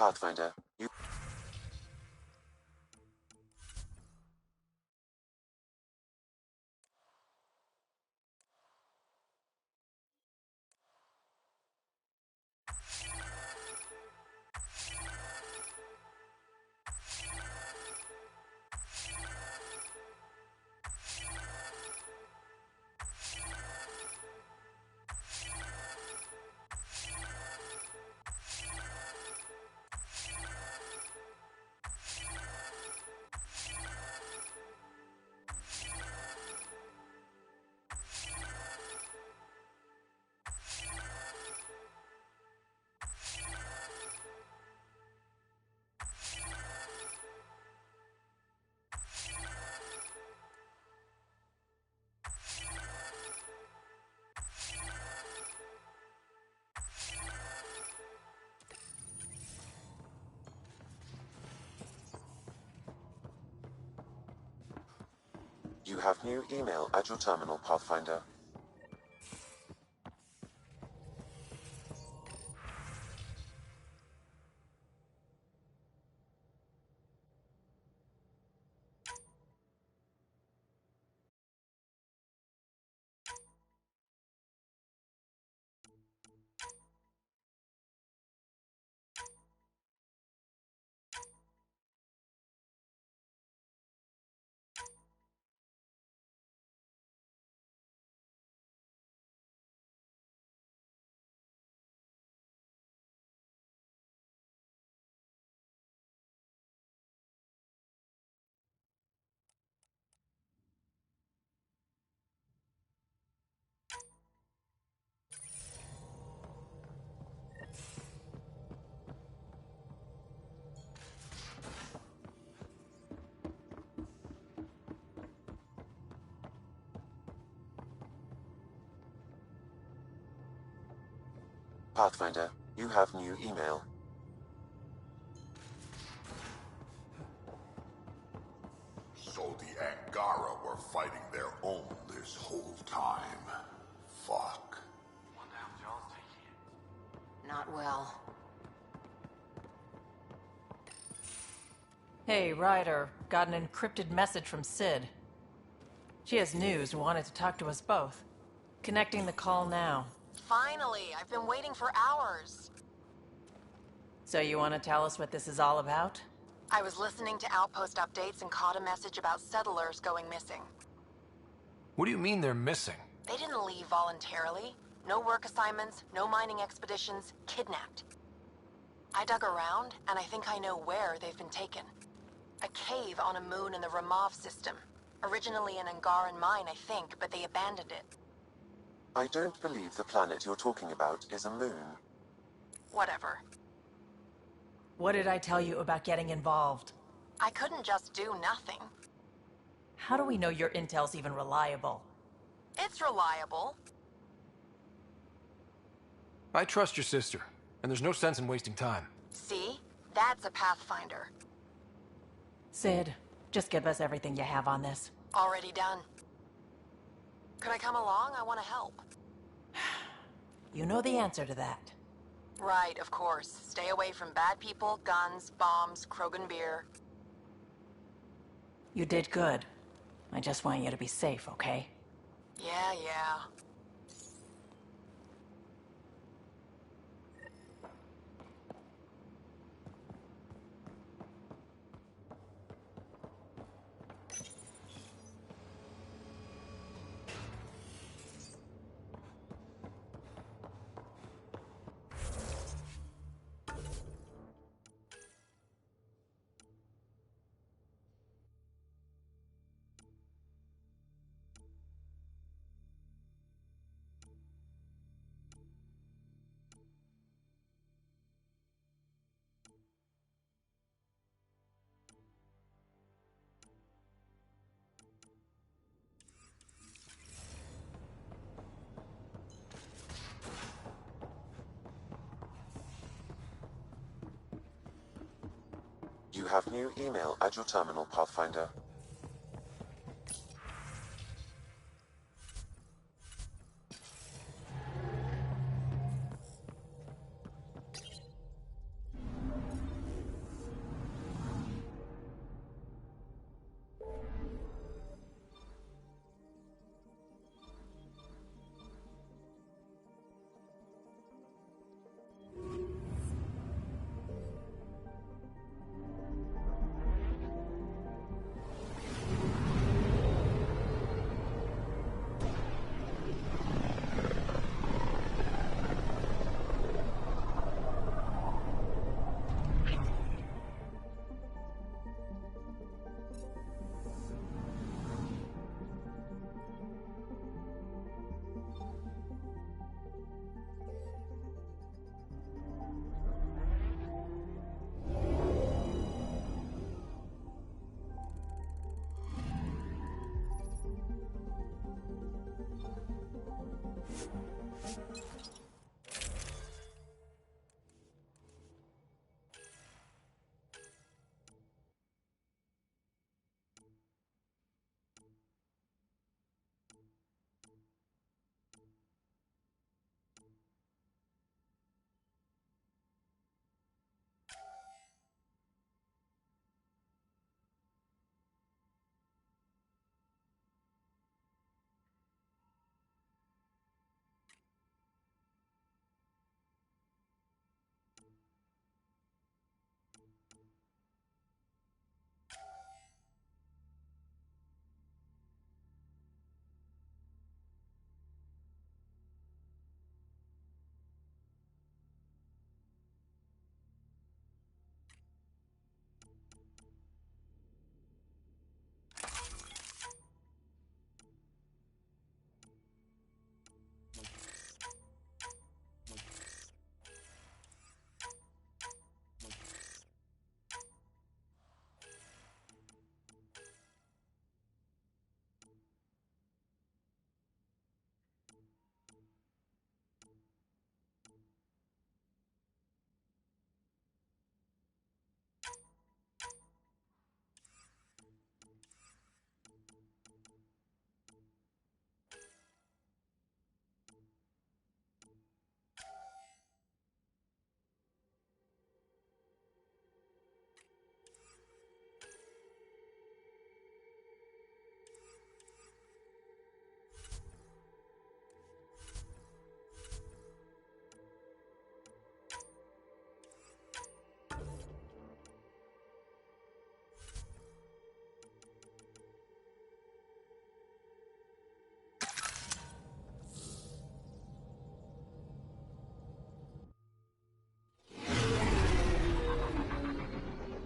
Pathfinder, you You have new email at your terminal, Pathfinder. Pathfinder, you have new email. So the Angara were fighting their own this whole time. Fuck. Wonder how Joel's taking it. Not well. Hey, Ryder. Got an encrypted message from Sid. She has news and wanted to talk to us both. Connecting the call now. Finally! I've been waiting for hours. So you want to tell us what this is all about? I was listening to Outpost updates and caught a message about settlers going missing. What do you mean they're missing? They didn't leave voluntarily. No work assignments, no mining expeditions, kidnapped. I dug around, and I think I know where they've been taken. A cave on a moon in the Ramov system. Originally an Angaran mine, I think, but they abandoned it. I don't believe the planet you're talking about is a moon. Whatever. What did I tell you about getting involved? I couldn't just do nothing. How do we know your intel's even reliable? It's reliable. I trust your sister, and there's no sense in wasting time. See? That's a Pathfinder. Sid, just give us everything you have on this. Already done. Could I come along? I want to help. You know the answer to that. Right, of course. Stay away from bad people, guns, bombs, Krogan beer. You did good. I just want you to be safe, okay? Yeah. You have new email at your terminal, Pathfinder.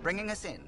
Bringing us in.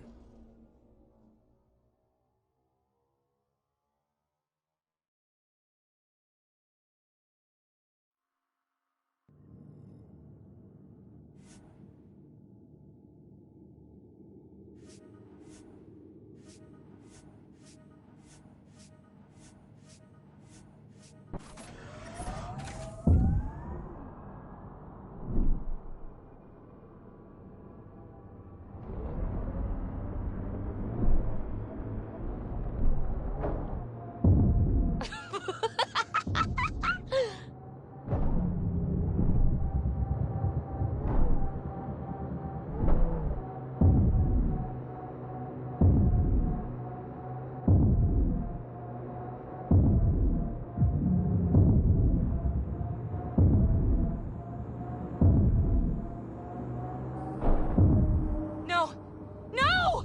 No! No!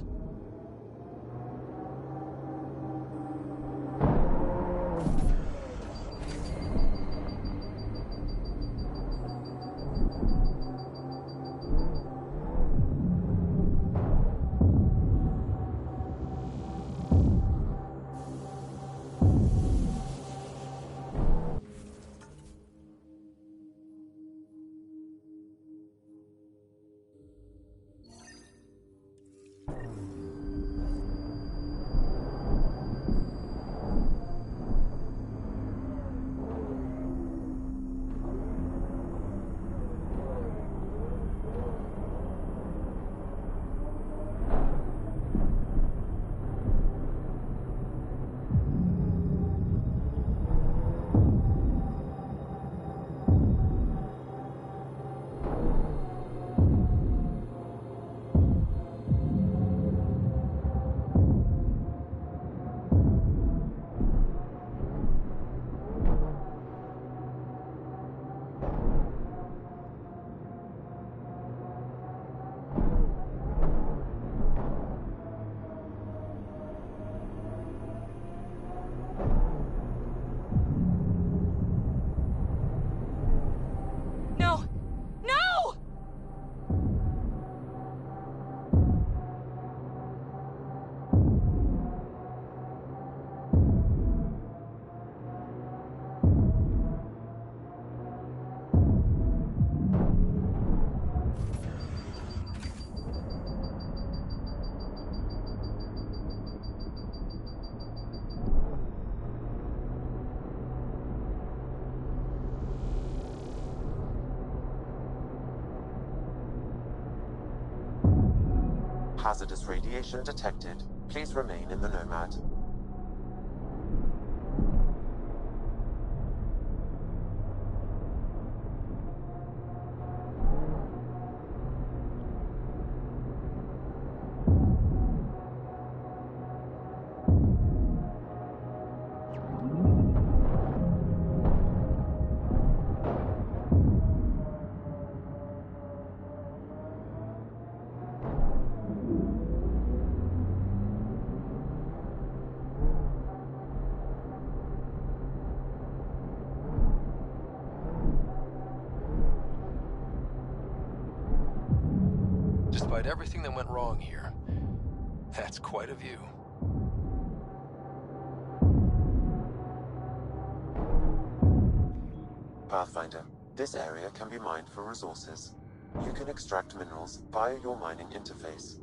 Hazardous radiation detected. Please remain in the Nomad. Despite everything that went wrong here, that's quite a view. Pathfinder, this area can be mined for resources. You can extract minerals via your mining interface.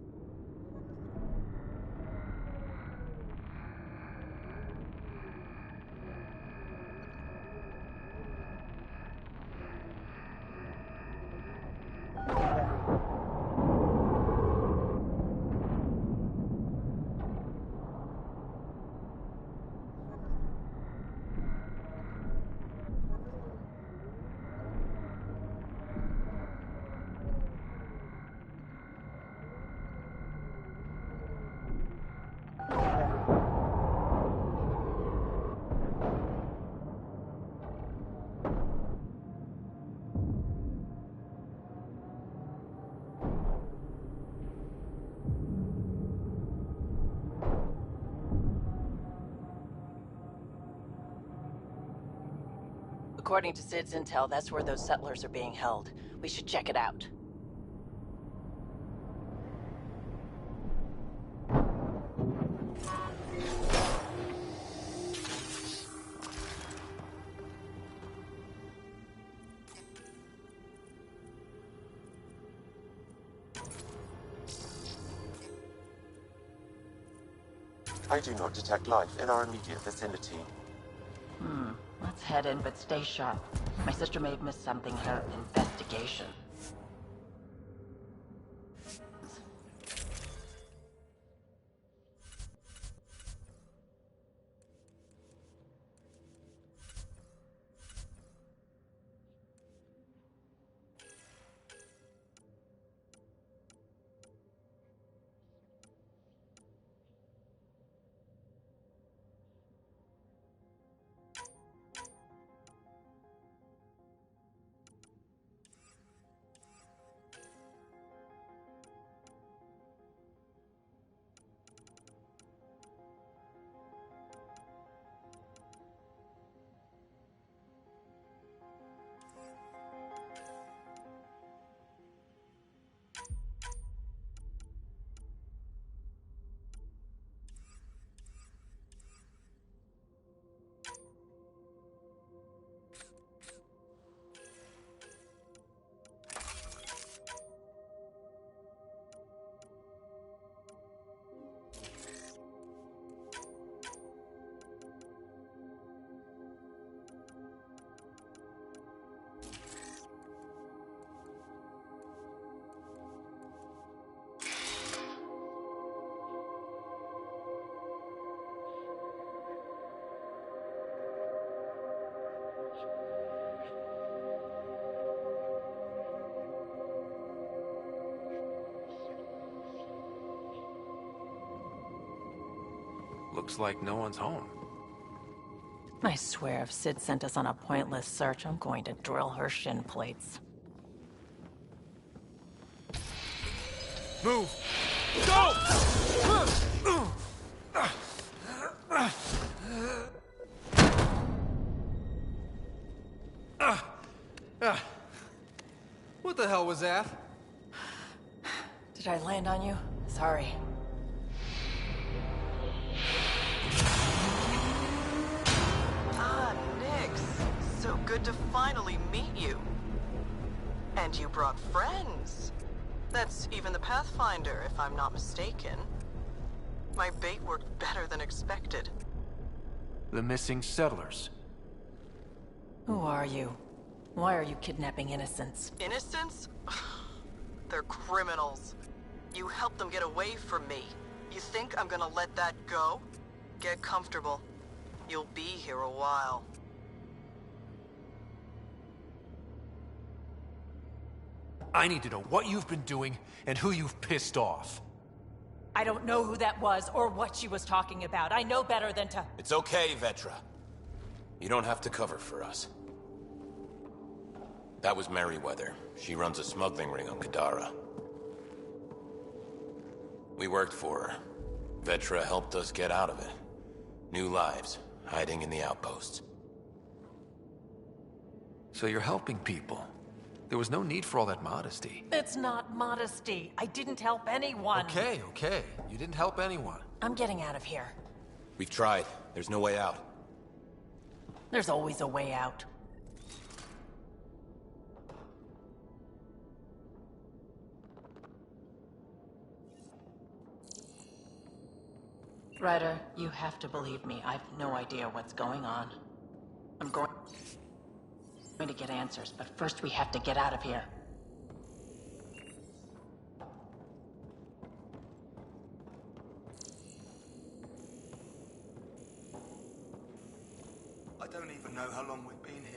According to Sid's intel, that's where those settlers are being held. We should check it out. I do not detect life in our immediate vicinity. Let's head in, but stay sharp. My sister may have missed something in her investigation. Looks like no one's home. I swear, if Sid sent us on a pointless search, I'm going to drill her shin plates. Move! Go! What the hell was that? Did I land on you? Sorry. Ah, Nix. So good to finally meet you. And you brought friends. That's even the Pathfinder, if I'm not mistaken. My bait worked better than expected. The missing settlers. Who are you? Why are you kidnapping innocents? Innocents? They're criminals. You helped them get away from me. You think I'm gonna let that go? Get comfortable. You'll be here a while. I need to know what you've been doing and who you've pissed off. I don't know who that was or what she was talking about. I know better than to... It's okay, Vetra. You don't have to cover for us. That was Merryweather. She runs a smuggling ring on Kadara. We worked for her. Vetra helped us get out of it. New lives, hiding in the outposts. So you're helping people. There was no need for all that modesty. It's not modesty. I didn't help anyone. Okay. You didn't help anyone. I'm getting out of here. We've tried. There's no way out. There's always a way out. Ryder, you have to believe me. I've no idea what's going on. I'm going to get answers, but first we have to get out of here. I don't even know how long we've been here.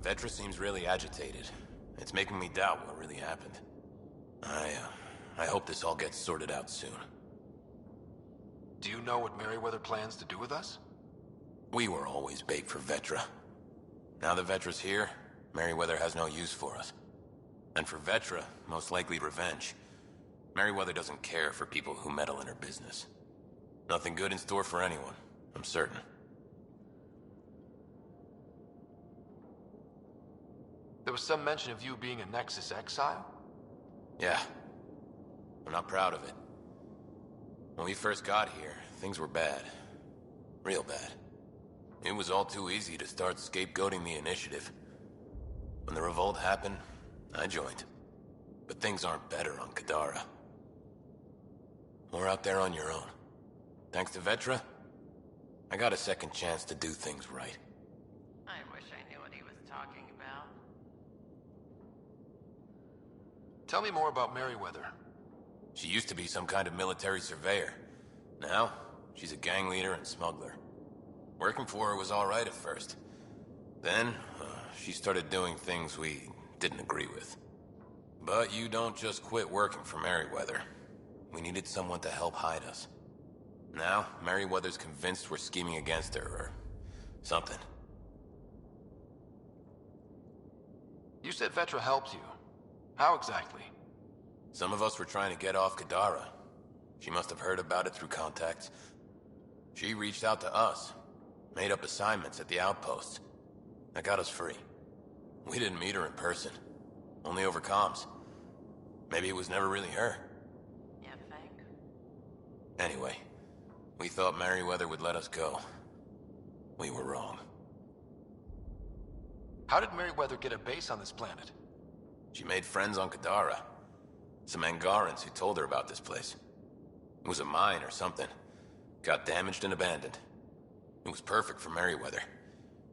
Vetra seems really agitated. It's making me doubt what really happened. I hope this all gets sorted out soon. Do you know what Merryweather plans to do with us? We were always bait for Vetra. Now that Vetra's here, Merryweather has no use for us. And for Vetra, most likely revenge. Merryweather doesn't care for people who meddle in her business. Nothing good in store for anyone, I'm certain. There was some mention of you being a Nexus exile? Yeah. I'm not proud of it. When we first got here, things were bad. Real bad. It was all too easy to start scapegoating the initiative. When the revolt happened, I joined. But things aren't better on Kadara. We're out there on your own. Thanks to Vetra, I got a second chance to do things right. I wish I knew what he was talking about. Tell me more about Merryweather. She used to be some kind of military surveyor. Now, she's a gang leader and smuggler. Working for her was alright at first. Then, she started doing things we didn't agree with. But you don't just quit working for Merryweather. We needed someone to help hide us. Now, Merryweather's convinced we're scheming against her, or something. You said Vetra helped you. How exactly? Some of us were trying to get off Kadara. She must have heard about it through contacts. She reached out to us, made up assignments at the outposts. That got us free. We didn't meet her in person, only over comms. Maybe it was never really her. You think? Anyway, we thought Merryweather would let us go. We were wrong. How did Merryweather get a base on this planet? She made friends on Kadara. Some Angarans who told her about this place. It was a mine or something. Got damaged and abandoned. It was perfect for Merryweather.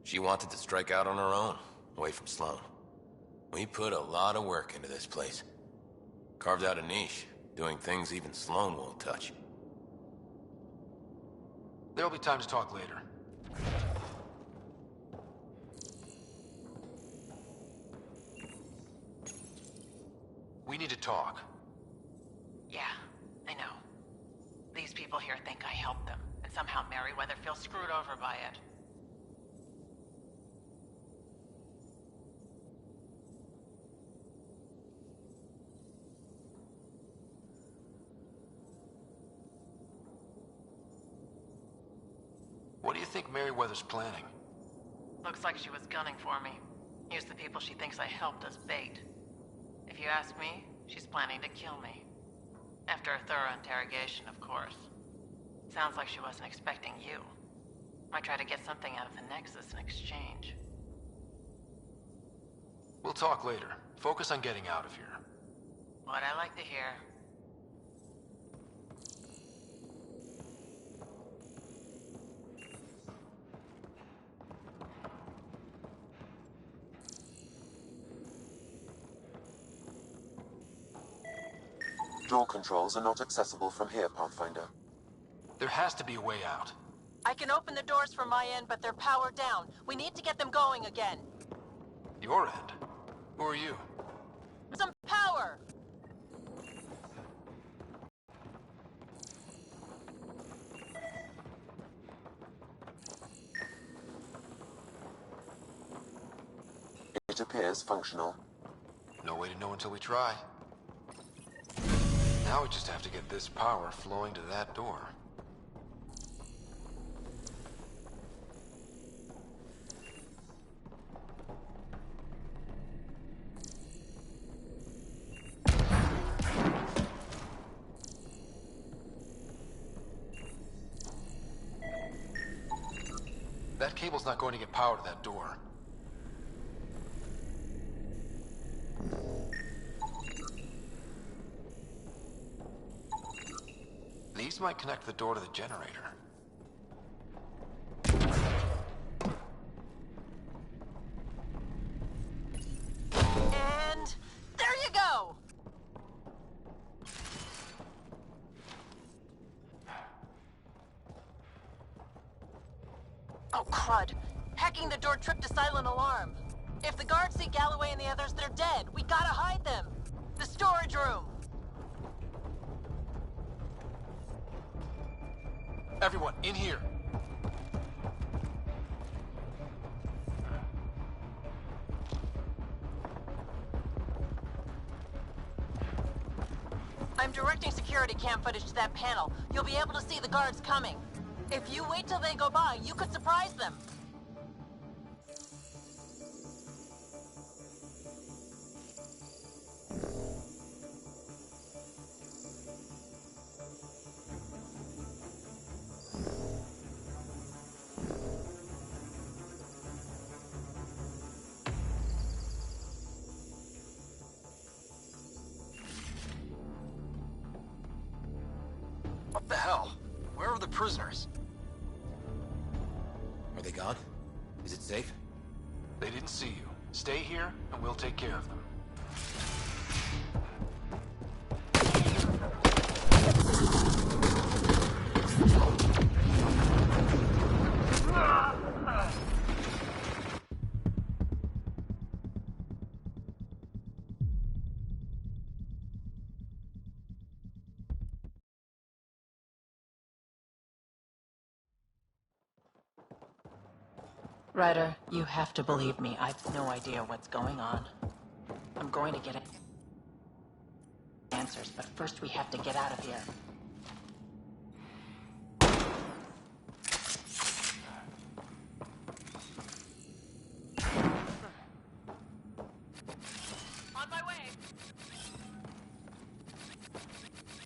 She wanted to strike out on her own, away from Sloan. We put a lot of work into this place. Carved out a niche, doing things even Sloan won't touch. There'll be time to talk later. We need to talk. Yeah, I know. These people here think I helped them, and somehow Merryweather feels screwed over by it. What do you think Merryweather's planning? Looks like she was gunning for me. Used the people she thinks I helped as bait. If you ask me, she's planning to kill me. After a thorough interrogation, of course. Sounds like she wasn't expecting you. Might try to get something out of the Nexus in exchange. We'll talk later. Focus on getting out of here. What I like to hear. Door controls are not accessible from here, Pathfinder. There has to be a way out. I can open the doors from my end, but they're powered down. We need to get them going again. Your end? Who are you? Some power! It appears functional. No way to know until we try. Now we just have to get this power flowing to that door. That cable's not going to get power to that door. These might connect the door to the generator. And there you go! Oh, crud. Hacking the door tripped a silent alarm. If the guards see Galloway and the others, they're dead. We gotta hide them. The storage room. Everyone, in here! I'm directing security cam footage to that panel. You'll be able to see the guards coming. If you wait till they go by, you could surprise them. What the hell? Where are the prisoners? Are they gone? Is it safe? They didn't see you. Stay here, and we'll take care of them. Ryder, you have to believe me. I've no idea what's going on. I'm going to get answers, but first we have to get out of here. On my way.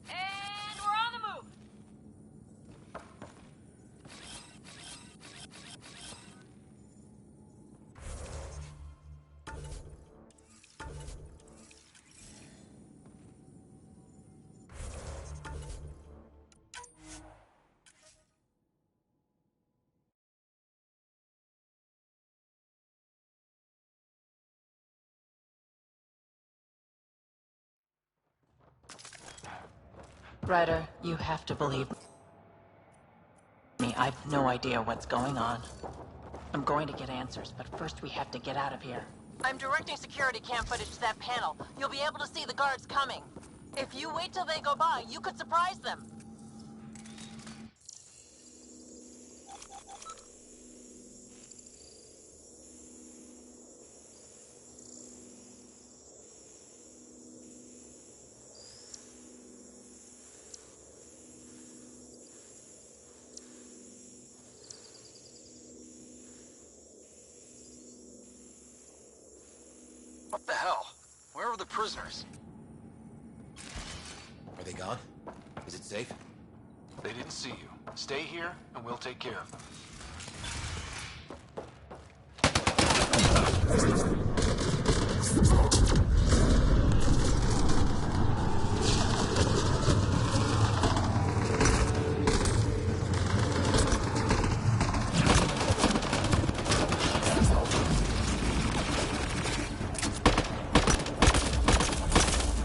And we're on the move. Ryder, you have to believe me. I've no idea what's going on. I'm going to get answers, but first we have to get out of here. I'm directing security cam footage to that panel. You'll be able to see the guards coming. If you wait till they go by, you could surprise them. The hell? Where are the prisoners? Are they gone? Is it safe? They didn't see you. Stay here, and we'll take care of them.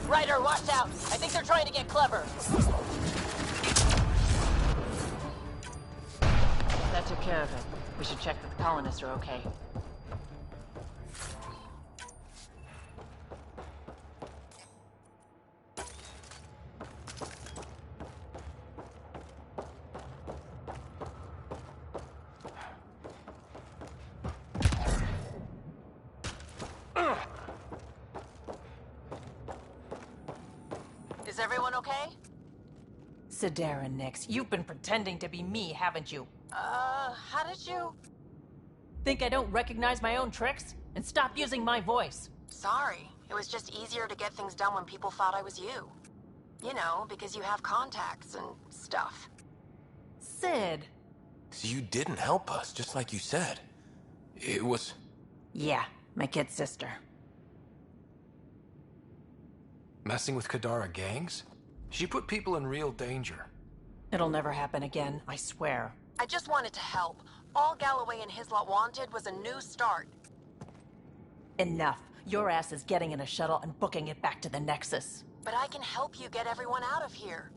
Ryder, watch out! I think they're trying to get clever. That took care of it. We should check that the colonists are okay. Is everyone okay? Sidera, Nix, you've been pretending to be me, haven't you? How did you... Think I don't recognize my own tricks? And stop using my voice. Sorry. It was just easier to get things done when people thought I was you. You know, because you have contacts and stuff. Sid. So you didn't help us, just like you said. It was... Yeah, my kid's sister. Messing with Kadara gangs? She put people in real danger. It'll never happen again, I swear. I just wanted to help. All Galloway and his lot wanted was a new start. Enough. Your ass is getting in a shuttle and booking it back to the Nexus. But I can help you get everyone out of here.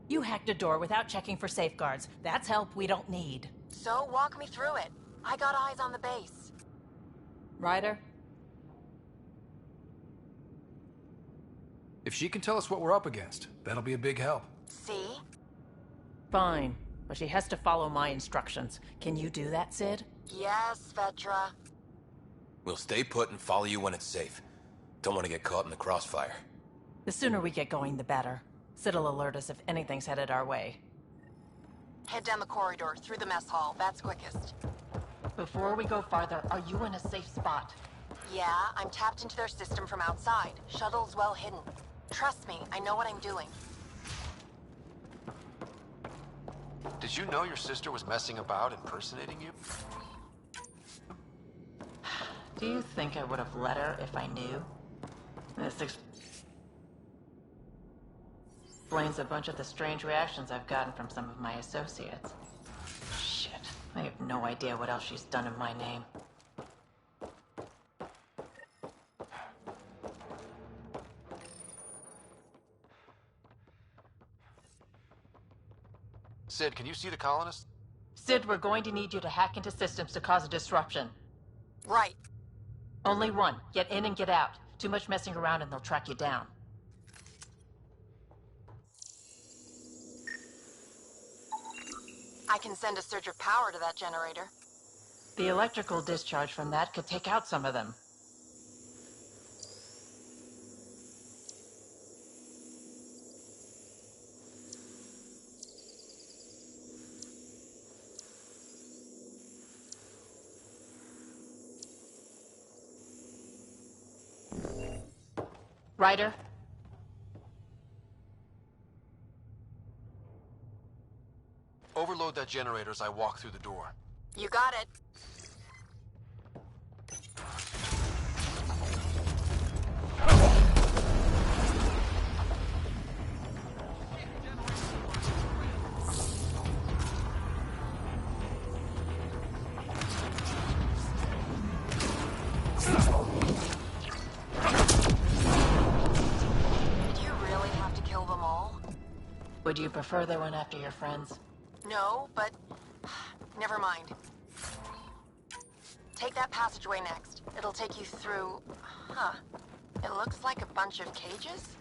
You hacked a door without checking for safeguards. That's help we don't need. So walk me through it. I got eyes on the base. Ryder? If she can tell us what we're up against, that'll be a big help. See? Fine, but she has to follow my instructions. Can you do that, Sid? Yes, Vetra. We'll stay put and follow you when it's safe. Don't want to get caught in the crossfire. The sooner we get going, the better. Sid'll alert us if anything's headed our way. Head down the corridor, through the mess hall. That's quickest. Before we go farther, are you in a safe spot? Yeah, I'm tapped into their system from outside. Shuttle's well hidden. Trust me, I know what I'm doing. Did you know your sister was messing about impersonating you? Do you think I would have let her if I knew? This explains a bunch of the strange reactions I've gotten from some of my associates. Shit, I have no idea what else she's done in my name. Sid, can you see the colonists? Sid, we're going to need you to hack into systems to cause a disruption. Right. Only one. Get in and get out. Too much messing around and they'll track you down. I can send a surge of power to that generator. The electrical discharge from that could take out some of them. Ryder? Overload that generator as I walk through the door. You got it. Did you really have to kill them all? Would you prefer they went after your friends? No, but... never mind. Take that passageway next. It'll take you through... Huh. It looks like a bunch of cages?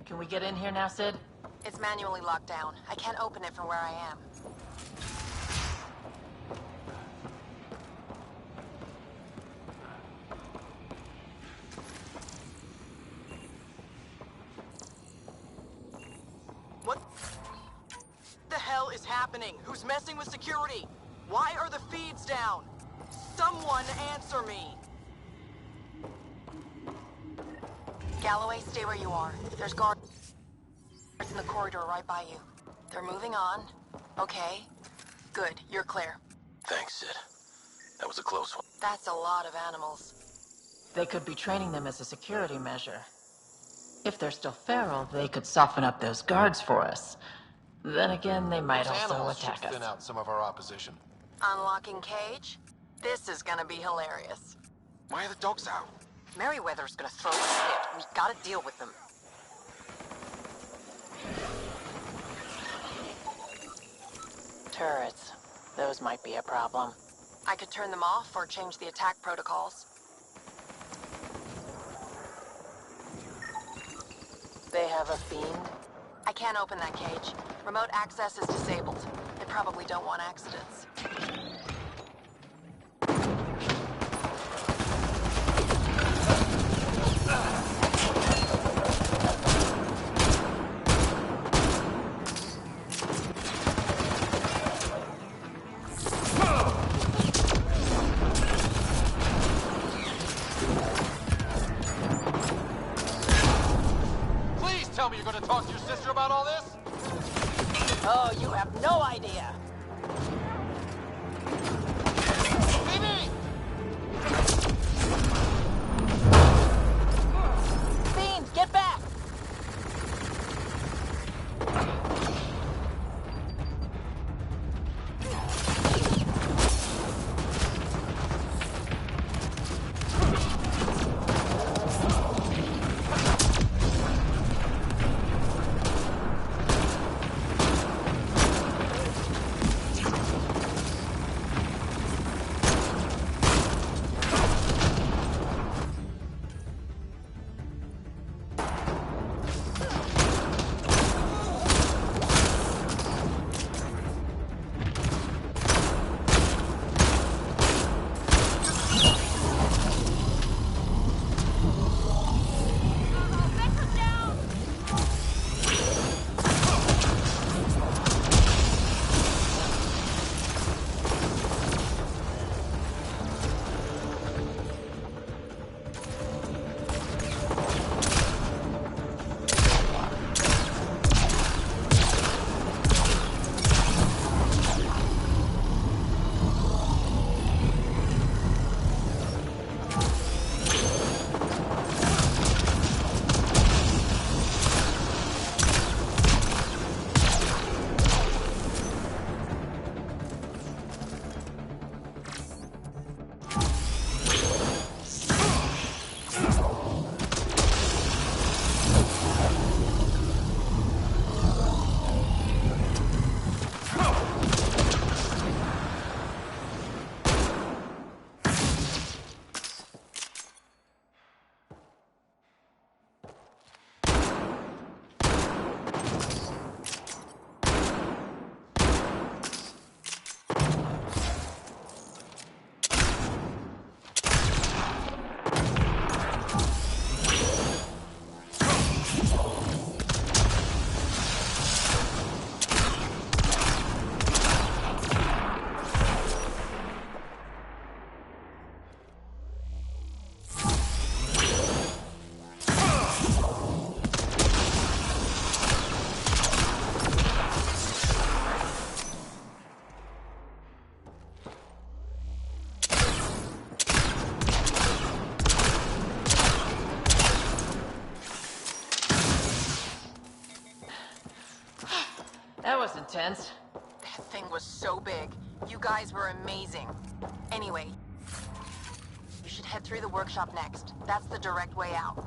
Can we get in here now, Sid? It's manually locked down. I can't open it from where I am. What the hell is happening? Who's messing with security? Why are the feeds down? Someone answer me! Galloway, stay where you are. There's guards in the corridor right by you. They're moving on. Okay. Good, you're clear. Thanks, Sid. That was a close one. That's a lot of animals. They could be training them as a security measure. If they're still feral, they could soften up those guards for us. Then again, they might Those also animals should attack us. thin out some of our opposition. Unlocking cage? This is gonna be hilarious. Why are the dogs out? Merryweather's gonna throw a fit. We gotta deal with them. Turrets. Those might be a problem. I could turn them off or change the attack protocols. They have a fiend? I can't open that cage. Remote access is disabled. They probably don't want accidents. Please tell me you're gonna talk to your sister about all this? Oh, you have no idea. Phoebe! Fiends, get back! That was intense. That thing was so big. You guys were amazing. Anyway, you should head through the workshop next. That's the direct way out.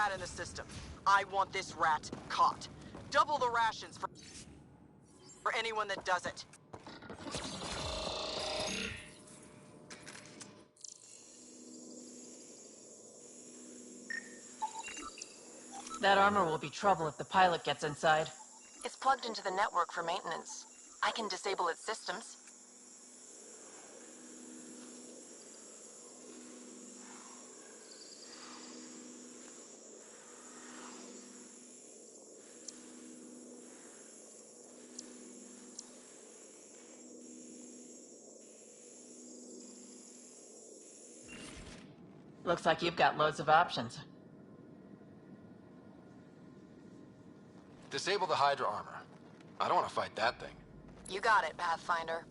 rat in the system. I want this rat caught. Double the rations for anyone that does it. That armor will be trouble if the pilot gets inside. It's plugged into the network for maintenance. I can disable its systems. Looks like you've got loads of options. Disable the Hydra armor. I don't want to fight that thing. You got it, Pathfinder.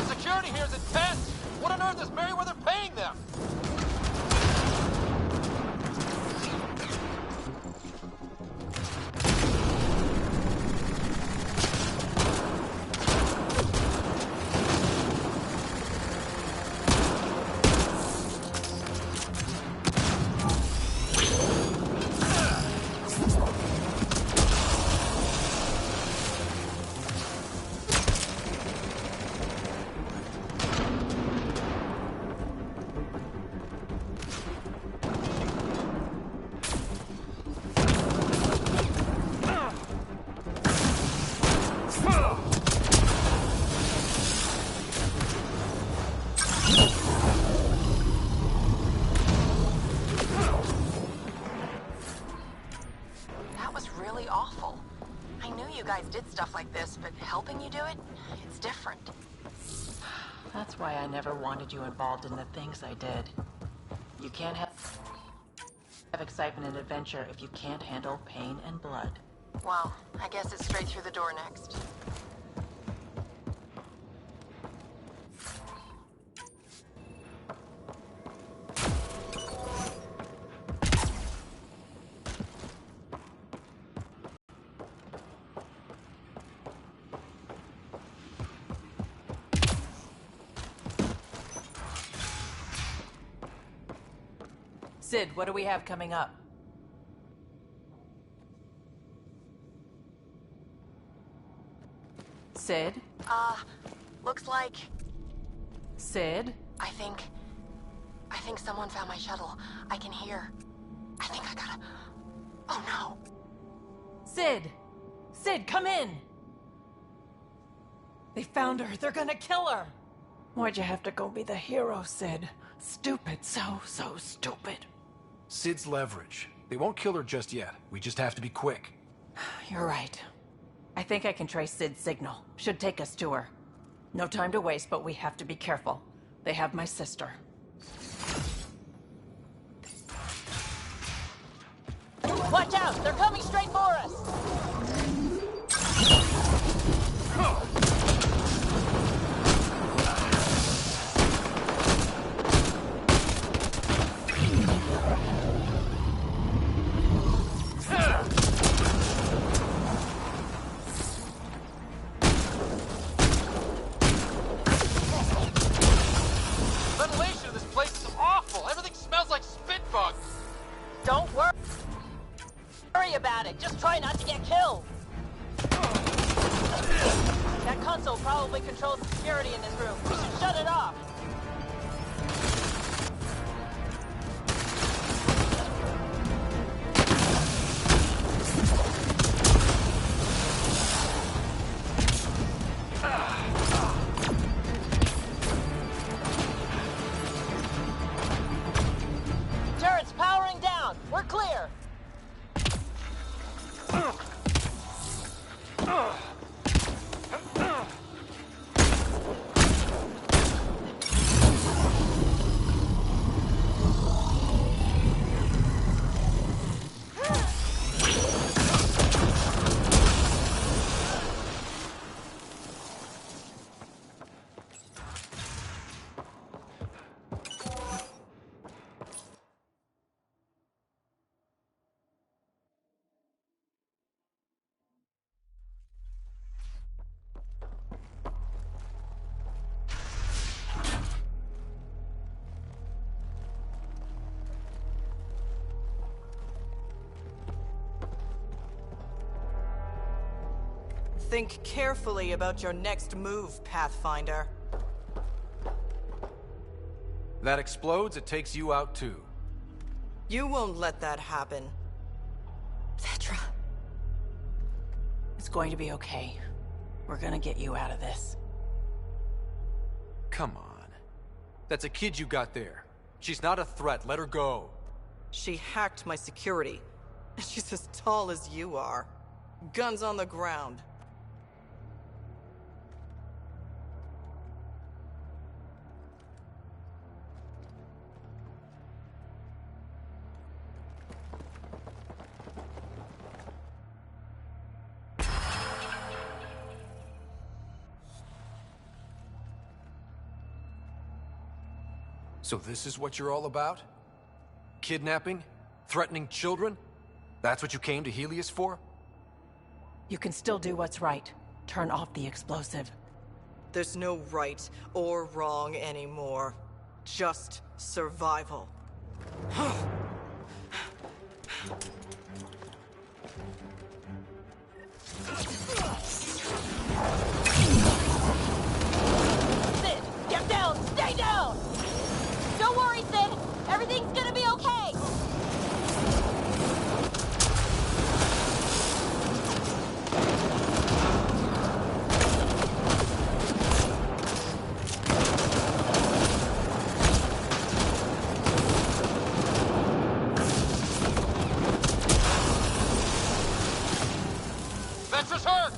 Security here's intense! What on earth is Merryweather paying them? That was really awful. I knew you guys did stuff like this, but helping you do it, it's different. That's why I never wanted you involved in the things I did. You can't have excitement and adventure if you can't handle pain and blood. Well, I guess it's straight through the door next. Sid, what do we have coming up? Sid? Looks like... Sid? I think someone found my shuttle. I can hear. I think I gotta... Oh no! Sid! Sid, come in! They found her. They're gonna kill her! Why'd you have to go be the hero, Sid? Stupid. So stupid. Sid's leverage. They won't kill her just yet. We just have to be quick. You're right. I think I can trace Sid's signal. Should take us to her. No time to waste, but we have to be careful. They have my sister. Watch out! They're coming straight for us! Ventilation in this place is awful! Everything smells like spit bugs! Don't worry about it. Just try not to get killed. That console probably controls the security in this room. We should shut it off. Turrets powering down. We're clear. Think carefully about your next move, Pathfinder. That explodes, it takes you out too. You won't let that happen. Petra. It's going to be okay. We're gonna get you out of this. Come on. That's a kid you got there. She's not a threat, let her go. She hacked my security. She's as tall as you are. Guns on the ground. So this is what you're all about? Kidnapping? Threatening children? That's what you came to Helios for? You can still do what's right. Turn off the explosive. There's no right or wrong anymore. Just survival. Sid, get down! Stay down! Don't worry, Sid! Everything's gonna be okay! Venture's hurt!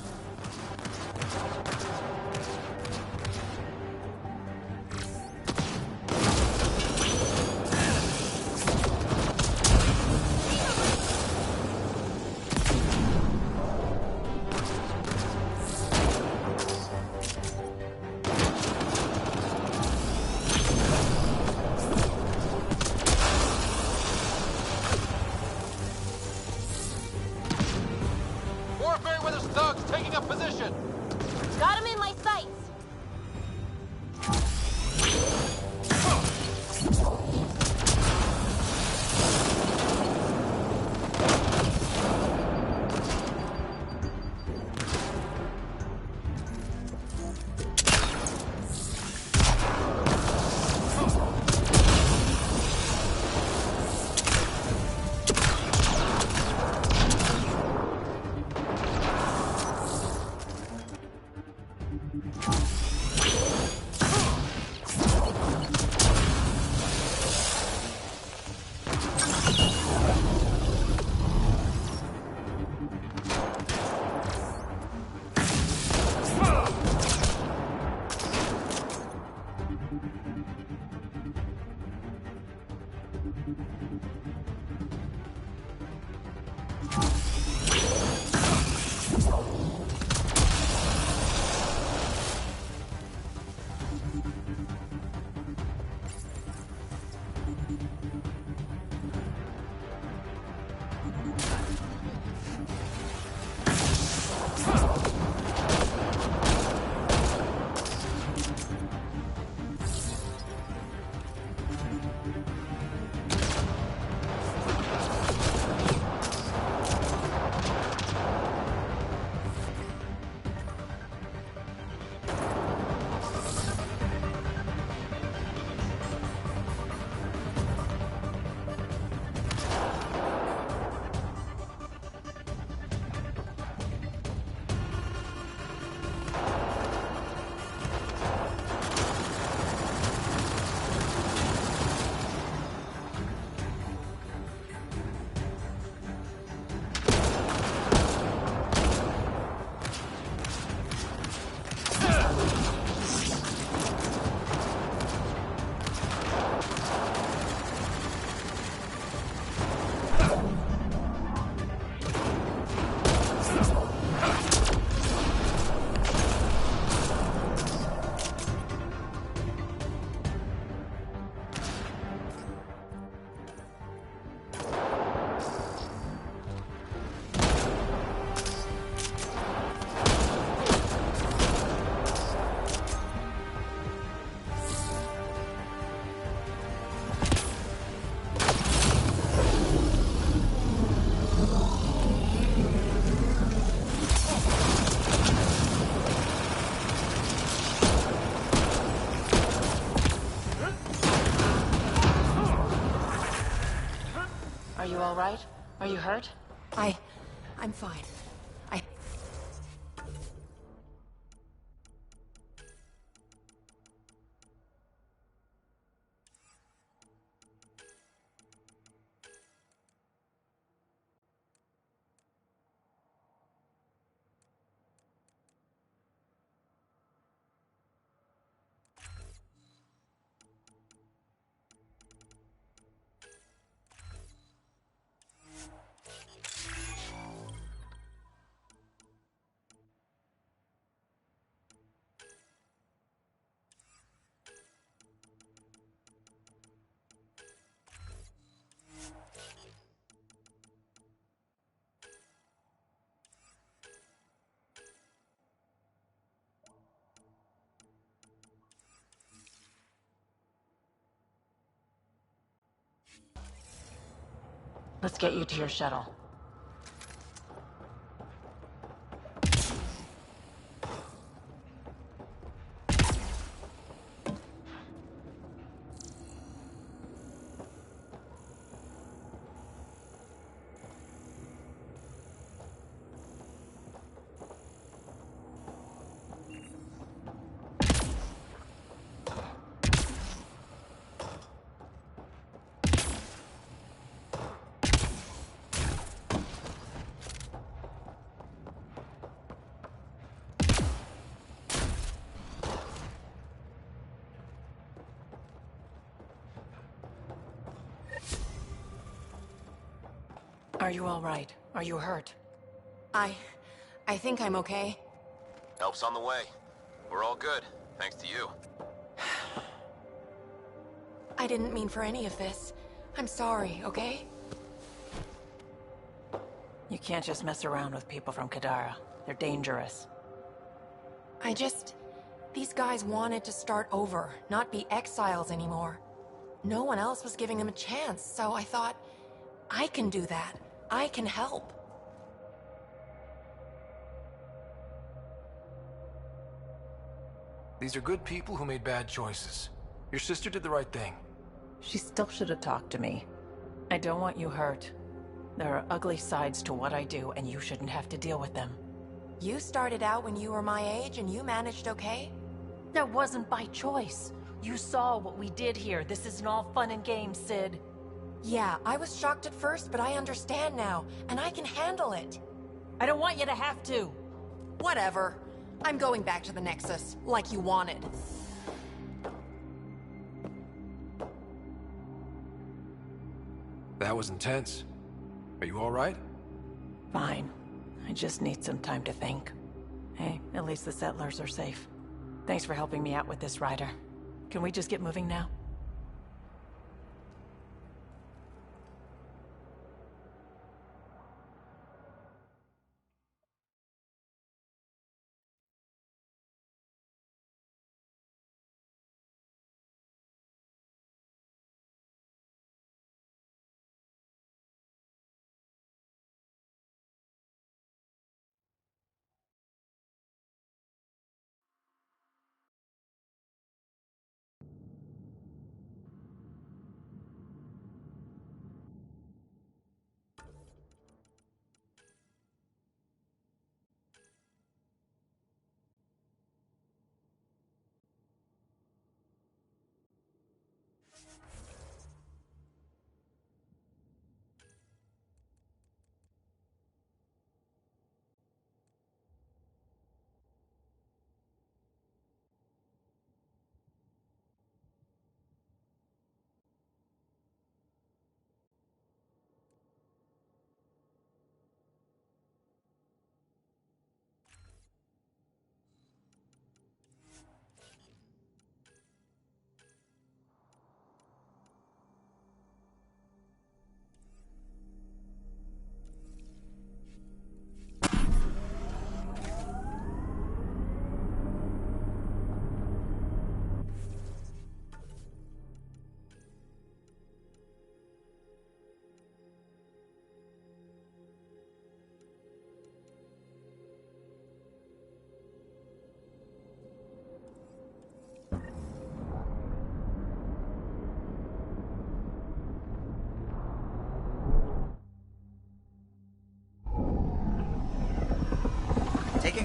More of Merryweather's thugs taking up position! Got him in my sights! all right? Are you hurt? I'm fine. I... Let's get you to your shuttle. Are you all right? Are you hurt? I think I'm okay. Help's on the way. We're all good, thanks to you. I didn't mean for any of this. I'm sorry, okay? You can't just mess around with people from Kadara. They're dangerous. These guys wanted to start over, not be exiles anymore. No one else was giving them a chance, so I thought, I can do that. I can help. These are good people who made bad choices. Your sister did the right thing. She still should have talked to me. I don't want you hurt. There are ugly sides to what I do, and you shouldn't have to deal with them. You started out when you were my age and you managed okay? That wasn't by choice. You saw what we did here. This isn't all fun and games, Sid. Yeah, I was shocked at first, but I understand now, and I can handle it. I don't want you to have to. Whatever. I'm going back to the Nexus, like you wanted. That was intense. Are you all right? Fine. I just need some time to think. Hey, at least the settlers are safe. Thanks for helping me out with this, Ryder. Can we just get moving now?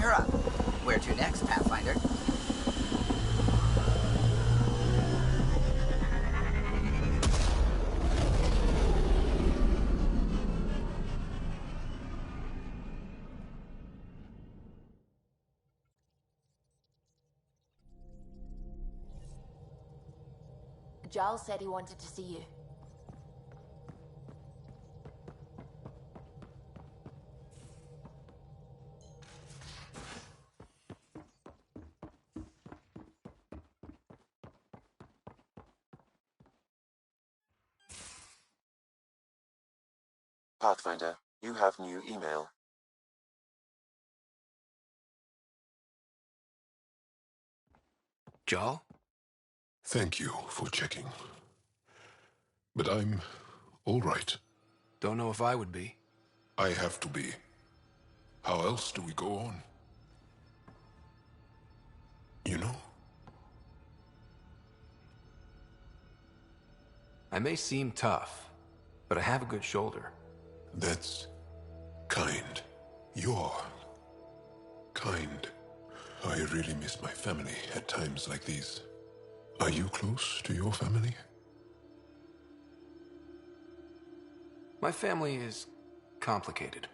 her up. Where to next, Pathfinder? Giles said he wanted to see you. Pathfinder, you have new email. Jarl? Thank you for checking. But I'm all right. Don't know if I would be. I have to be. How else do we go on? You know? I may seem tough, but I have a good shoulder. That's kind. You're kind. I really miss my family at times like these. Are you close to your family? My family is complicated.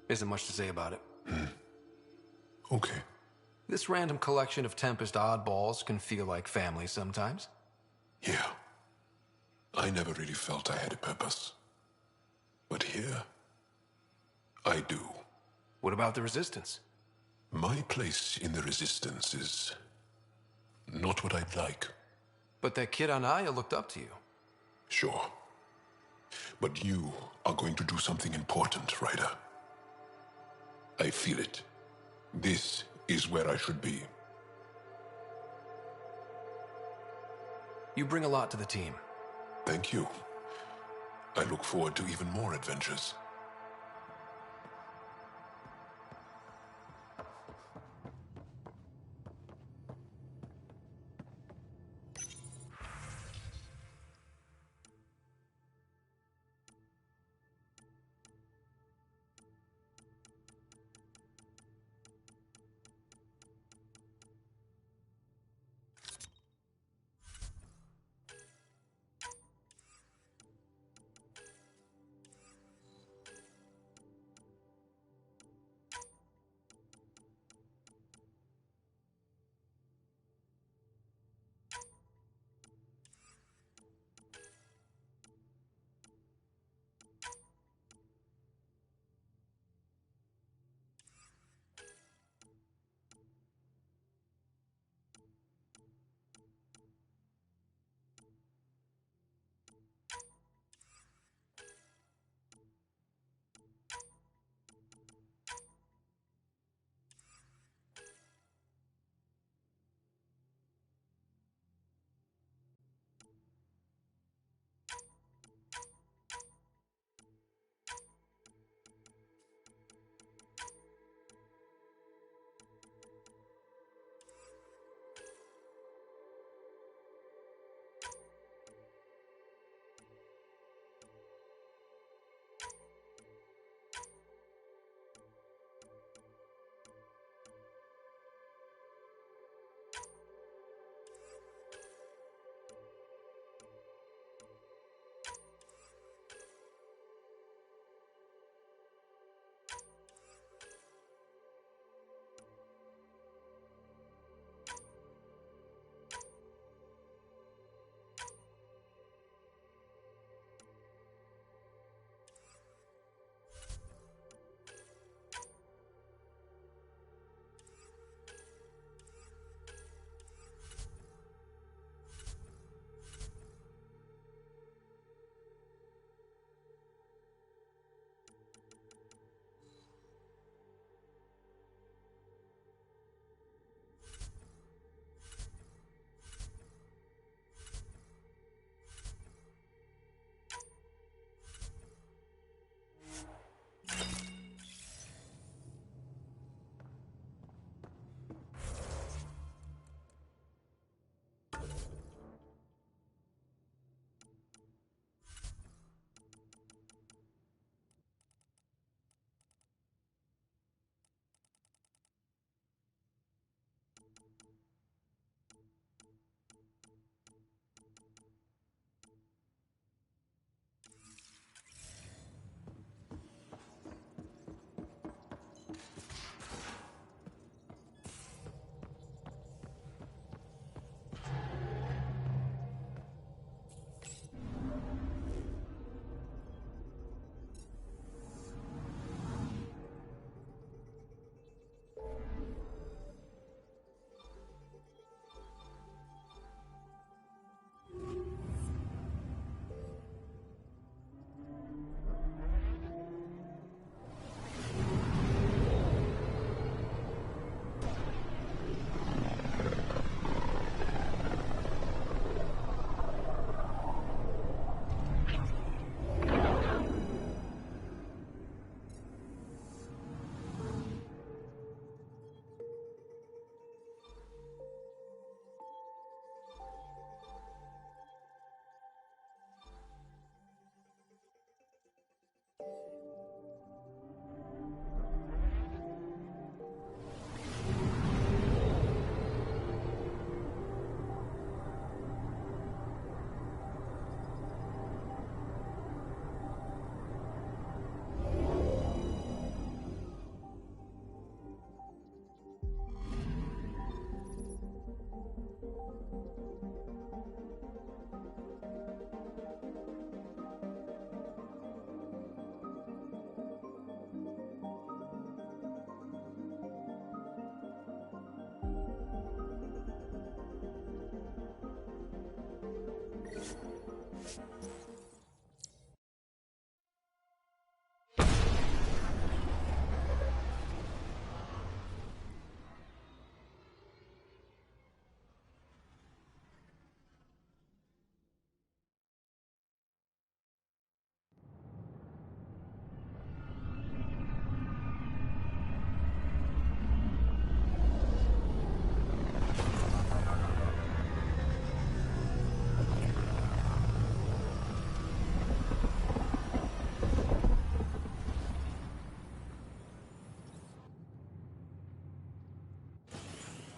Isn't much to say about it. Okay. This random collection of Tempest oddballs can feel like family sometimes. Yeah. I never really felt I had a purpose. But here, I do. What about the Resistance? My place in the Resistance is not what I'd like. But that kid on Aya looked up to you. Sure. But you are going to do something important, Ryder. I feel it. This is where I should be. You bring a lot to the team. Thank you. I look forward to even more adventures.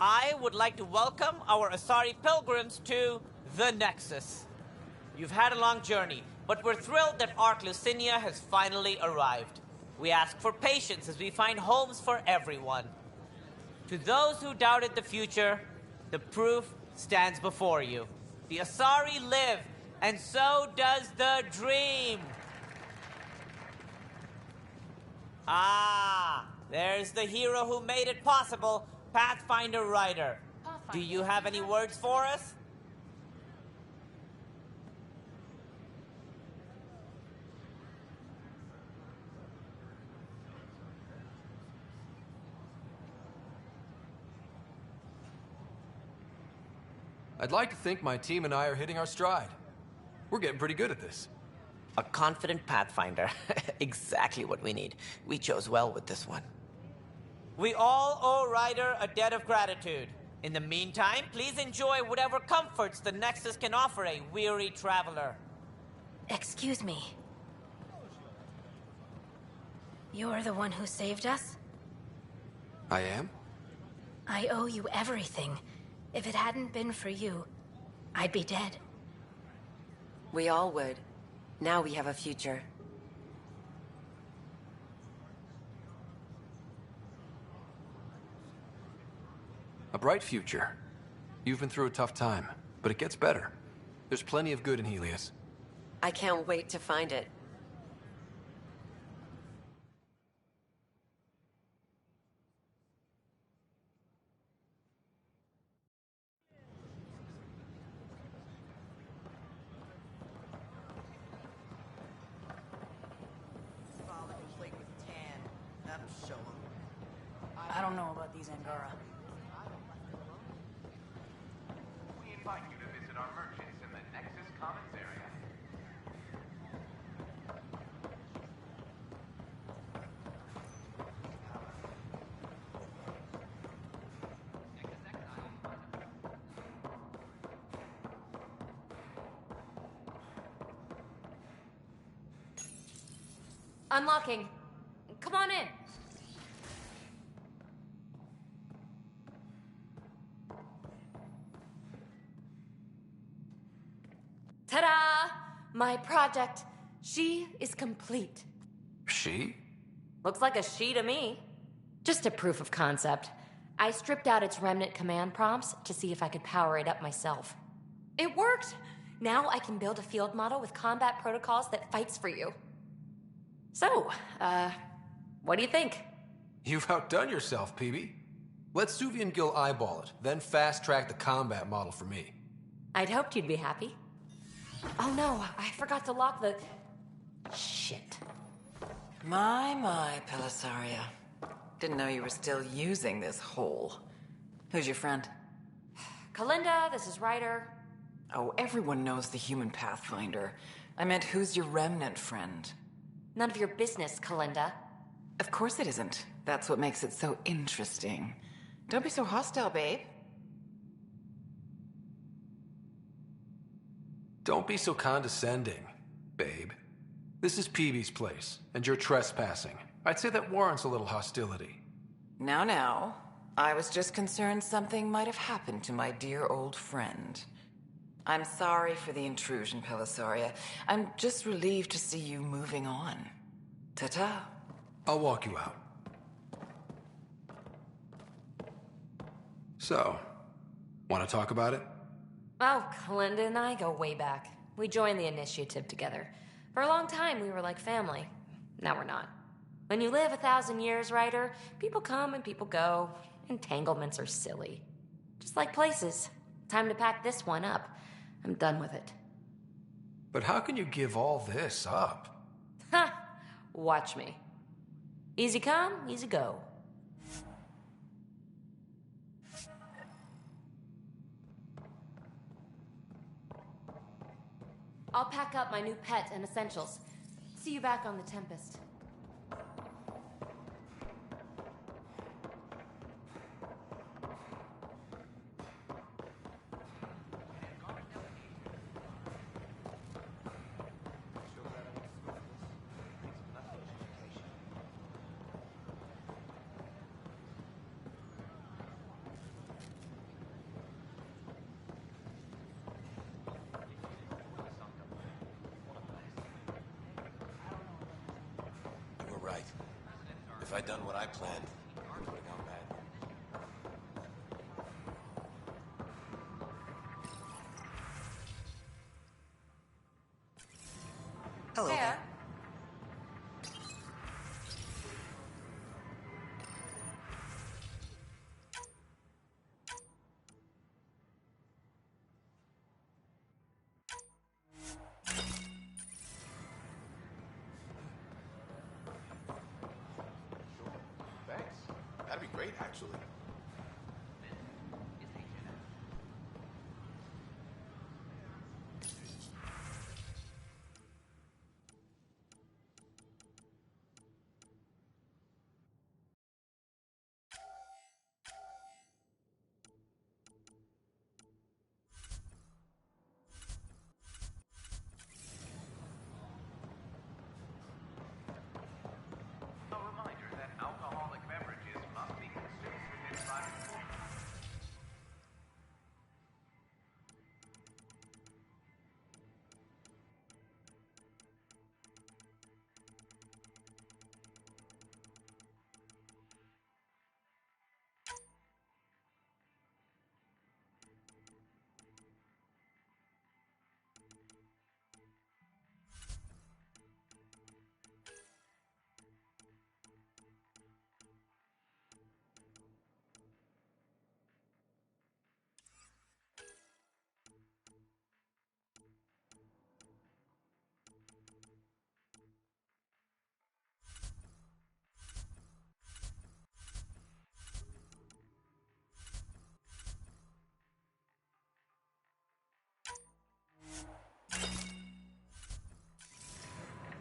I would like to welcome our Asari pilgrims to the Nexus. You've had a long journey, but we're thrilled that Ark Lucinia has finally arrived. We ask for patience as we find homes for everyone. To those who doubted the future, the proof stands before you. The Asari live, and so does the dream. Ah, there's the hero who made it possible, Pathfinder Ryder. Do you have any words for us? I'd like to think my team and I are hitting our stride. We're getting pretty good at this. A confident Pathfinder. Exactly what we need. We chose well with this one. We all owe Ryder a debt of gratitude. In the meantime, please enjoy whatever comforts the Nexus can offer a weary traveler. Excuse me. You're the one who saved us? I am? I owe you everything. If it hadn't been for you, I'd be dead. We all would. Now we have a future. A bright future. You've been through a tough time, but it gets better. There's plenty of good in Helios. I can't wait to find it. I don't know about these Angara. We invite you to visit our merchants in the Nexus Commons area. Unlocking. Come on in. Ta-da! My project. She is complete. She? Looks like a she to me. Just a proof of concept. I stripped out its remnant command prompts to see if I could power it up myself. It worked! Now I can build a field model with combat protocols that fights for you. So, what do you think? You've outdone yourself, PB. Let Suvian Gil eyeball it, then fast-track the combat model for me. I'd hoped you'd be happy. Oh no, I forgot to lock the... Shit. My, Pelisaria. Didn't know you were still using this hole. Who's your friend? Kalinda, this is Ryder. Oh, everyone knows the human Pathfinder. I meant, who's your remnant friend? None of your business, Kalinda. Of course it isn't. That's what makes it so interesting. Don't be so hostile, babe. Don't be so condescending, babe. This is PB's place, and you're trespassing. I'd say that warrants a little hostility. Now. I was just concerned something might have happened to my dear old friend. I'm sorry for the intrusion, Pelisaria. I'm just relieved to see you moving on. Ta-ta. I'll walk you out. So, want to talk about it? Oh, Kalinda and I go way back. We joined the initiative together. For a long time, we were like family. Now we're not. When you live 1,000 years, Ryder, people come and people go. Entanglements are silly. Just like places. Time to pack this one up. I'm done with it. But how can you give all this up? Ha! Watch me. Easy come, easy go. I'll pack up my new pet and essentials. See you back on the Tempest. If I'd done what I planned, it would have gone bad. Hello there. Thanks. That'd be great, actually. A reminder that alcoholic beverages must be consumed within 5 minutes.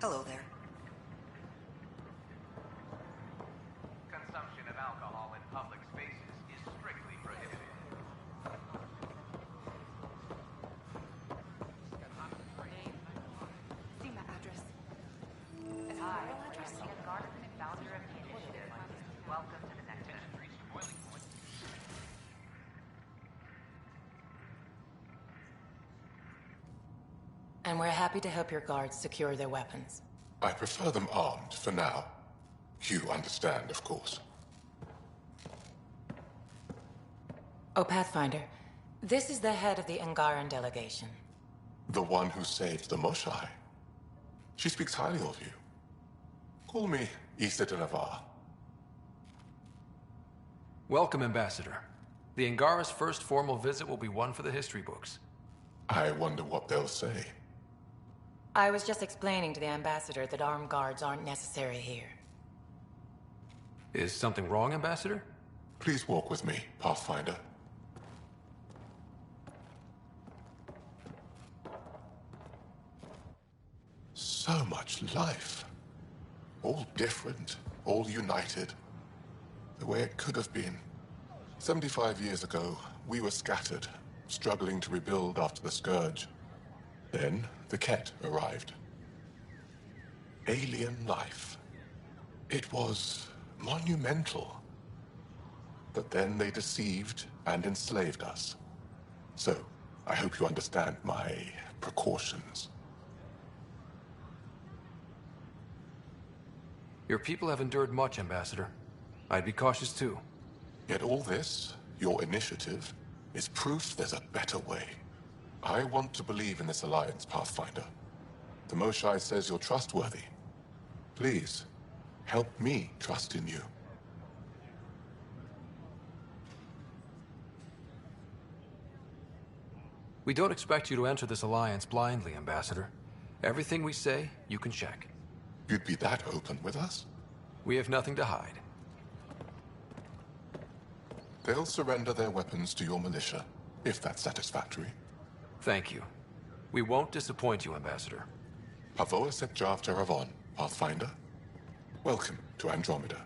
Hello there. Consumption of alcohol in public spaces is strictly prohibited. See my address. Hi, I'm Ian Garden, founder of the initiative. Welcome to the Nexus. And we're happy to help your guards secure their weapons. I prefer them armed for now. You understand, of course. Oh, Pathfinder, this is the head of the Angaran delegation. The one who saved the Moshai. She speaks highly of you. Call me Issa de Navarre. Welcome, Ambassador. The Angara's first formal visit will be one for the history books. I wonder what they'll say. I was just explaining to the ambassador that armed guards aren't necessary here. Is something wrong, Ambassador? Please walk with me, Pathfinder. So much life. All different, all united. The way it could have been. 75 years ago, we were scattered, struggling to rebuild after the Scourge. Then, the Ket arrived. Alien life. It was monumental. But then they deceived and enslaved us. So, I hope you understand my precautions. Your people have endured much, Ambassador. I'd be cautious too. Yet all this, your initiative, is proof there's a better way. I want to believe in this alliance, Pathfinder. The Moshai says you're trustworthy. Please, help me trust in you. We don't expect you to enter this alliance blindly, Ambassador. Everything we say, you can check. You'd be that open with us? We have nothing to hide. They'll surrender their weapons to your militia, if that's satisfactory. Thank you. We won't disappoint you, Ambassador. Pavoa Sek Jav Teravon, Pathfinder. Welcome to Andromeda.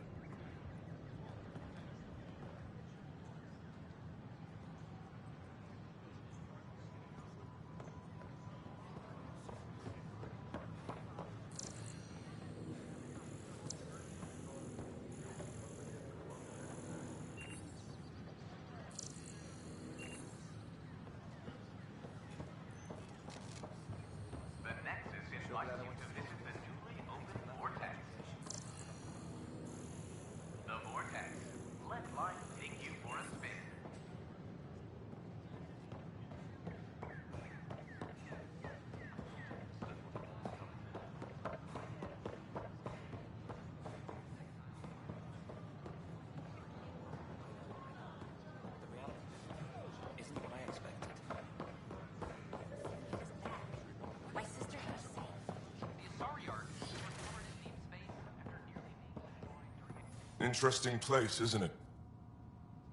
The Nexus invites you to visit the newly opened vortex. Interesting place, isn't it?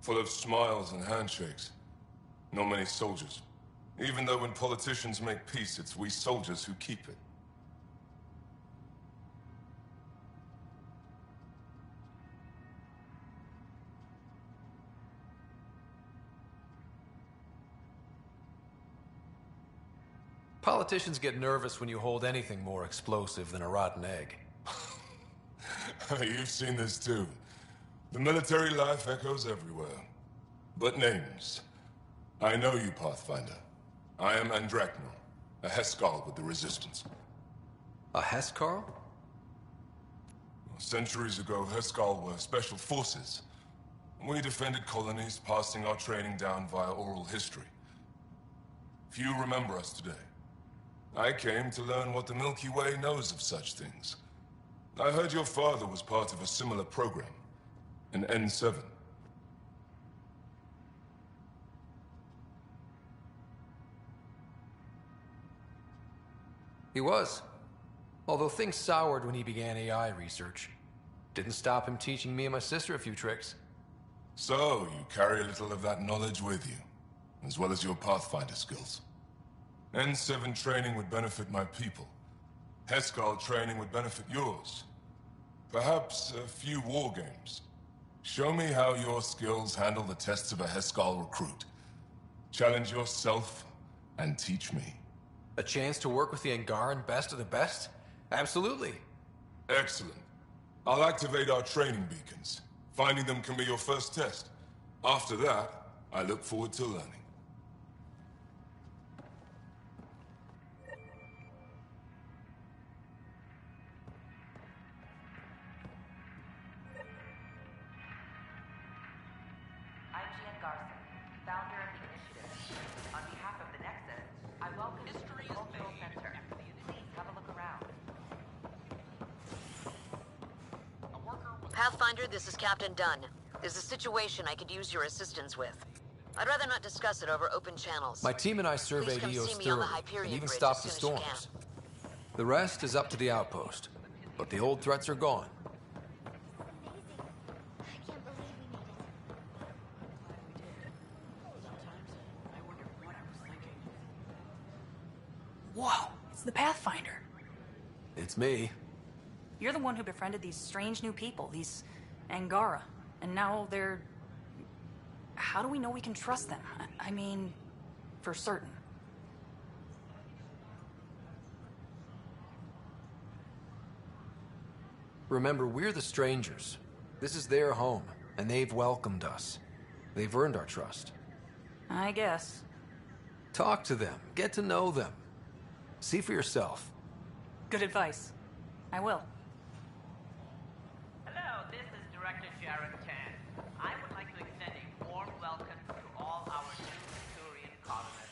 Full of smiles and handshakes. Not many soldiers. Even though when politicians make peace, it's we soldiers who keep it. Politicians get nervous when you hold anything more explosive than a rotten egg. You've seen this too. The military life echoes everywhere. But names. I know you, Pathfinder. I am Andromeda, a Heskal with the Resistance. A Heskal? Centuries ago, Heskal were special forces. We defended colonies, passing our training down via oral history. Few remember us today. I came to learn what the Milky Way knows of such things. I heard your father was part of a similar program, an N7. He was. Although things soured when he began AI research. Didn't stop him teaching me and my sister a few tricks. So, you carry a little of that knowledge with you, as well as your Pathfinder skills. N7 training would benefit my people. Heskal training would benefit yours. Perhaps a few war games. Show me how your skills handle the tests of a Heskal recruit. Challenge yourself and teach me. A chance to work with the Angaran best of the best? Absolutely. Excellent. I'll activate our training beacons. Finding them can be your first test. After that, I look forward to learning. Founder of the initiative. On behalf of the Nexus, I welcome you to the Cultural Center. Please have a look around. Pathfinder, this is Captain Dunn. There's a situation I could use your assistance with. I'd rather not discuss it over open channels. My team and I surveyed Please come Eos see me on the thoroughly, Hyperion and even Bridge stopped the as soon as you storms. The rest is up to the outpost. But the old threats are gone. Whoa, it's the Pathfinder. It's me. You're the one who befriended these strange new people, these Angara. And now they're... How do we know we can trust them? I mean, for certain. Remember, we're the strangers. This is their home, and they've welcomed us. They've earned our trust. I guess. Talk to them. Get to know them. See for yourself. Good advice. I will. Hello, this is Director Sharon Tan. I would like to extend a warm welcome to all our new Turian colonists.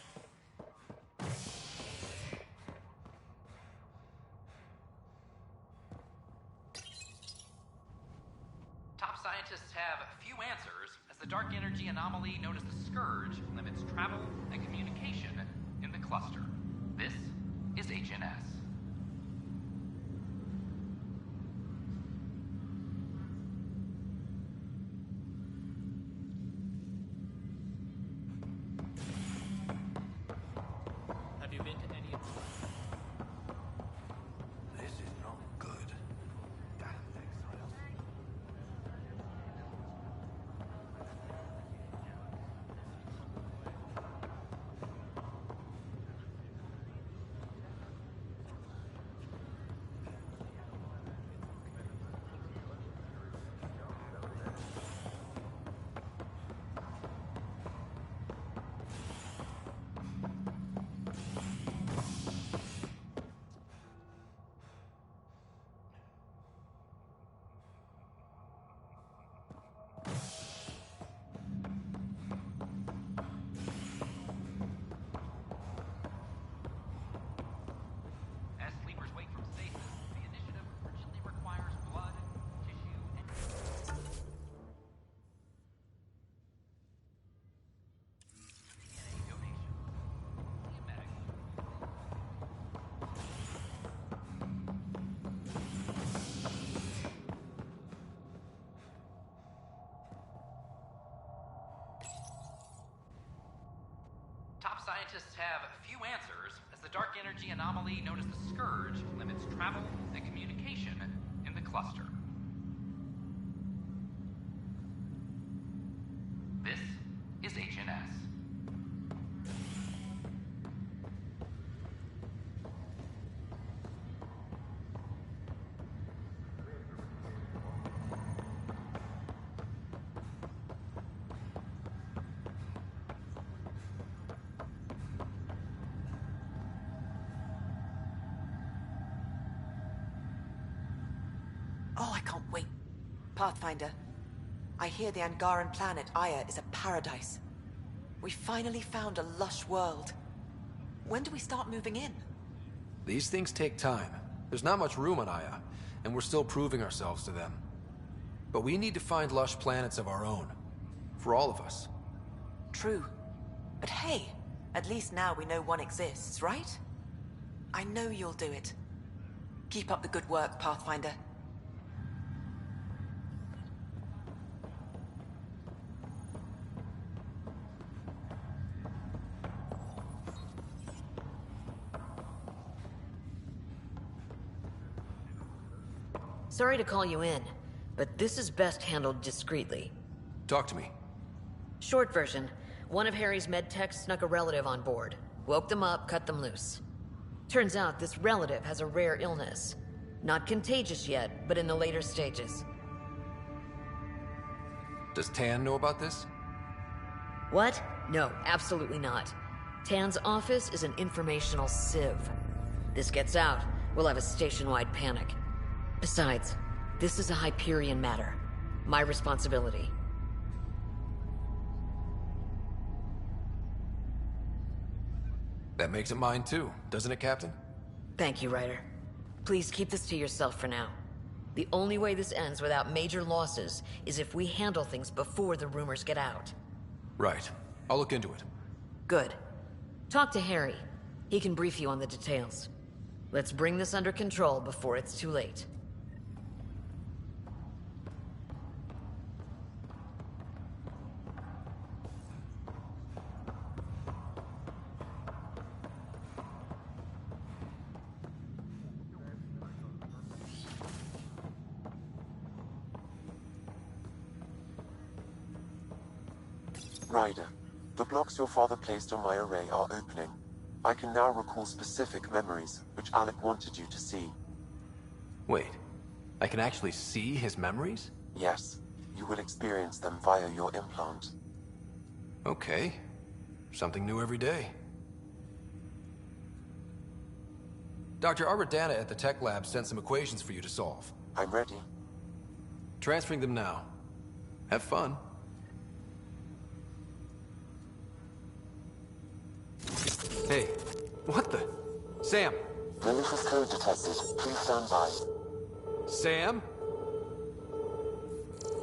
Top scientists have few answers, as the dark energy anomaly known as the Scourge limits travel and communication in the cluster. This is HNS. Have you been to any of the... This is not good. scientists have few answers, as the dark energy anomaly known as the Scourge limits travel and communication in the cluster. This is HNS. Oh, I can't wait. Pathfinder, I hear the Angaran planet Aya is a paradise. We finally found a lush world. When do we start moving in? These things take time. There's not much room on Aya, and we're still proving ourselves to them. But we need to find lush planets of our own. For all of us. True. But hey, at least now we know one exists, right? I know you'll do it. Keep up the good work, Pathfinder. Sorry to call you in, but this is best handled discreetly. Talk to me. Short version, one of Harry's med techs snuck a relative on board. Woke them up, cut them loose. Turns out this relative has a rare illness. Not contagious yet, but in the later stages. Does Tan know about this? What? No, absolutely not. Tan's office is an informational sieve. This gets out, we'll have a station-wide panic. Besides, this is a Hyperion matter. My responsibility. That makes it mine too, doesn't it, Captain? Thank you, Ryder. Please keep this to yourself for now. The only way this ends without major losses is if we handle things before the rumors get out. Right. I'll look into it. Good. Talk to Harry. He can brief you on the details. Let's bring this under control before it's too late. Ryder, the blocks your father placed on my array are opening. I can now recall specific memories, which Alec wanted you to see. Wait, I can actually see his memories? Yes, you will experience them via your implant. Okay. Something new every day. Dr. Arbordana at the tech lab sent some equations for you to solve. I'm ready. Transferring them now. Have fun. Hey, what the? Sam! Malicious code detected. Please stand by. Sam?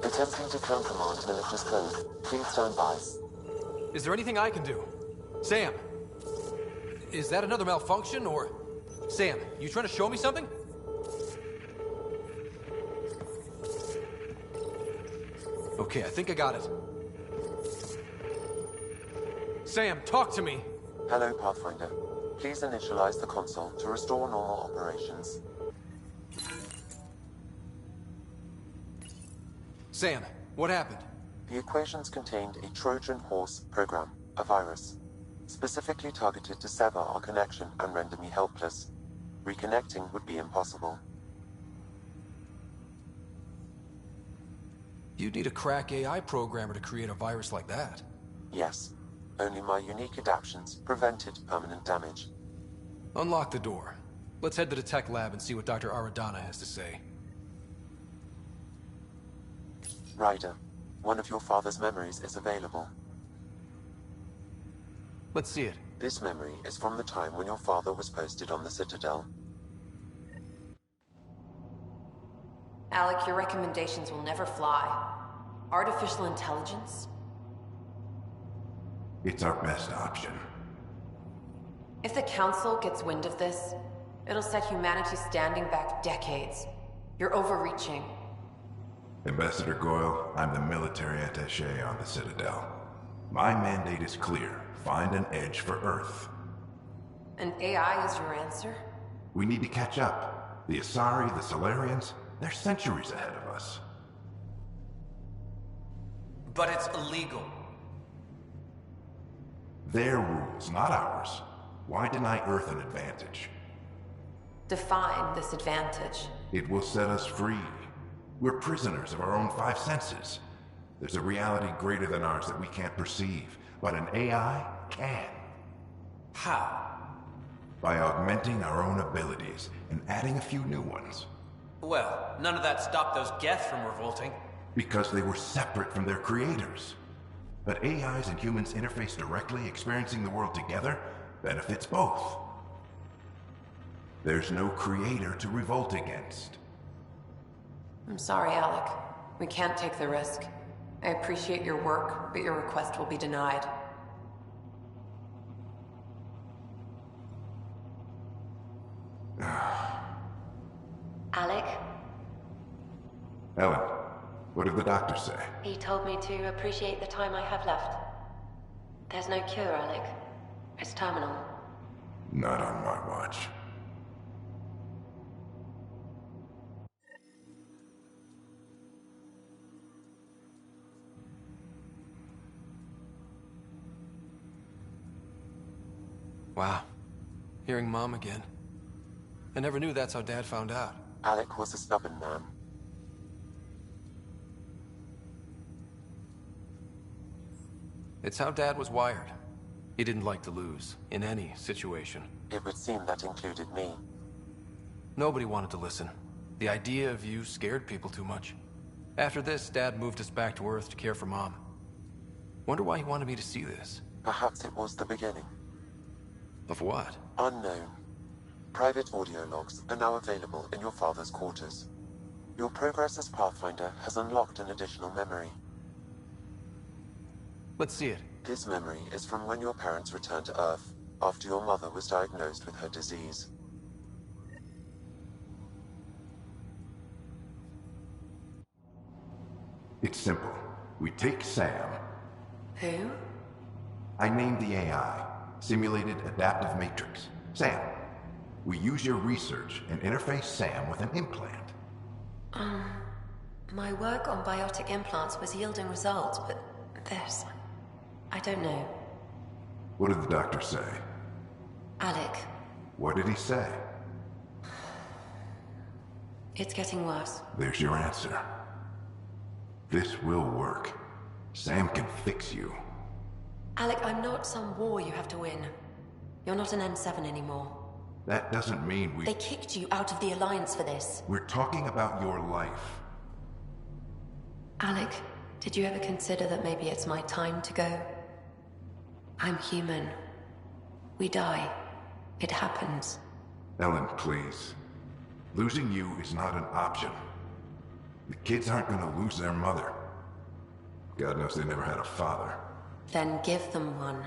Attempting to countermand malicious code. Please stand by. Is there anything I can do? Sam! Is that another malfunction, or... Sam, you trying to show me something? Okay, I think I got it. Sam, talk to me! Hello, Pathfinder. Please initialize the console to restore normal operations. Sam, what happened? The equations contained a Trojan horse program, a virus, specifically targeted to sever our connection and render me helpless. Reconnecting would be impossible. You'd need a crack AI programmer to create a virus like that. Yes. Only my unique adaptions prevented permanent damage. Unlock the door. Let's head to the tech lab and see what Dr. Aradana has to say. Ryder, one of your father's memories is available. Let's see it. This memory is from the time when your father was posted on the Citadel. Alec, your recommendations will never fly. Artificial intelligence? It's our best option. If the Council gets wind of this, it'll set humanity standing back decades. You're overreaching. Ambassador Goyle, I'm the military attaché on the Citadel. My mandate is clear. Find an edge for Earth. And AI is your answer? We need to catch up. The Asari, the Solarians, they're centuries ahead of us. But it's illegal. Their rules, not ours. Why deny Earth an advantage? Define this advantage. It will set us free. We're prisoners of our own five senses. There's a reality greater than ours that we can't perceive, but an AI can. How? By augmenting our own abilities and adding a few new ones. Well, none of that stopped those Geth from revolting. Because they were separate from their creators. But AIs and humans interface directly, experiencing the world together, benefits both. There's no creator to revolt against. I'm sorry, Alec. We can't take the risk. I appreciate your work, but your request will be denied. Alec? Ellen, what did the doctor say? He told me to appreciate the time I have left. There's no cure, Alec. It's terminal. Not on my watch. Wow. Hearing Mom again. I never knew that's how Dad found out. Alec was a stubborn man. It's how Dad was wired. He didn't like to lose, in any situation. It would seem that included me. Nobody wanted to listen. The idea of you scared people too much. After this, Dad moved us back to Earth to care for Mom. Wonder why he wanted me to see this. Perhaps it was the beginning. Of what? Unknown. Private audio logs are now available in your father's quarters. Your progress as Pathfinder has unlocked an additional memory. Let's see it. This memory is from when your parents returned to Earth, after your mother was diagnosed with her disease. It's simple. We take Sam. Who? I named the AI. Simulated Adaptive Matrix. Sam. We use your research and interface Sam with an implant. My work on biotic implants was yielding results, but this... I don't know. What did the doctor say? Alec, What did he say? it's getting worse. There's your answer. This will work. Sam can fix you. Alec, I'm not some war you have to win. You're not an N7 anymore. That doesn't mean we... They kicked you out of the Alliance for this. We're talking about your life. Alec, did you ever consider that maybe it's my time to go? I'm human. We die. It happens. Ellen, please. Losing you is not an option. The kids aren't gonna lose their mother. God knows they never had a father. Then give them one.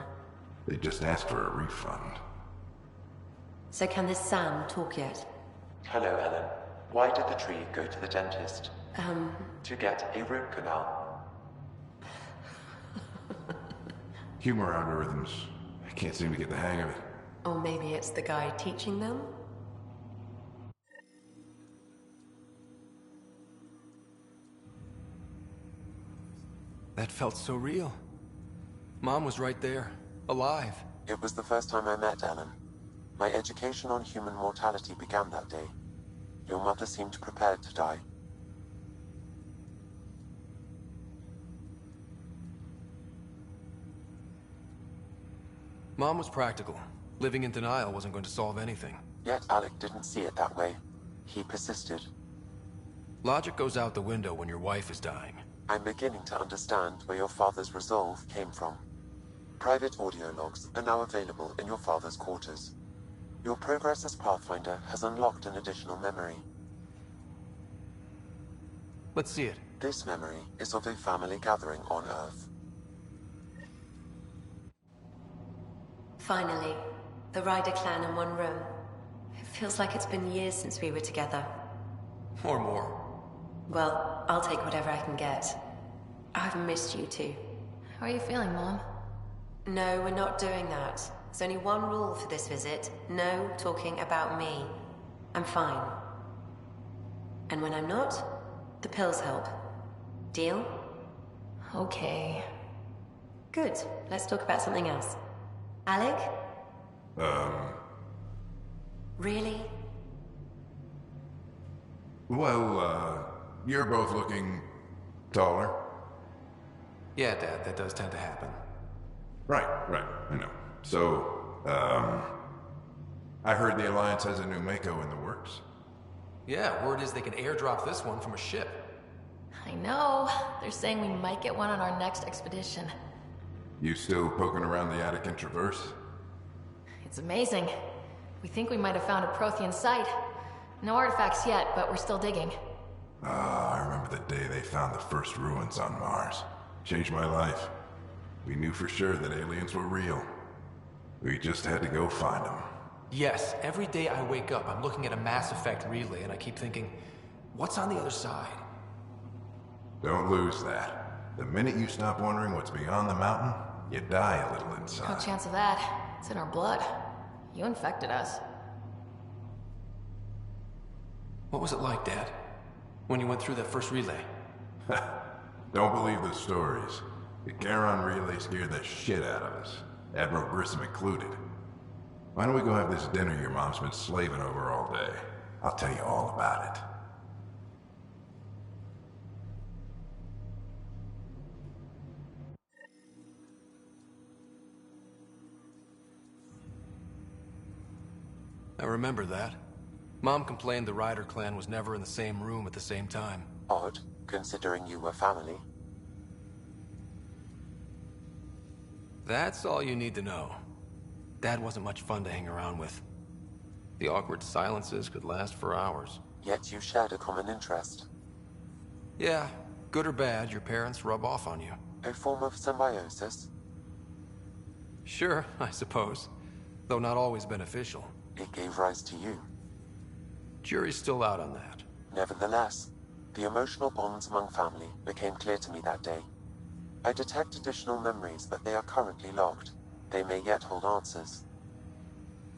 They just asked for a refund. So can this Sam talk yet? Hello, Ellen. Why did the tree go to the dentist? To get a root canal. Humor algorithms. I can't seem to get the hang of it. Or maybe it's the guy teaching them? That felt so real. Mom was right there, alive. It was the first time I met Ellen. My education on human mortality began that day. Your mother seemed prepared to die. Mom was practical. Living in denial wasn't going to solve anything. Yet Alec didn't see it that way. He persisted. Logic goes out the window when your wife is dying. I'm beginning to understand where your father's resolve came from. Private audio logs are now available in your father's quarters. Your progress as Pathfinder has unlocked an additional memory. Let's see it. This memory is of a family gathering on Earth. Finally, the Ryder clan in one room. It feels like it's been years since we were together. Or more. Well, I'll take whatever I can get. I've missed you too. How are you feeling, Mom? No, we're not doing that. There's only one rule for this visit. No talking about me. I'm fine. And when I'm not, the pills help. Deal? Okay. Good. Let's talk about something else. Alec? Really? Well, you're both looking taller. Yeah, Dad, that does tend to happen. Right, I know. So, I heard the Alliance has a new Mako in the works. Yeah, word is they can airdrop this one from a ship. I know. They're saying we might get one on our next expedition. You still poking around the Attican Traverse? It's amazing. We think we might have found a Prothean site. No artifacts yet, but we're still digging. I remember the day they found the first ruins on Mars. Changed my life. We knew for sure that aliens were real. We just had to go find them. Yes, every day I wake up, I'm looking at a Mass Effect relay and I keep thinking, what's on the other side? Don't lose that. The minute you stop wondering what's beyond the mountain, you die a little No inside. chance of that. It's in our blood. You infected us. What was it like, Dad? When you went through that first relay? Don't believe the stories. The Charon relay scared the shit out of us. Admiral Grissom included. Why don't we go have this dinner your mom's been slaving over all day? I'll tell you all about it. I remember that. Mom complained the Ryder clan was never in the same room at the same time. Odd, considering you were family. That's all you need to know. Dad wasn't much fun to hang around with. The awkward silences could last for hours. Yet you shared a common interest. Yeah, good or bad, your parents rub off on you. A form of symbiosis? Sure, I suppose. Though not always beneficial. It gave rise to you. Jury's still out on that. Nevertheless, the emotional bonds among family became clear to me that day. I detect additional memories, but they are currently locked. They may yet hold answers.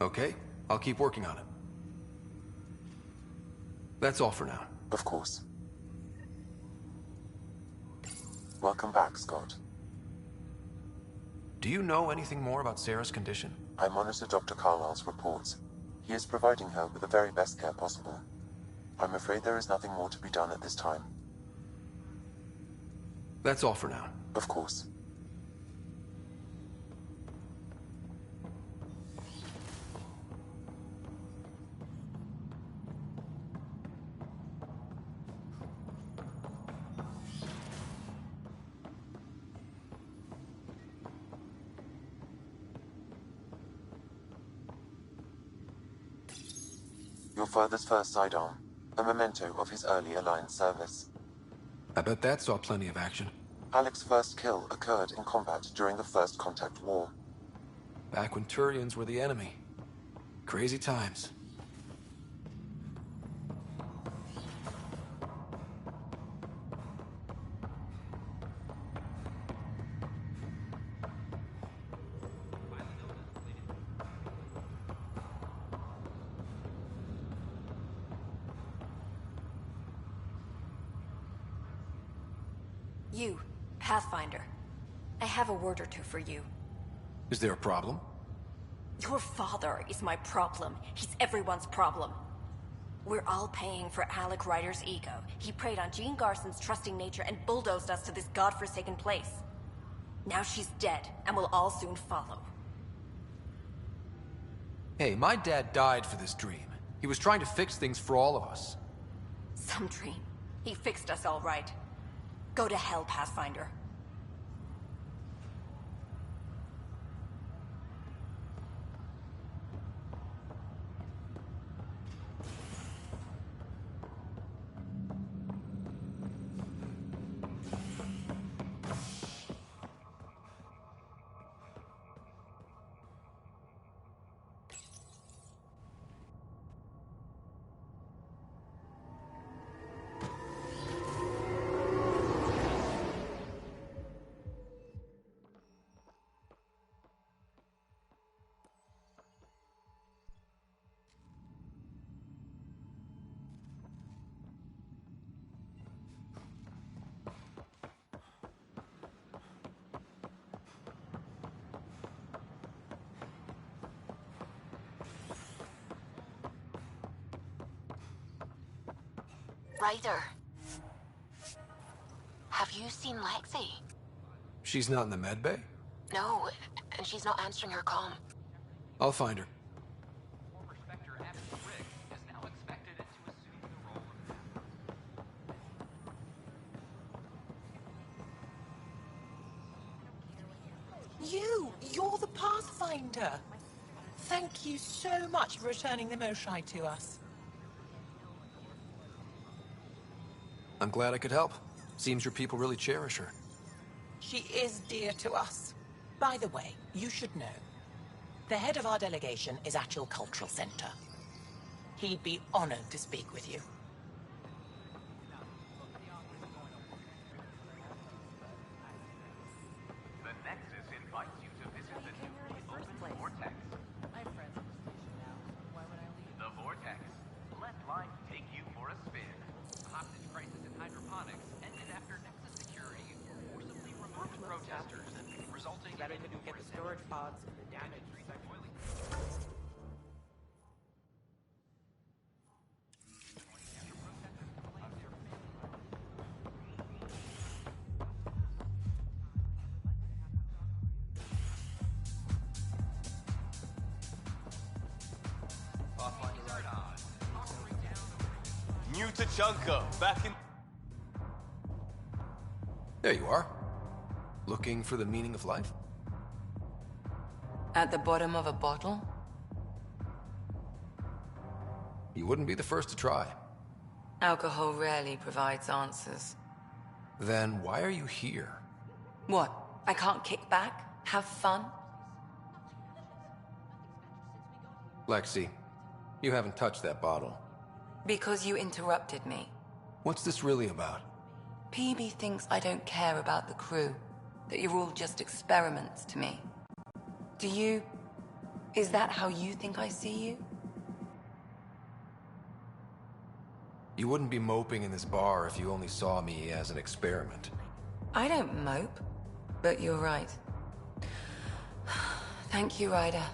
Okay, I'll keep working on it. That's all for now. Of course. Welcome back, Scott. Do you know anything more about Sarah's condition? I monitor Dr. Carlisle's reports. He is providing her with the very best care possible. I'm afraid there is nothing more to be done at this time. That's all for now. Of course. Your father's first sidearm, a memento of his early Alliance service. I bet that saw plenty of action. Alec's first kill occurred in combat during the First Contact War. Back when Turians were the enemy. Crazy times. You, Pathfinder. I have a word or two for you. Is there a problem? Your father is my problem. He's everyone's problem. We're all paying for Alec Ryder's ego. He preyed on Jean Garson's trusting nature and bulldozed us to this godforsaken place. Now she's dead, and we'll all soon follow. Hey, my dad died for this dream. He was trying to fix things for all of us. Some dream. He fixed us all right. Go to hell, Pathfinder. Ryder. Have you seen Lexi? She's not in the med bay? No, and she's not answering her comm. I'll find her. Former Spectre Abby Rick is now expected to assume the role of You're the Pathfinder. Thank you so much for returning the Moshai to us. I'm glad I could help. Seems your people really cherish her. She is dear to us. By the way, you should know. The head of our delegation is at your cultural center. He'd be honored to speak with you. The Nexus invites you to visit the newly opened Vortex. My friends at the station now. Why would I leave? The Vortex. Let life take you for a spin. The hostage crisis in hydroponics ended after Nexus security forcibly removed protesters, resulting Better in to get the storage pods and the damage. New Tachanka, back in... There you are. Looking for the meaning of life? At the bottom of a bottle? You wouldn't be the first to try. Alcohol rarely provides answers. Then why are you here? What? I can't kick back? Have fun? Lexi, you haven't touched that bottle. Because you interrupted me. What's this really about? PB thinks I don't care about the crew. That you're all just experiments to me. Do you... Is that how you think I see you? You wouldn't be moping in this bar if you only saw me as an experiment. I don't mope. But you're right. Thank you, Ryder.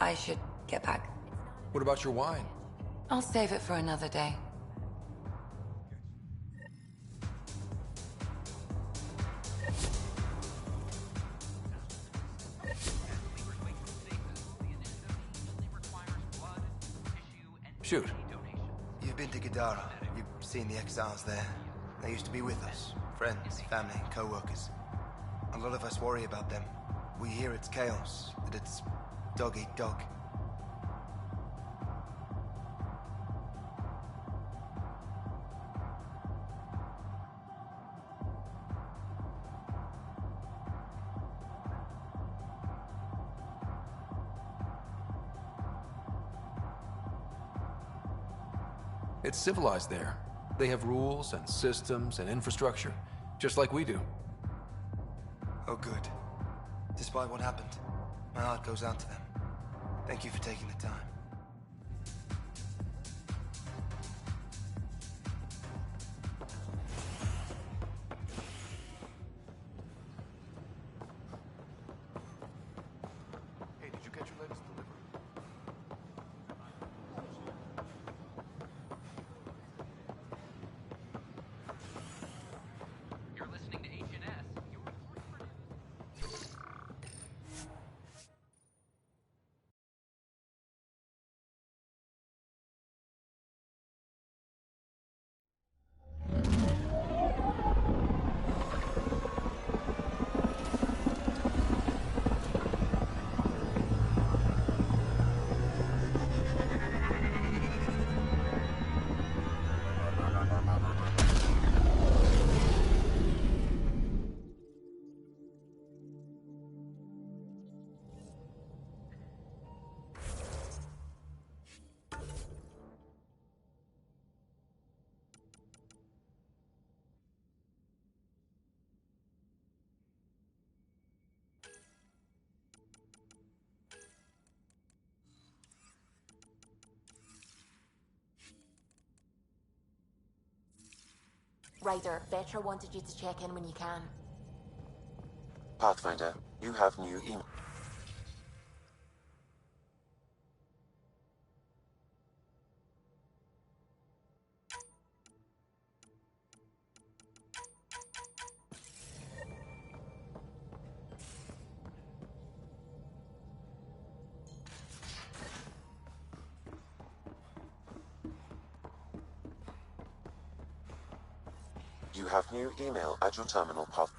I should get back. What about your wine? I'll save it for another day. Shoot. You've been to Gadara. You've seen the exiles there. They used to be with us. Friends, family, co-workers. A lot of us worry about them. We hear it's chaos, that it's dog eat dog. It's civilized there. They have rules and systems and infrastructure, just like we do. Oh, good. Despite what happened, my heart goes out to them. Thank you for taking the time. Hey, did you get your letters delivered? You're listening to HNS. Ryder, Vetra wanted you to check in when you can. Pathfinder, you have new email. You have new email at your terminal path.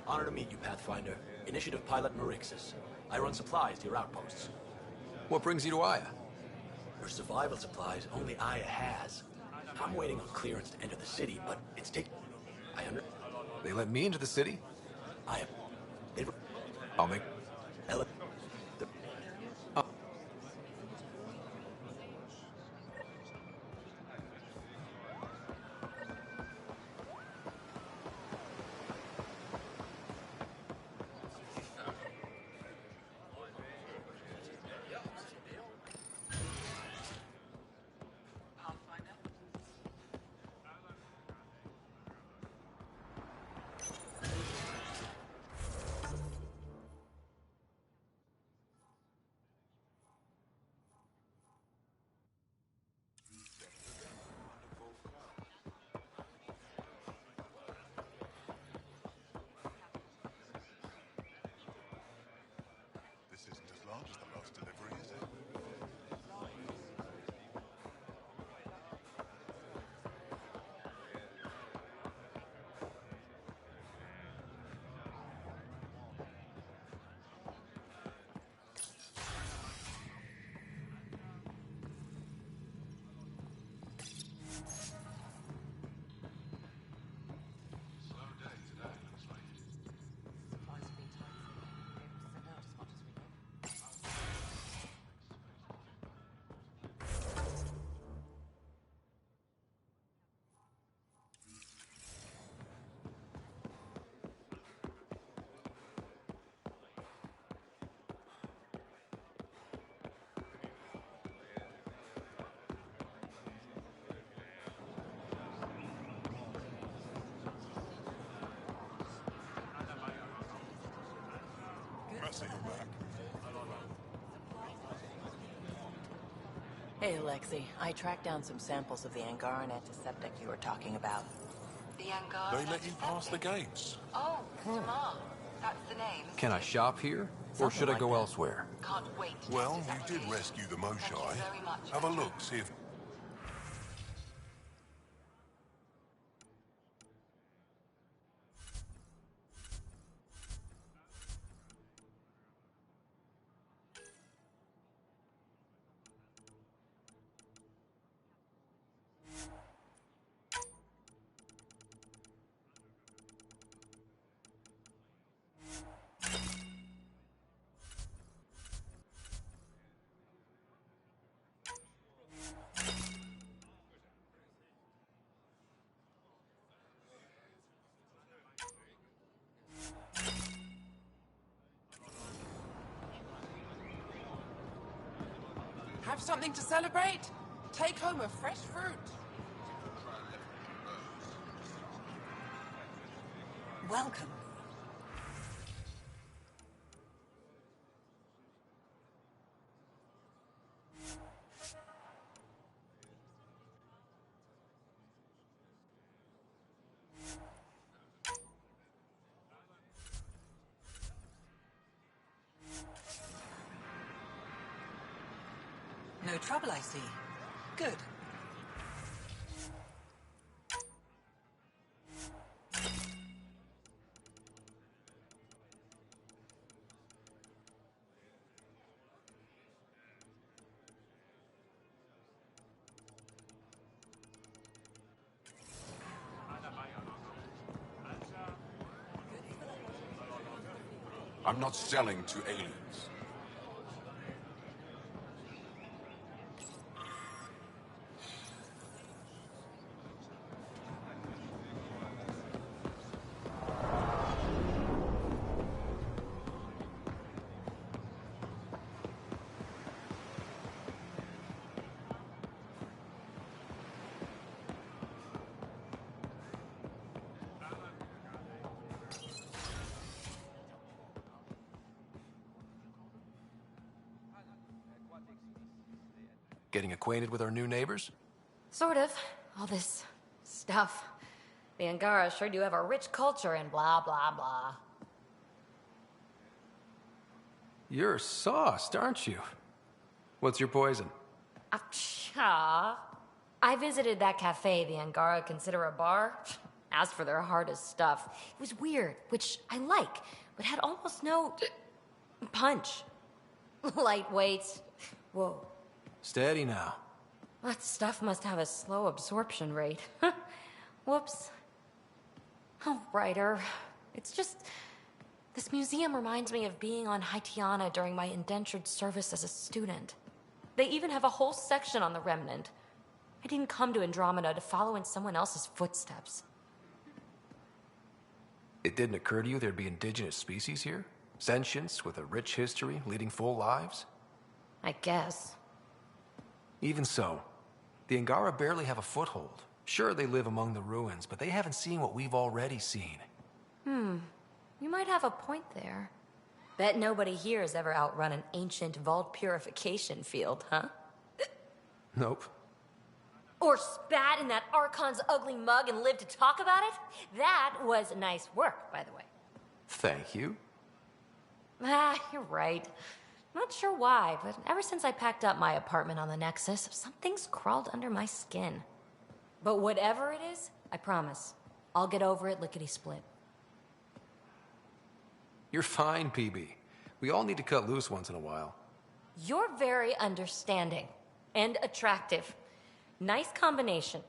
Honor to meet you, Pathfinder. Initiative Pilot Marixus. I run supplies to your outposts. What brings you to Aya? Your survival supplies only Aya has. I'm waiting on clearance to enter the city, but it's taking... They let me into the city? Aya... I'll make... This isn't as large as the last delivery, is it? Mercy, you're back. Hey, Alexei. I tracked down some samples of the Angaran antiseptic you were talking about. The Angaran They let you pass the gates. Oh, Damar. That's the name. Can I shop here? Or should I go elsewhere? Can't wait. Well, you did rescue the Moshae. Have a look, see if... Have something to celebrate? Take home a fresh fruit. Welcome. No trouble, I see. Good. I'm not selling to aliens. Getting acquainted with our new neighbors? Sort of. All this stuff. The Angara sure do have a rich culture and blah, blah, blah. You're sauced, aren't you? What's your poison? I visited that cafe the Angara consider a bar. As for their hardest stuff, it was weird, which I like, but had almost no punch. Lightweight. Whoa. Steady now. That stuff must have a slow absorption rate. Whoops. Oh, Ryder. It's just... This museum reminds me of being on Haitiana during my indentured service as a student. They even have a whole section on the Remnant. I didn't come to Andromeda to follow in someone else's footsteps. It didn't occur to you there'd be indigenous species here? Sentients with a rich history, leading full lives? I guess. Even so, the Angara barely have a foothold. Sure, they live among the ruins, but they haven't seen what we've already seen. You might have a point there. Bet nobody here has ever outrun an ancient vault purification field, huh? Nope. Or spat in that Archon's ugly mug and lived to talk about it? That was nice work, by the way. Thank you. You're right. Not sure why, but ever since I packed up my apartment on the Nexus, something's crawled under my skin. But whatever it is, I promise, I'll get over it lickety-split. You're fine, PB. We all need to cut loose once in a while. You're very understanding and attractive. Nice combination.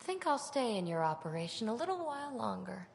Think I'll stay in your operation a little while longer.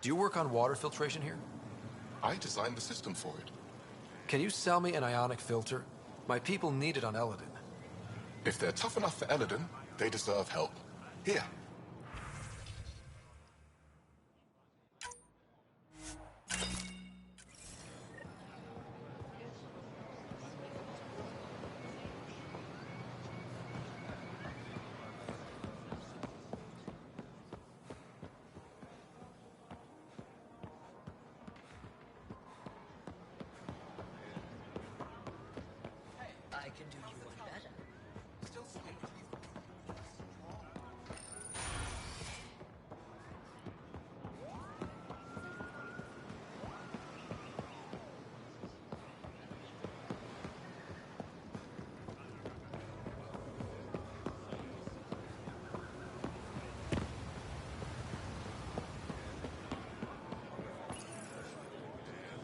Do you work on water filtration here? I designed the system for it. Can you sell me an ionic filter? My people need it on Eladin. If they're tough enough for Eladin, they deserve help. Here. I can do you one better.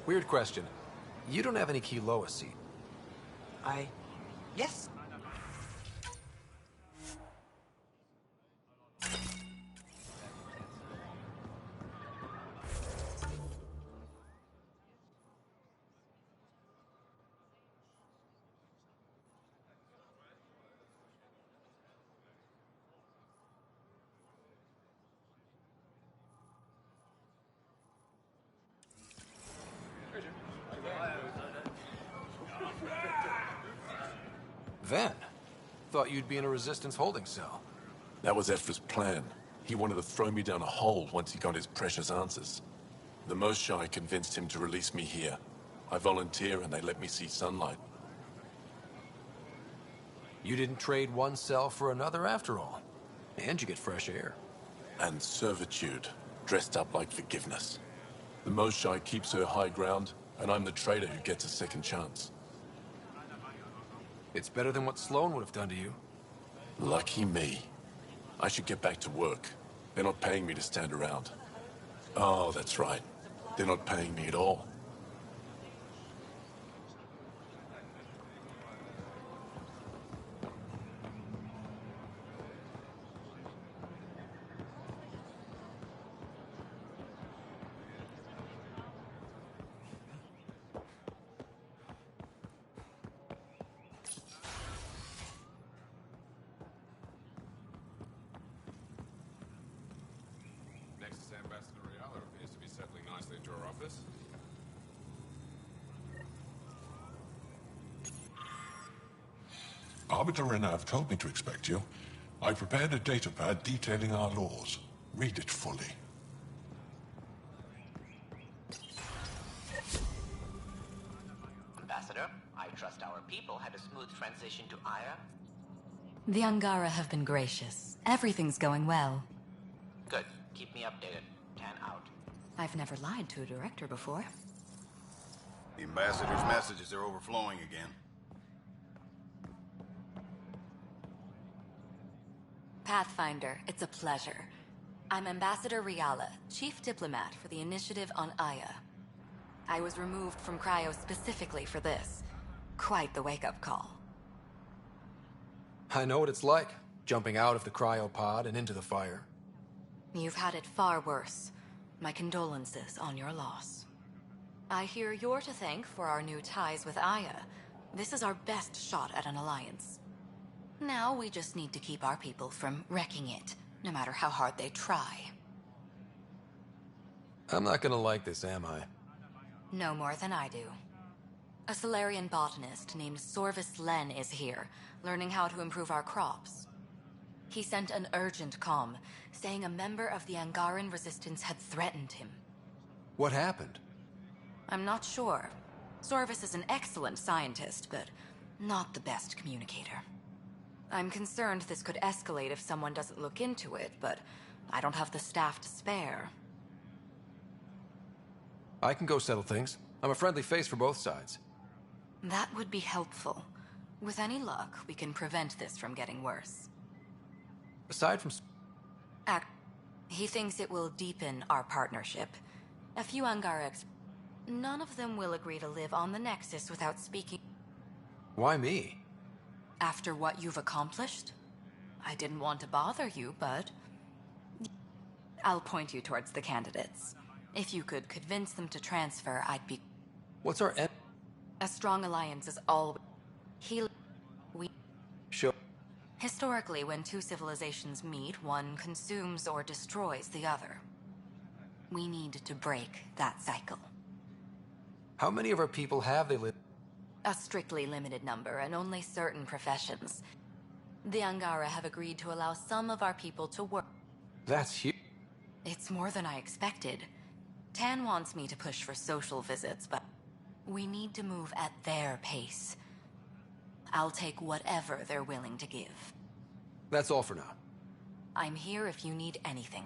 Weird question. You don't have any Kiloa seed. Yes. Ven, thought you'd be in a Resistance holding cell. That was Ephra's plan. He wanted to throw me down a hole once he got his precious answers. The Moshae convinced him to release me here. I volunteer and they let me see sunlight. You didn't trade one cell for another after all. And you get fresh air. And servitude, dressed up like forgiveness. The Moshae keeps her high ground, and I'm the traitor who gets a second chance. It's better than what Sloan would have done to you. Lucky me. I should get back to work. They're not paying me to stand around. Oh, that's right. They're not paying me at all. Ambassador Riala appears to be settling nicely. to our office? Arbiter Renner have told me to expect you. I prepared a datapad detailing our laws. Read it fully. Ambassador, I trust our people had a smooth transition to Aya. The Angara have been gracious. Everything's going well. Good. Keep me updated. 10 out. I've never lied to a director before. The Ambassador's messages are overflowing again. Pathfinder, it's a pleasure. I'm Ambassador Riala, Chief Diplomat for the Initiative on Aya. I was removed from Cryo specifically for this. Quite the wake-up call. I know what it's like, jumping out of the cryopod and into the fire. You've had it far worse. My condolences on your loss. I hear you're to thank for our new ties with Aya. This is our best shot at an alliance. Now we just need to keep our people from wrecking it, no matter how hard they try. I'm not gonna like this, am I? No more than I do. A Solarian botanist named Sorvis Len is here, learning how to improve our crops. He sent an urgent comm, saying a member of the Angaran resistance had threatened him. What happened? I'm not sure. Sorvis is an excellent scientist, but not the best communicator. I'm concerned this could escalate if someone doesn't look into it, but I don't have the staff to spare. I can go settle things. I'm a friendly face for both sides. That would be helpful. With any luck, we can prevent this from getting worse. Aside from... He thinks it will deepen our partnership. A few Angara none of them will agree to live on the Nexus without speaking. Why me? After what you've accomplished? I didn't want to bother you, but... I'll point you towards the candidates. If you could convince them to transfer, I'd be... What's our end? A strong alliance is always... Sure. Historically, when two civilizations meet, one consumes or destroys the other. We need to break that cycle. How many of our people have they lived? A strictly limited number, and only certain professions. The Angara have agreed to allow some of our people to work. That's huge. It's more than I expected. Tan wants me to push for social visits, but we need to move at their pace. I'll take whatever they're willing to give. That's all for now. I'm here if you need anything.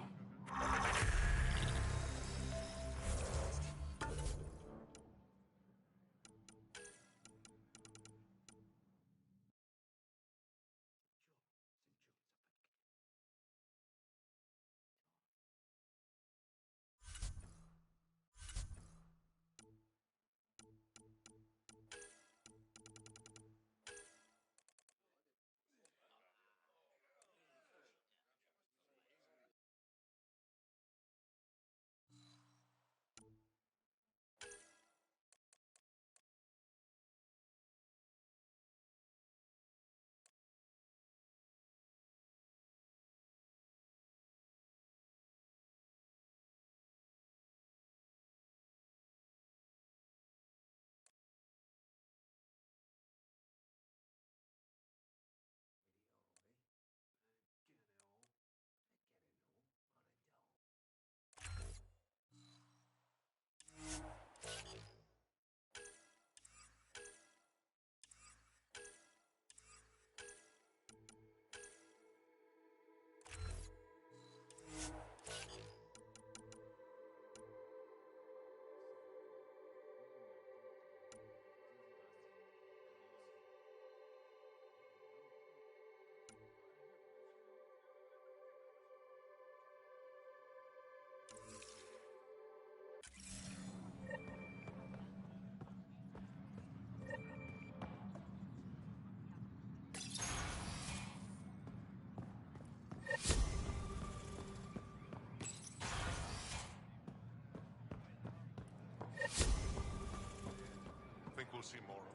We'll see more of her.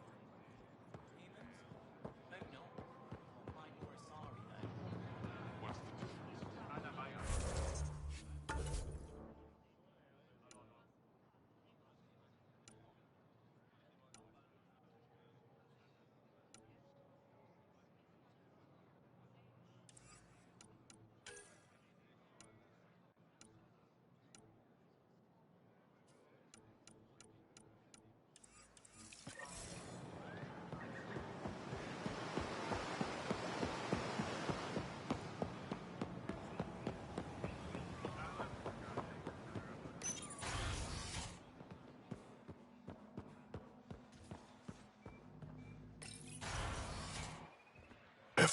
What's the difference?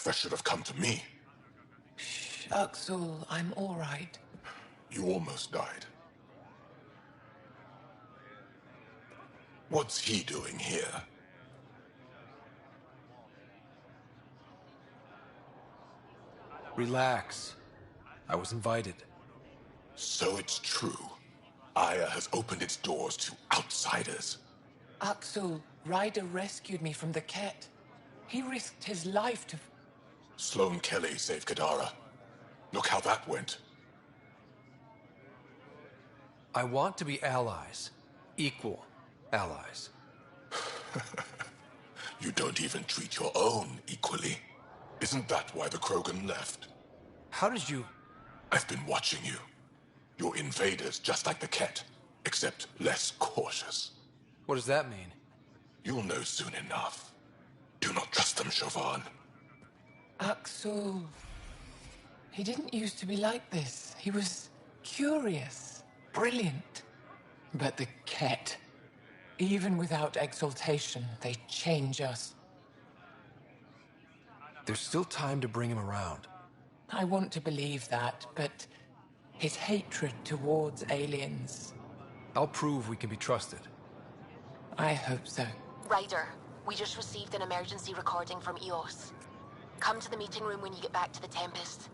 Nefesh should have come to me. Uxul, I'm all right. You almost died. What's he doing here? Relax. I was invited. So it's true. Aya has opened its doors to outsiders. Uxul, Ryder rescued me from the Ket. He risked his life to... Sloane Kelly saved Kadara. Look how that went. I want to be allies. Equal allies. You don't even treat your own equally. Isn't that why the Krogan left? How did you... I've been watching you. You're invaders just like the Ket, except less cautious. What does that mean? You'll know soon enough. Do not trust them, Chauvin. Uxul. He didn't used to be like this. He was curious, brilliant. But the Ket, even without exaltation, they change us. There's still time to bring him around. I want to believe that, but his hatred towards aliens... I'll prove we can be trusted. I hope so. Ryder, we just received an emergency recording from EOS. Come to the meeting room when you get back to the Tempest.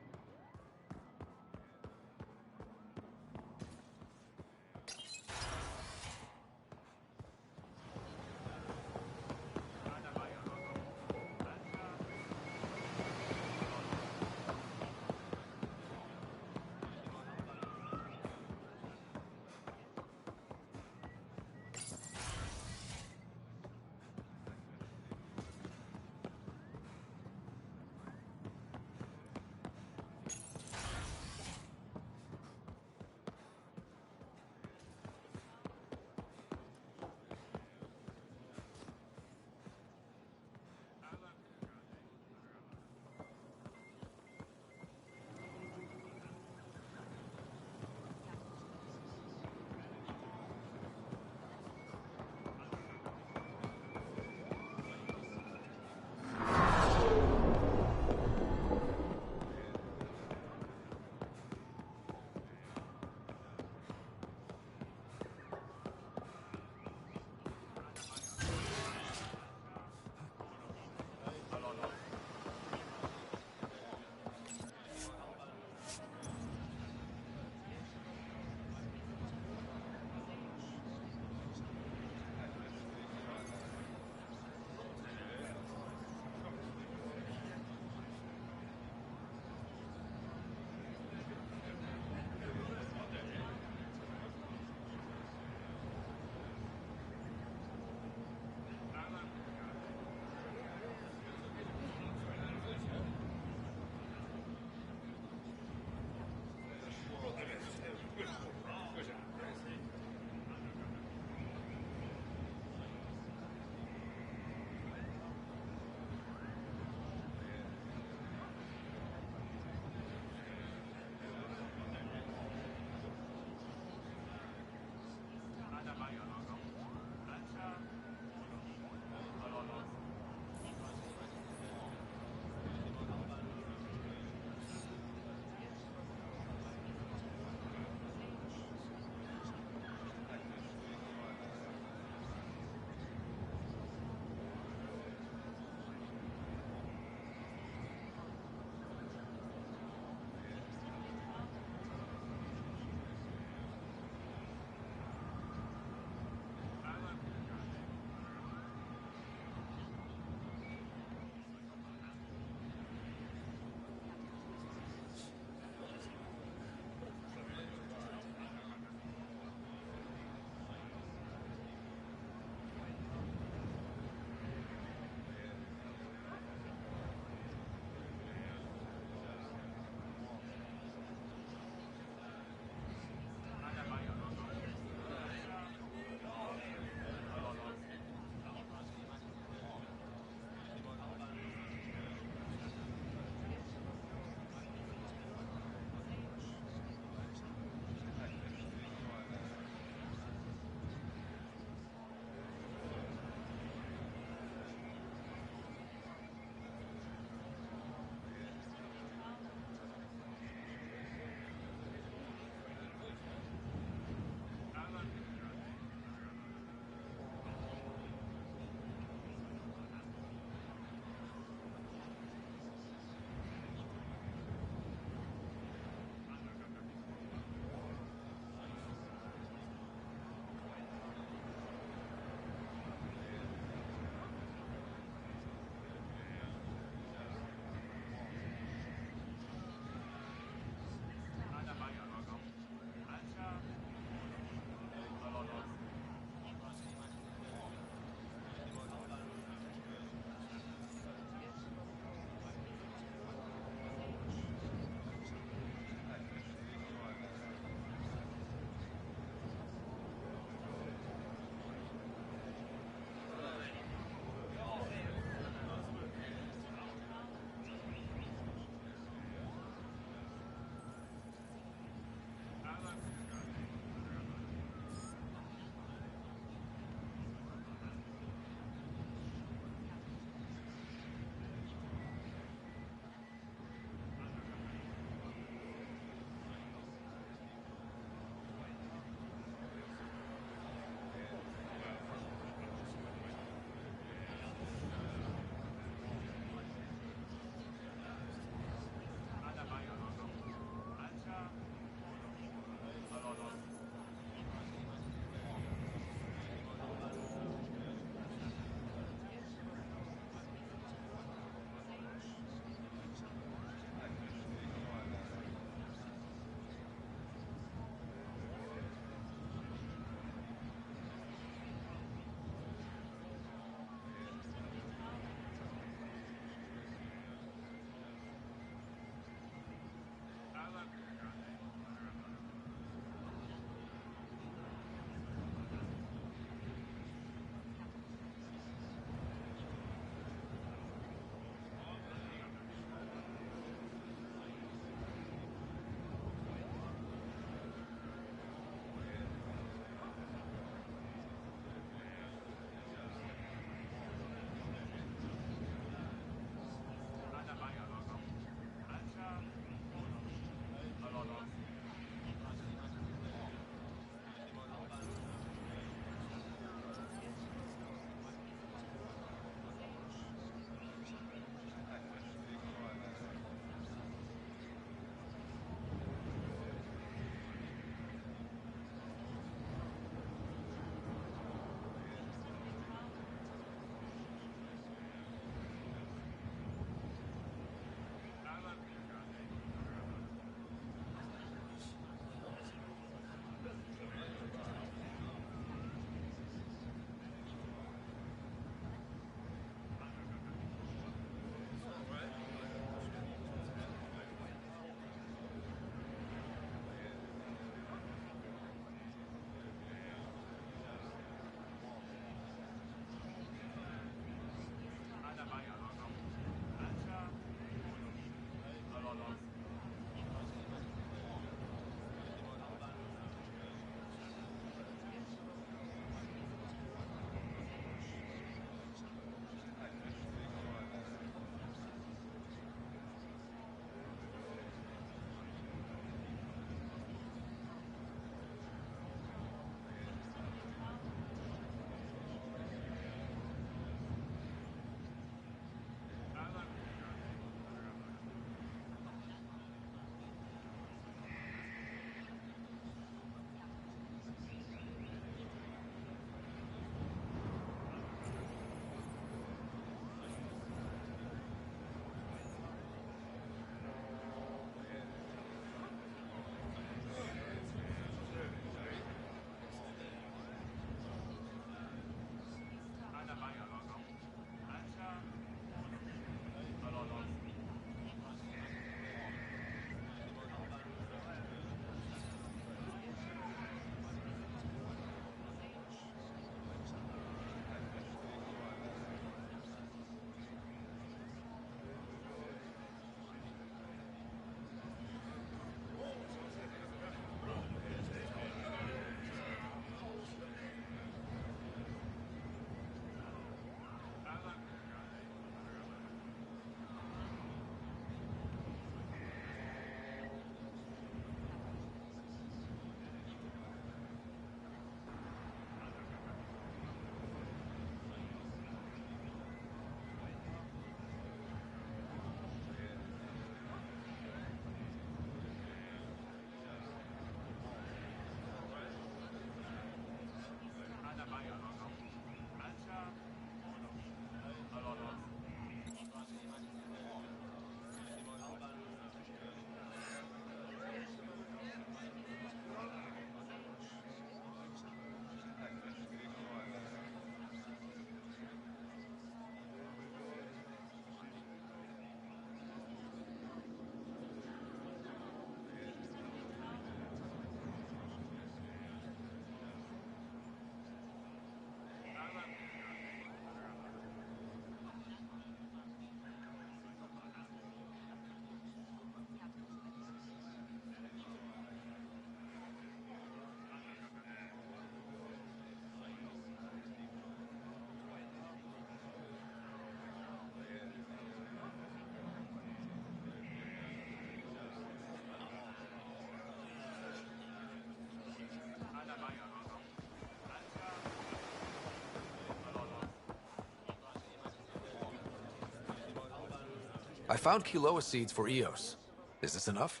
I found Kiloa seeds for Eos. Is this enough?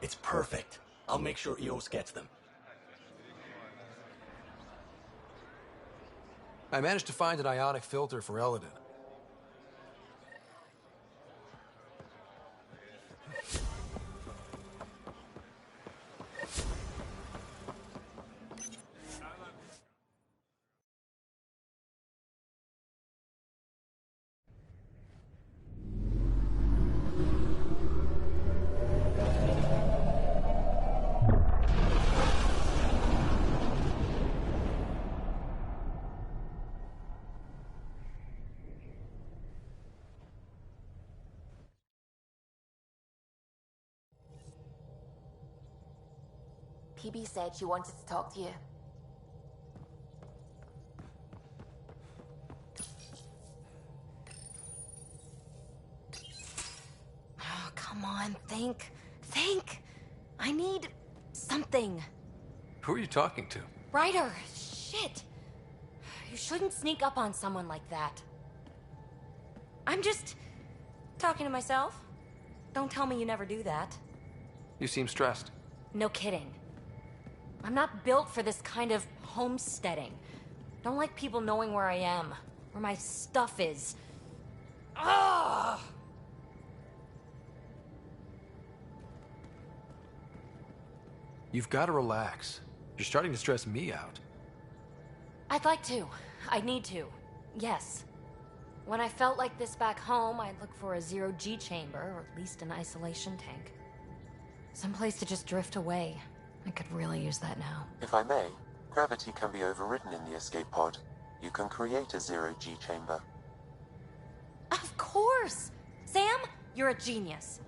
It's perfect. I'll make sure Eos gets them. I managed to find an ionic filter for Eladin. PB said she wanted to talk to you. Oh, come on, think. Think! I need something. Who are you talking to? Ryder, shit! You shouldn't sneak up on someone like that. I'm just talking to myself. Don't tell me you never do that. You seem stressed. No kidding. I'm not built for this kind of homesteading. Don't like people knowing where I am, where my stuff is. Ugh! You've got to relax. You're starting to stress me out. I'd like to. I need to. Yes. When I felt like this back home, I'd look for a zero-G chamber, or at least an isolation tank. Someplace to just drift away. I could really use that now. If I may, gravity can be overridden in the escape pod. You can create a zero-G chamber. Of course! Sam, you're a genius.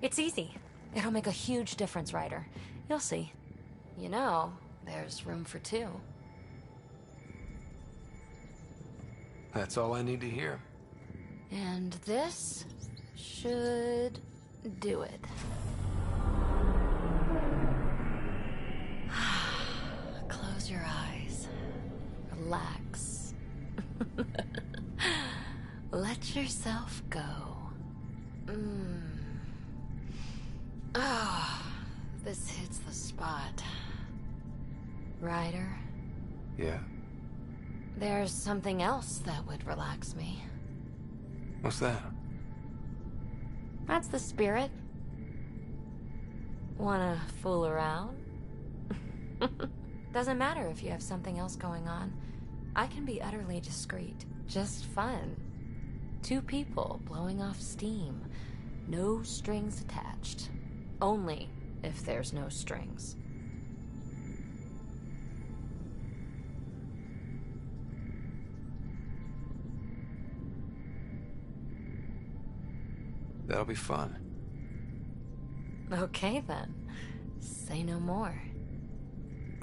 It's easy. It'll make a huge difference, Ryder. You'll see. You know, there's room for two. That's all I need to hear. And this should do it. Close your eyes. Relax. Let yourself go. Ah, this hits the spot. Ryder? Yeah? There's something else that would relax me. What's that? That's the spirit. Wanna fool around? Doesn't matter if you have something else going on. I can be utterly discreet. Just fun. Two people blowing off steam. No strings attached. Only if there's no strings. That'll be fun. Okay then. Say no more.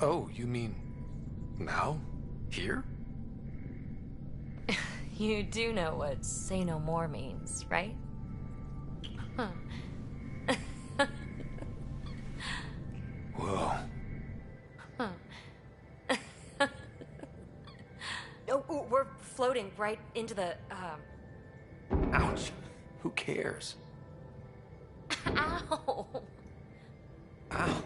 Oh, you mean now? Here? You do know what say no more means, right? Huh. Whoa. Huh. Oh, we're floating right into the, Ouch. Who cares? Ow! Ow.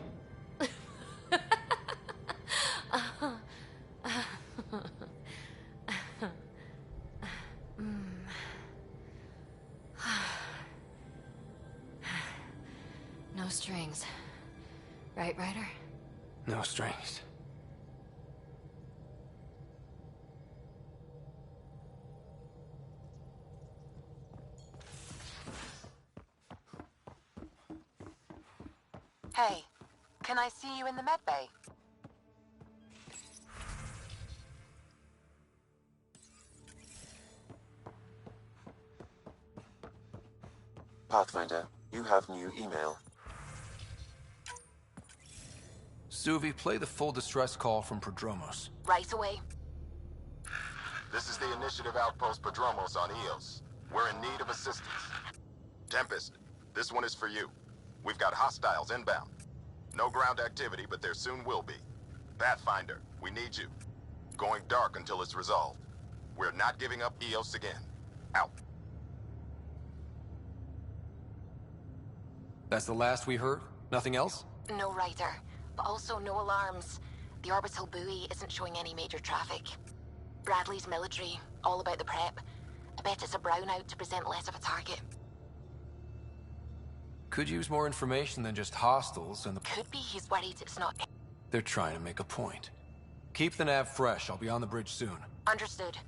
No strings. Right, Ryder? No strings. Hey, can I see you in the med bay? Pathfinder, you have new email. Suvi, play the full distress call from Prodromos. Right away. This is the Initiative Outpost Padromos on Eos. We're in need of assistance. Tempest, this one is for you. We've got hostiles inbound. No ground activity, but there soon will be. Pathfinder, we need you. Going dark until it's resolved. We're not giving up Eos again. Out. That's the last we heard? Nothing else? No Ryder, but also no alarms. The orbital buoy isn't showing any major traffic. Bradley's military, all about the prep. I bet it's a brownout to present less of a target. Could use more information than just hostiles and the... Could be he's worried it's not... They're trying to make a point. Keep the nav fresh. I'll be on the bridge soon. Understood.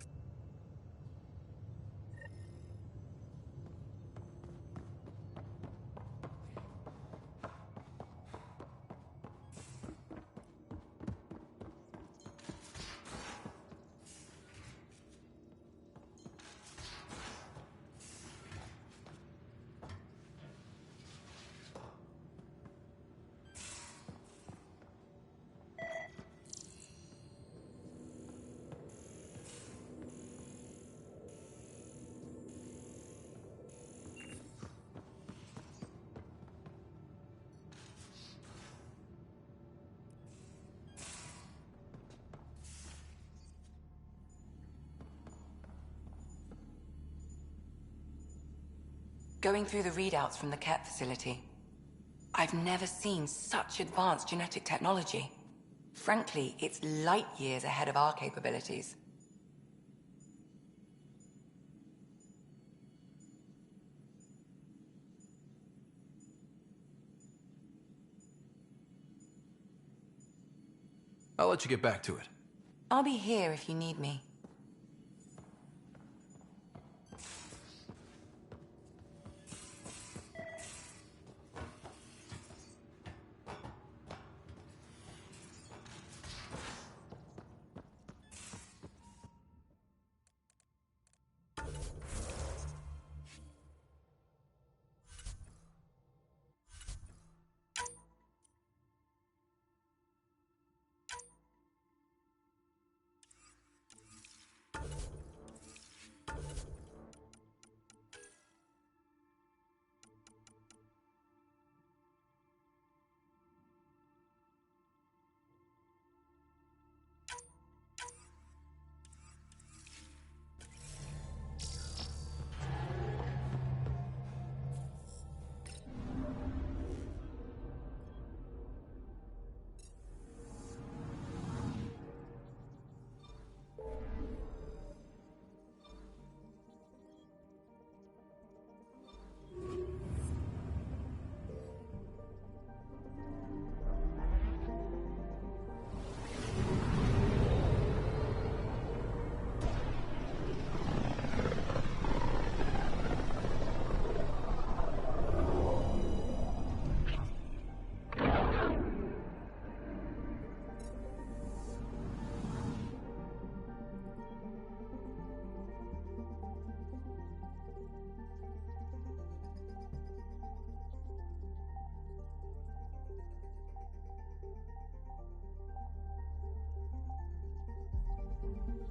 Going through the readouts from the Ket facility, I've never seen such advanced genetic technology. Frankly, it's light years ahead of our capabilities. I'll let you get back to it. I'll be here if you need me.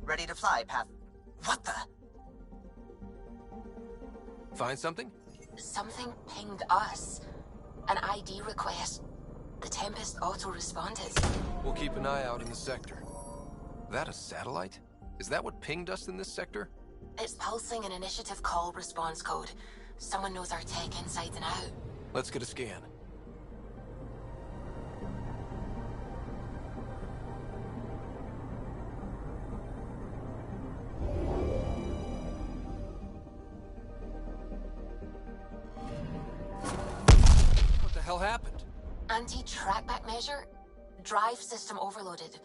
Ready to fly, Path. What the? Find something? Something pinged us. An ID request. The Tempest auto-responded. We'll keep an eye out in the sector. That a satellite? Is that what pinged us in this sector? It's pulsing an initiative call response code. Someone knows our tech inside and out. Let's get a scan. What the hell happened? Anti-trackback measure? Drive system overloaded.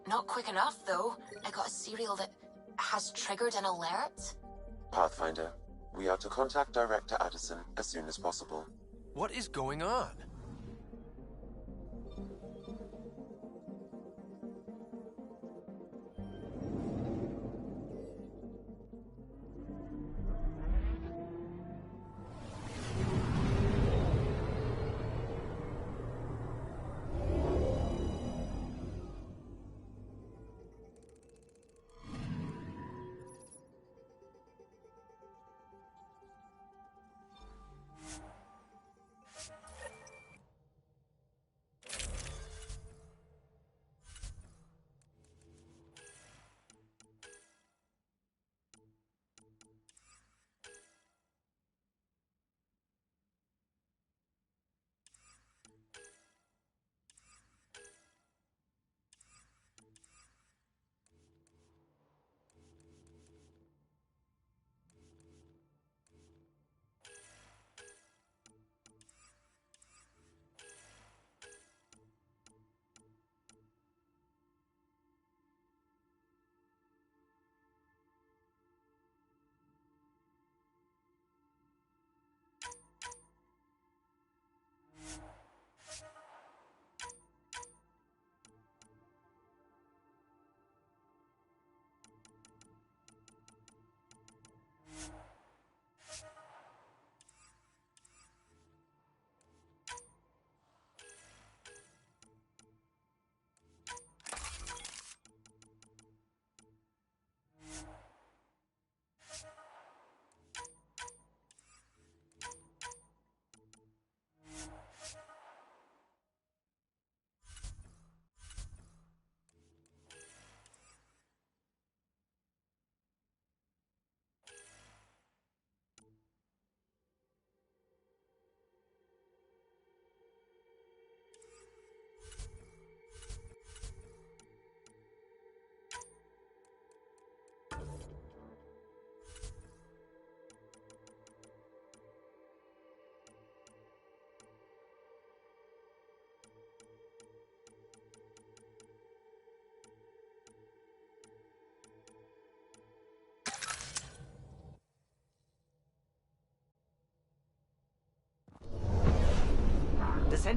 Not quick enough, though. I got a serial that has triggered an alert. Pathfinder, we are to contact Director Addison as soon as possible. What is going on?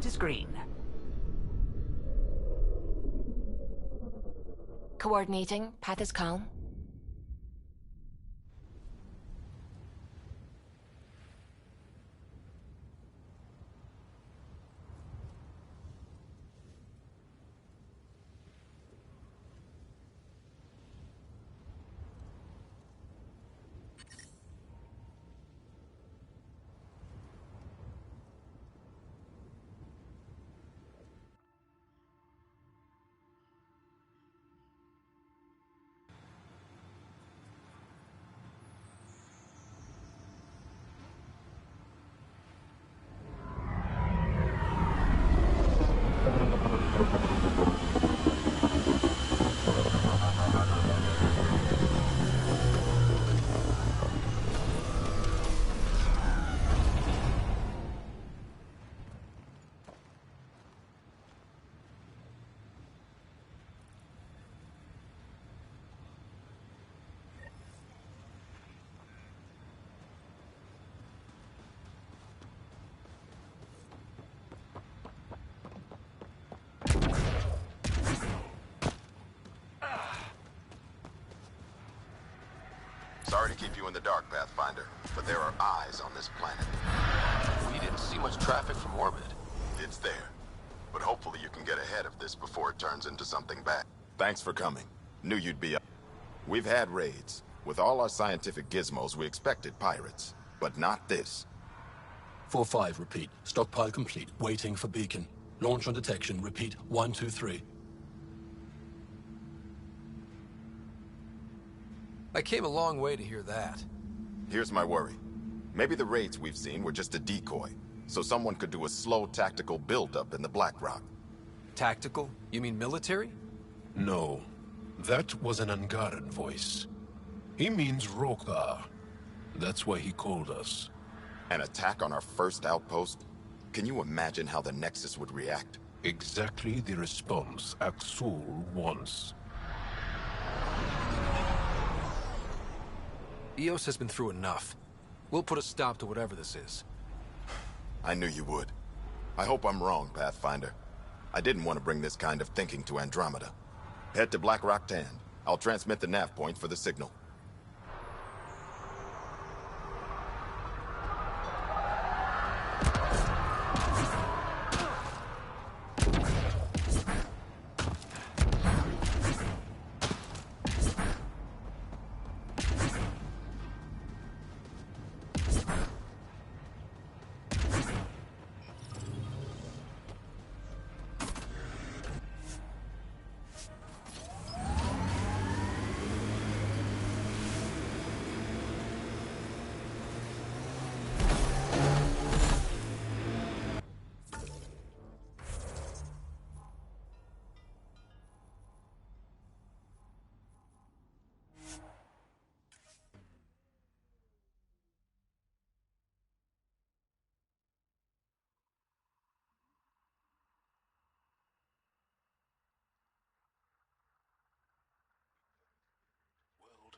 Alignment is green. Coordinating. Path is calm. Sorry to keep you in the dark, Pathfinder, but there are eyes on this planet. We didn't see much traffic from orbit. It's there. But hopefully you can get ahead of this before it turns into something bad. Thanks for coming. Knew you'd be up. We've had raids. With all our scientific gizmos, we expected pirates. But not this. 4-5, repeat. Stockpile complete. Waiting for beacon. Launch on detection. Repeat. 1, 2, 3. I came a long way to hear that. Here's my worry. Maybe the raids we've seen were just a decoy, so someone could do a slow tactical build-up in the Black Rock. Tactical? You mean military? No. That was an Angaran voice. He means Rokar. That's why he called us. An attack on our first outpost? Can you imagine how the Nexus would react? Exactly the response Axul wants. Eos has been through enough. We'll put a stop to whatever this is. I knew you would. I hope I'm wrong, Pathfinder. I didn't want to bring this kind of thinking to Andromeda. Head to Black Rock Tand. I'll transmit the nav point for the signal.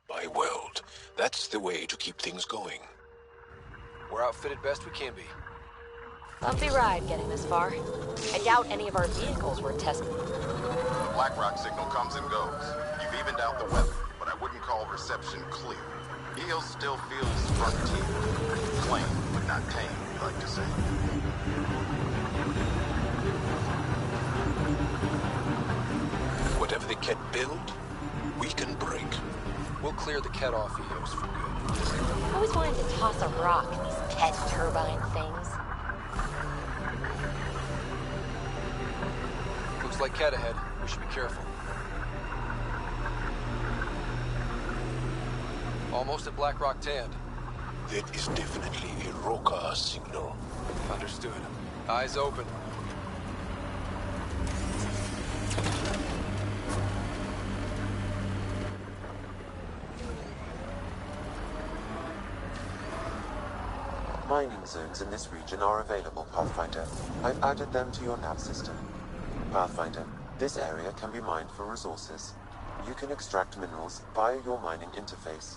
By world. That's the way to keep things going. We're outfitted best we can be. Bumpy ride getting this far. I doubt any of our vehicles were tested. The Black Rock signal comes and goes. You've evened out the weather, but I wouldn't call reception clear. Eos still feels frontier. Claim, but not tame, we like to say. Whatever the Ket build, we can break. We'll clear the Ket off Eos for good. Always wanted to toss a rock, these pet turbine things. Looks like Ket ahead. We should be careful. Almost at Black Rock Tand. That is definitely a Rokar signal. Understood. Eyes open. Mining zones in this region are available, Pathfinder. I've added them to your nav system. Pathfinder, this area can be mined for resources. You can extract minerals via your mining interface.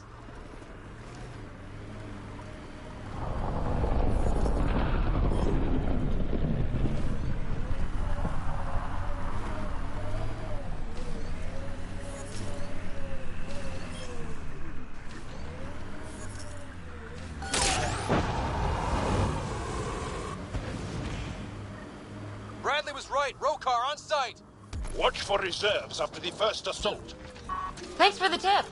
was right. Rokar on site. Watch for reserves after the first assault. Thanks for the tip.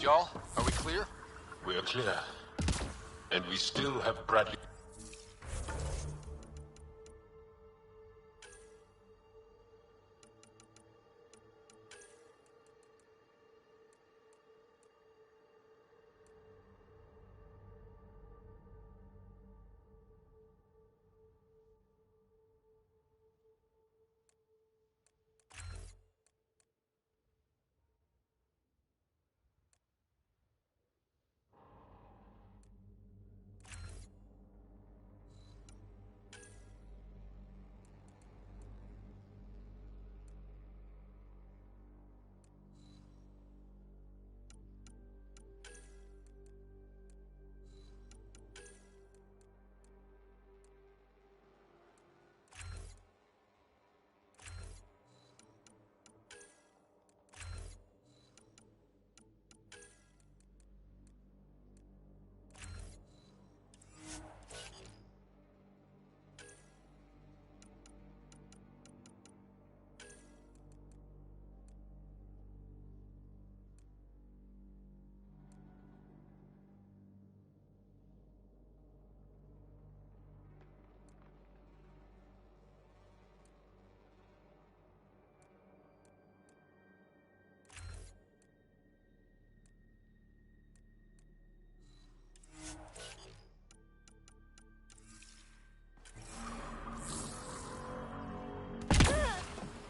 Y'all, are we clear? We're clear. And we still have Bradley.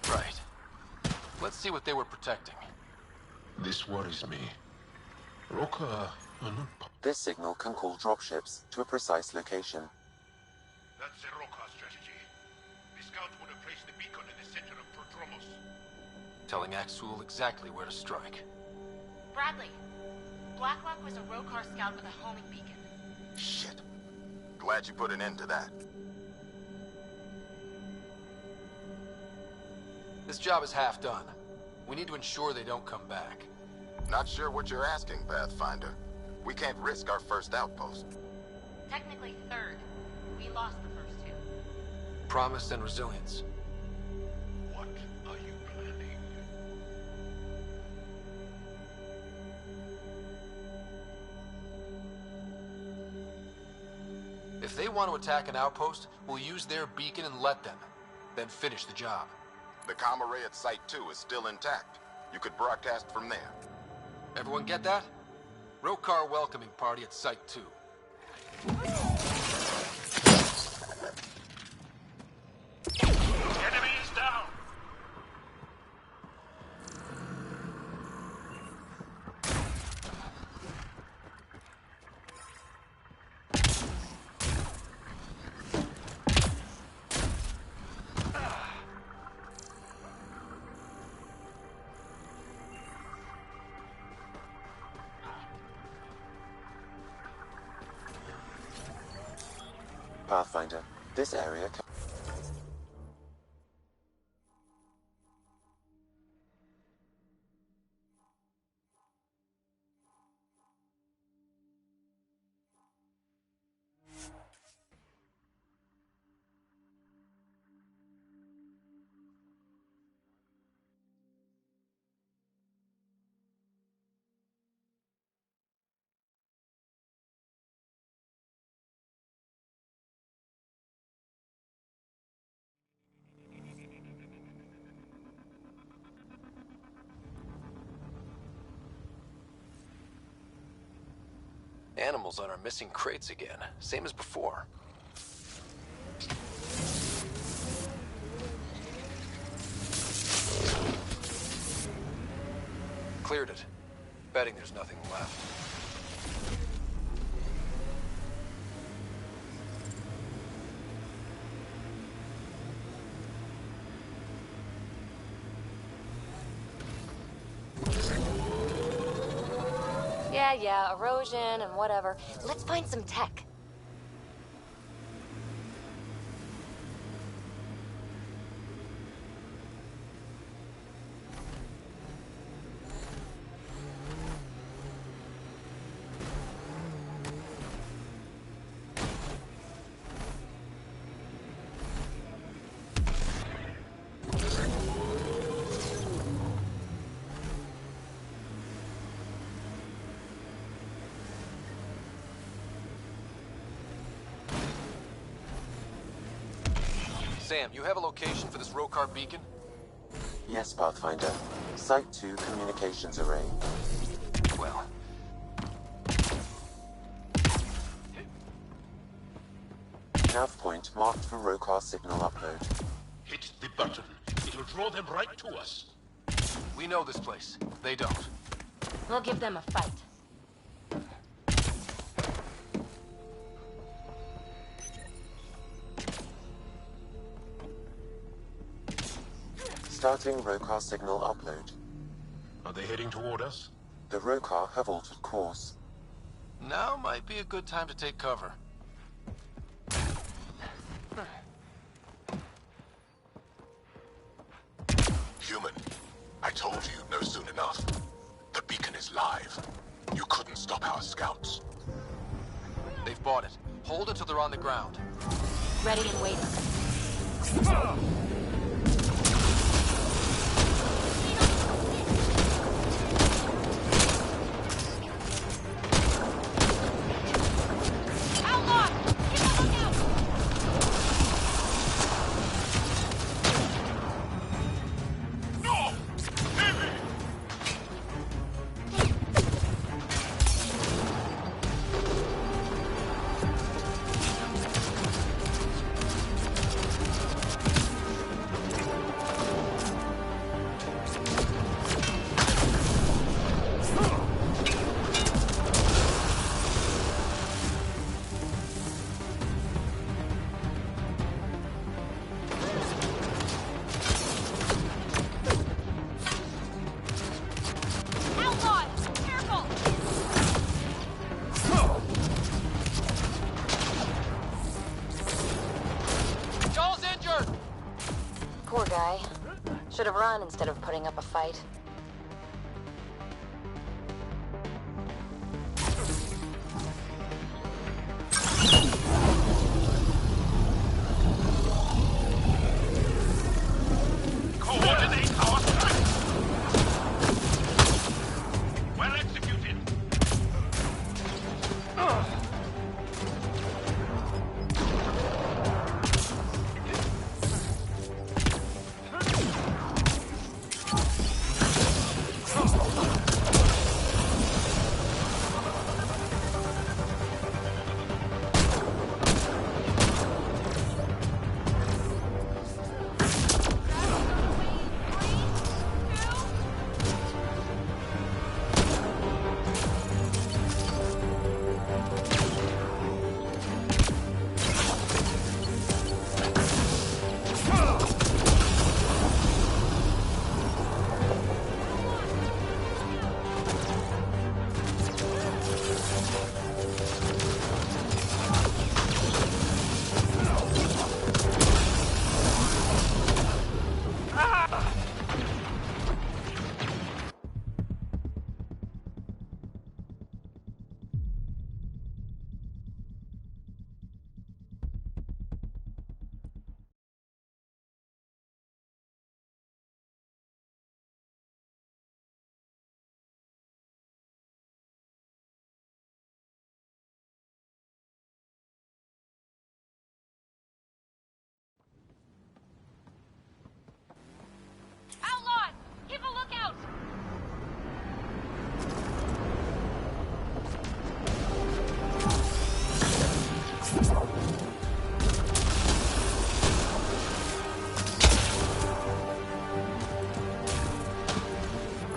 Right. Let's see what they were protecting. This worries me. Roka are not... This signal can call dropships to a precise location. That's the Roka strategy. The scout would have placed the beacon in the center of Prodromos. Telling Axul exactly where to strike. Bradley, Blacklock was a Rokar scout with a homing beacon. Shit. Glad you put an end to that. This job is half done. We need to ensure they don't come back. Not sure what you're asking, Pathfinder. We can't risk our first outpost. Technically third. We lost the first two. Promise and resilience. What are you planning? If they want to attack an outpost, we'll use their beacon and let them. Then finish the job. The comm array at Site 2 is still intact. You could broadcast from there. Everyone get that? Rokar welcoming party at Site 2. Enemy is down! Pathfinder, this area can... Animals on our missing crates again, same as before. Cleared it. Betting there's nothing left. Yeah, erosion and whatever. Let's find some tech. Sam, you have a location for this Rokar beacon? Yes, Pathfinder. Site 2 communications array. Well. Nav point marked for Rokar signal upload. Hit the button. It'll draw them right to us. We know this place. They don't. We'll give them a fight. Starting Rokar signal upload. Are they heading toward us? The Rokar have altered course. Now might be a good time to take cover. Human, I told you you'd know soon enough. The beacon is live. You couldn't stop our scouts. They've bought it. Hold until they're on the ground. Ready and waiting. Poor guy. Should have run instead of putting up a fight. Coordinate our strike! Well executed! Outlaws! Keep a lookout!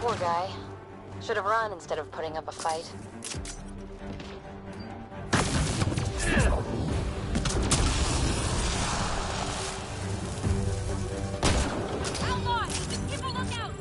Poor guy. Should have run instead of putting up a fight. Outlaws! Keep a lookout!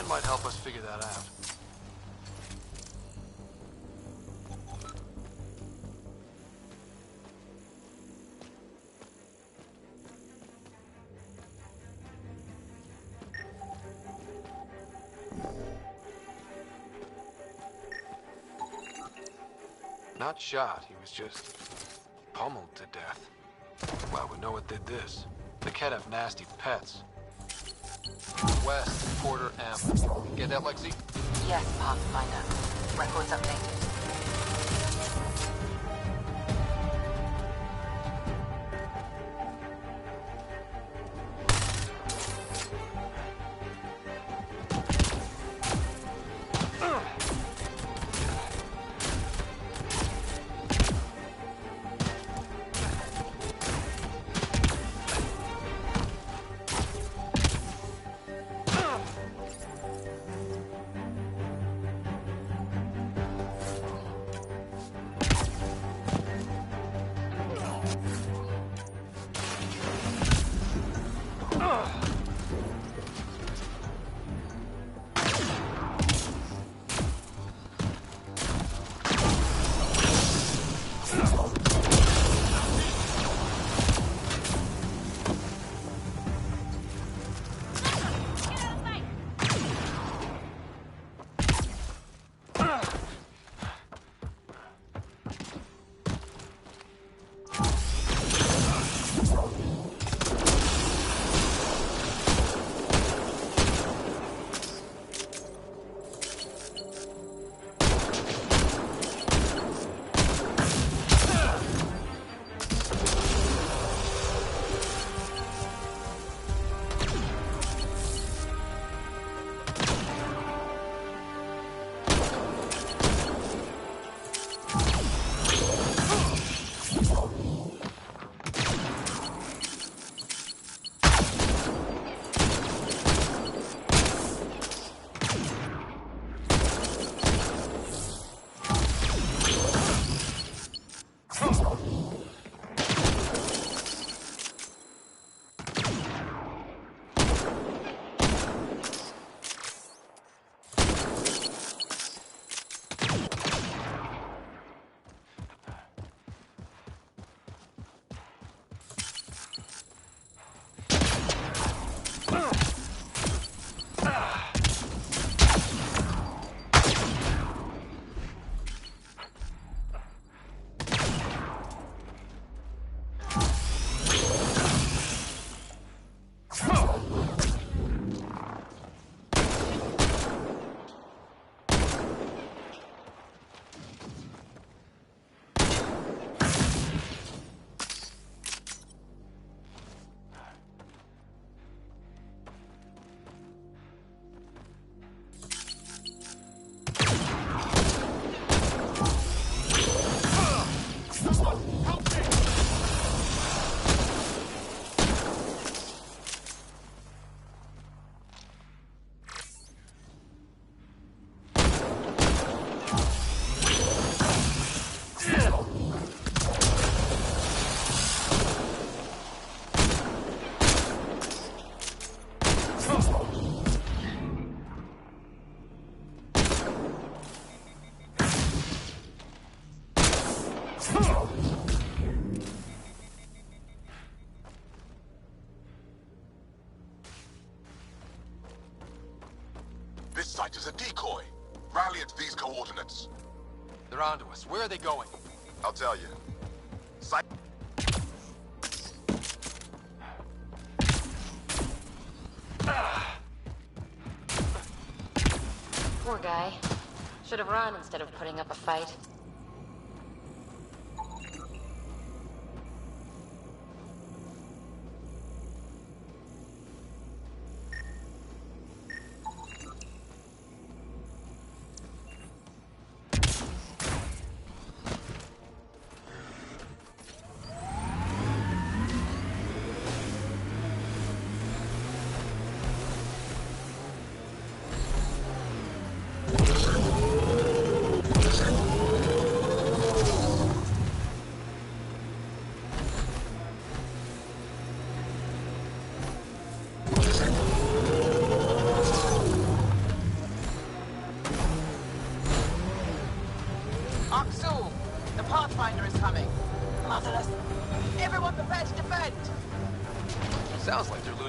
Ken might help us figure that out. Not shot, he was just pummeled to death. Well, we know what did this. The Ket have nasty pets. West, Porter, M. Get that, Lexi? Yes, Pathfinder. Records updated. This site is a decoy. Rally at these coordinates. They're onto us. Where are they going? I'll tell you. Site... Poor guy. Should have run instead of putting up a fight.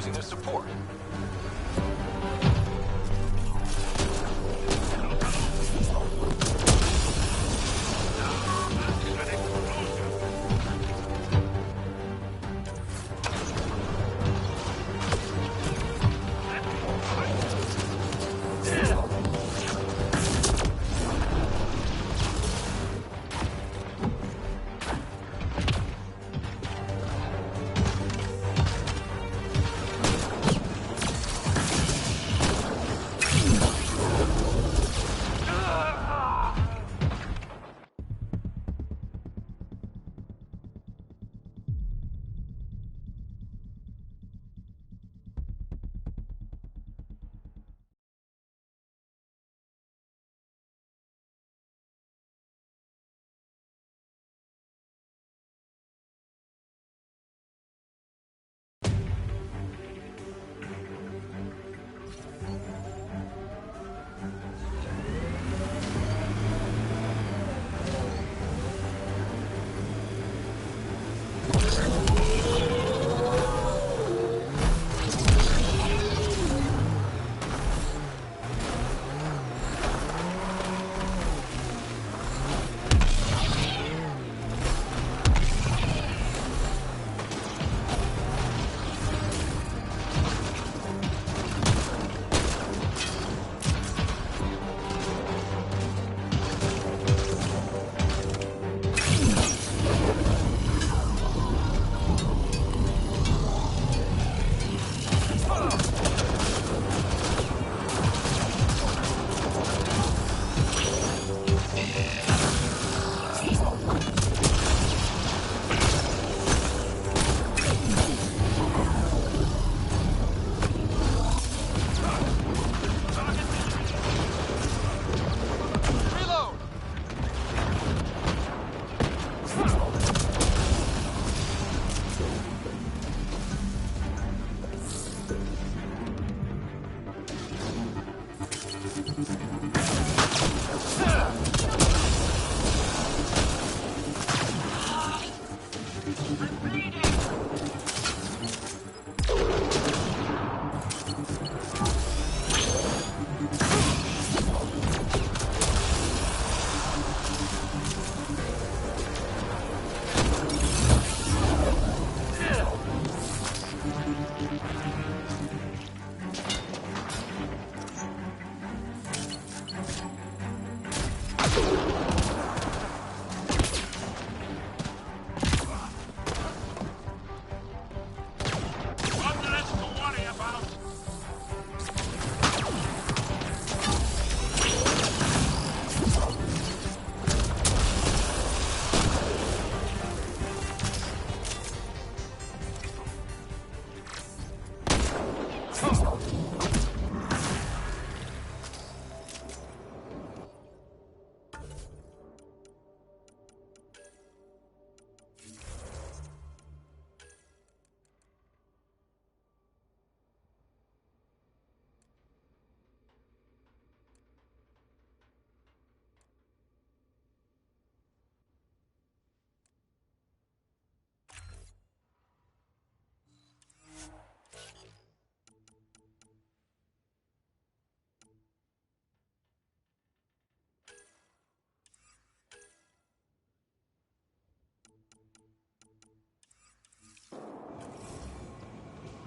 losing their support.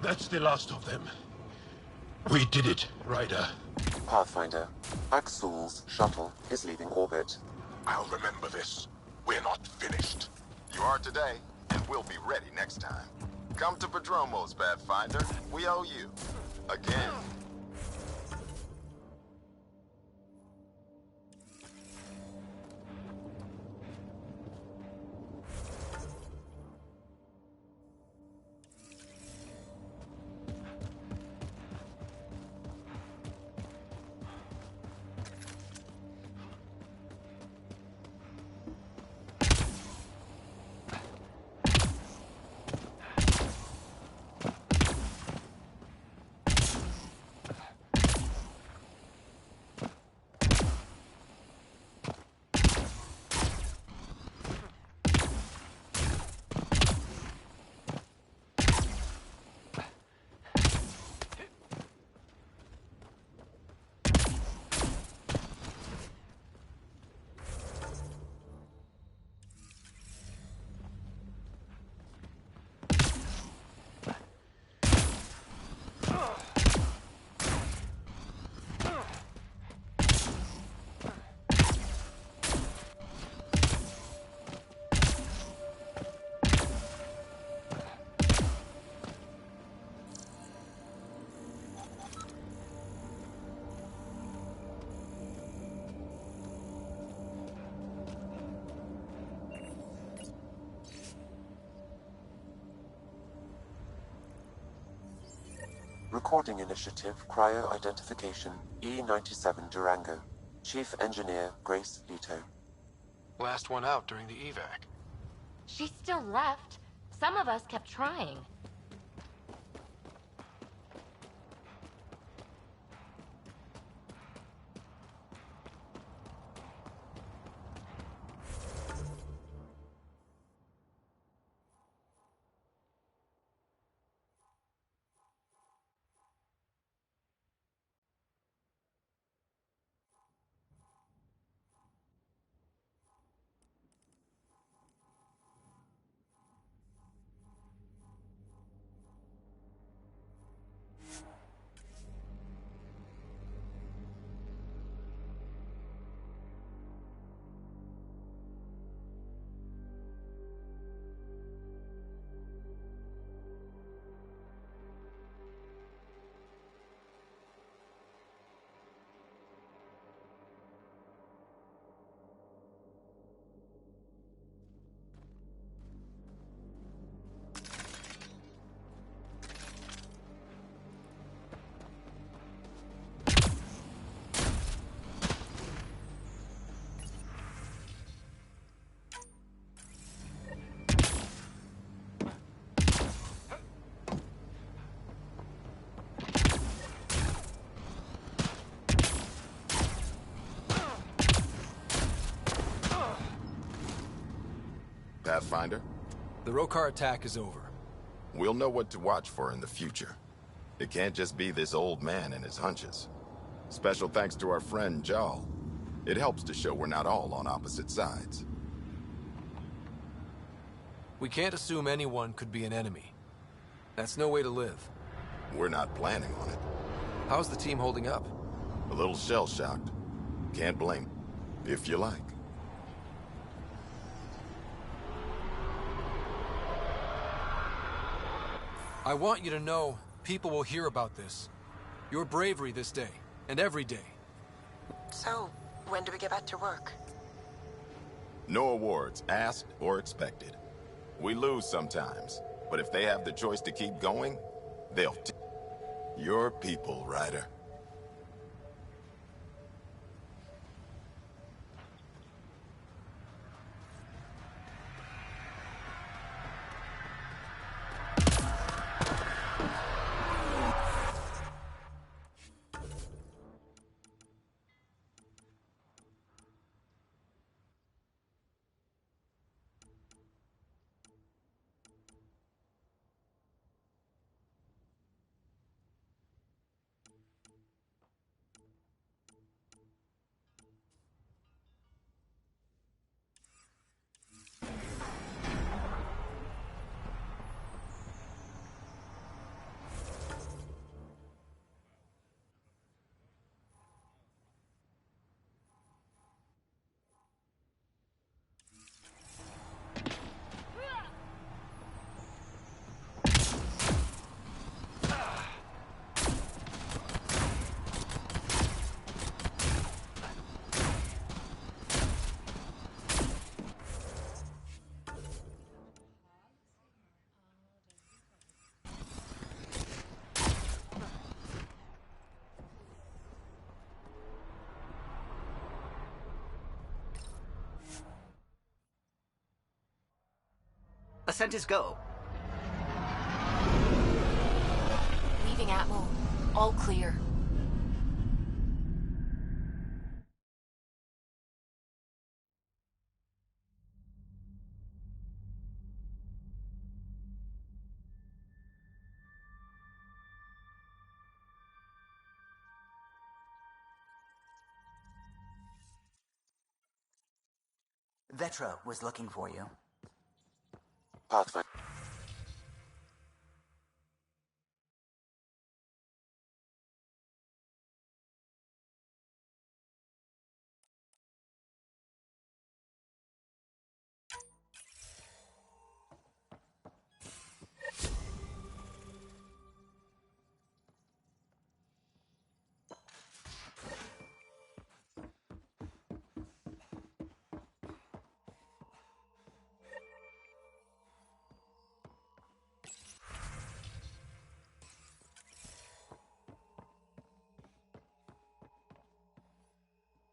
That's the last of them. We did it, Ryder. Pathfinder, Axul's shuttle is leaving orbit. I'll remember this. We're not finished. You are today, and we'll be ready next time. Come to Prodromos, Pathfinder. We owe you. Again. Recording Initiative Cryo Identification E97 Durango. Chief Engineer Grace Leto. Last one out during the evac. She still left. Some of us kept trying. Pathfinder? The Rokar attack is over. We'll know what to watch for in the future. It can't just be this old man and his hunches. Special thanks to our friend Jal. It helps to show we're not all on opposite sides. We can't assume anyone could be an enemy. That's no way to live. We're not planning on it. How's the team holding up? A little shell-shocked. Can't blame, if you like. I want you to know people will hear about this. Your bravery this day, and every day. So, when do we get back to work? No awards, asked or expected. We lose sometimes, but if they have the choice to keep going, they'll Your people, Ryder. Ascent is go. Leaving Atmo. All clear. Vetra was looking for you. Pathfinder.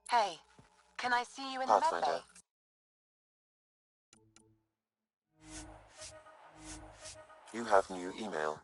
Hey, can I see you in the Pathfinder. medbay? You have new email.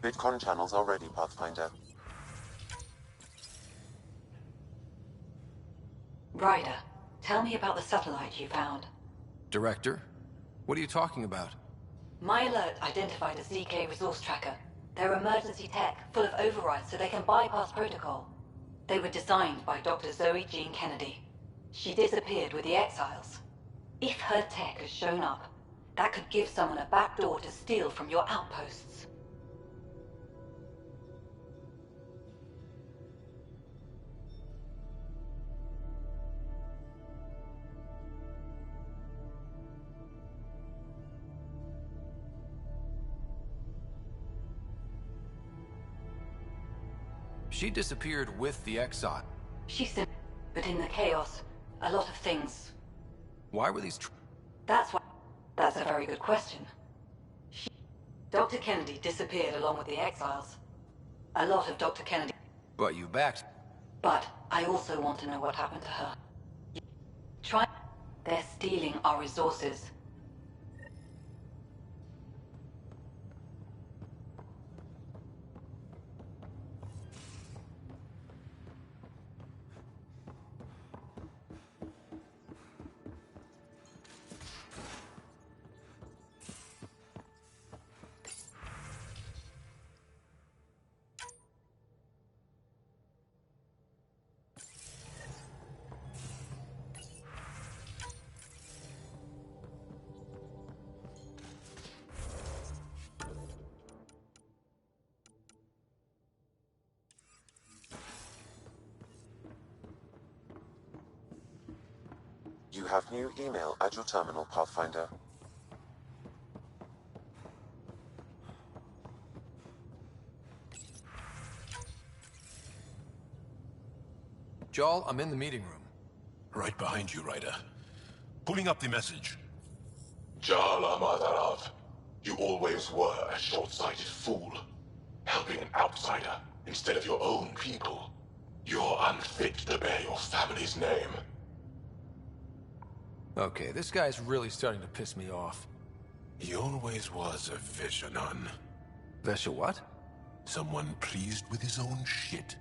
Bitcoin channels are ready, Pathfinder. Ryder, tell me about the satellite you found. Director? What are you talking about? My alert identified a ZK resource tracker. They're emergency tech, full of overrides so they can bypass protocol. They were designed by Dr. Zoe Jean Kennedy. She disappeared with the Exiles. If her tech has shown up, that could give someone a backdoor to steal from your outposts. She disappeared with the Exile. But in the chaos, a lot of things. Why were these That's a very good question. Dr. Kennedy disappeared along with the Exiles. A lot of Dr. Kennedy... But you backed... But I also want to know what happened to her. They're stealing our resources. You have new email at your terminal, Pathfinder. Jarl, I'm in the meeting room. Right behind you, Ryder. Pulling up the message. Jala Madarav, you always were a short-sighted fool. Helping an outsider instead of your own people. You're unfit to bear your family's name. Okay, this guy's really starting to piss me off. He always was a Vishanan. Vesha what? Someone pleased with his own shit.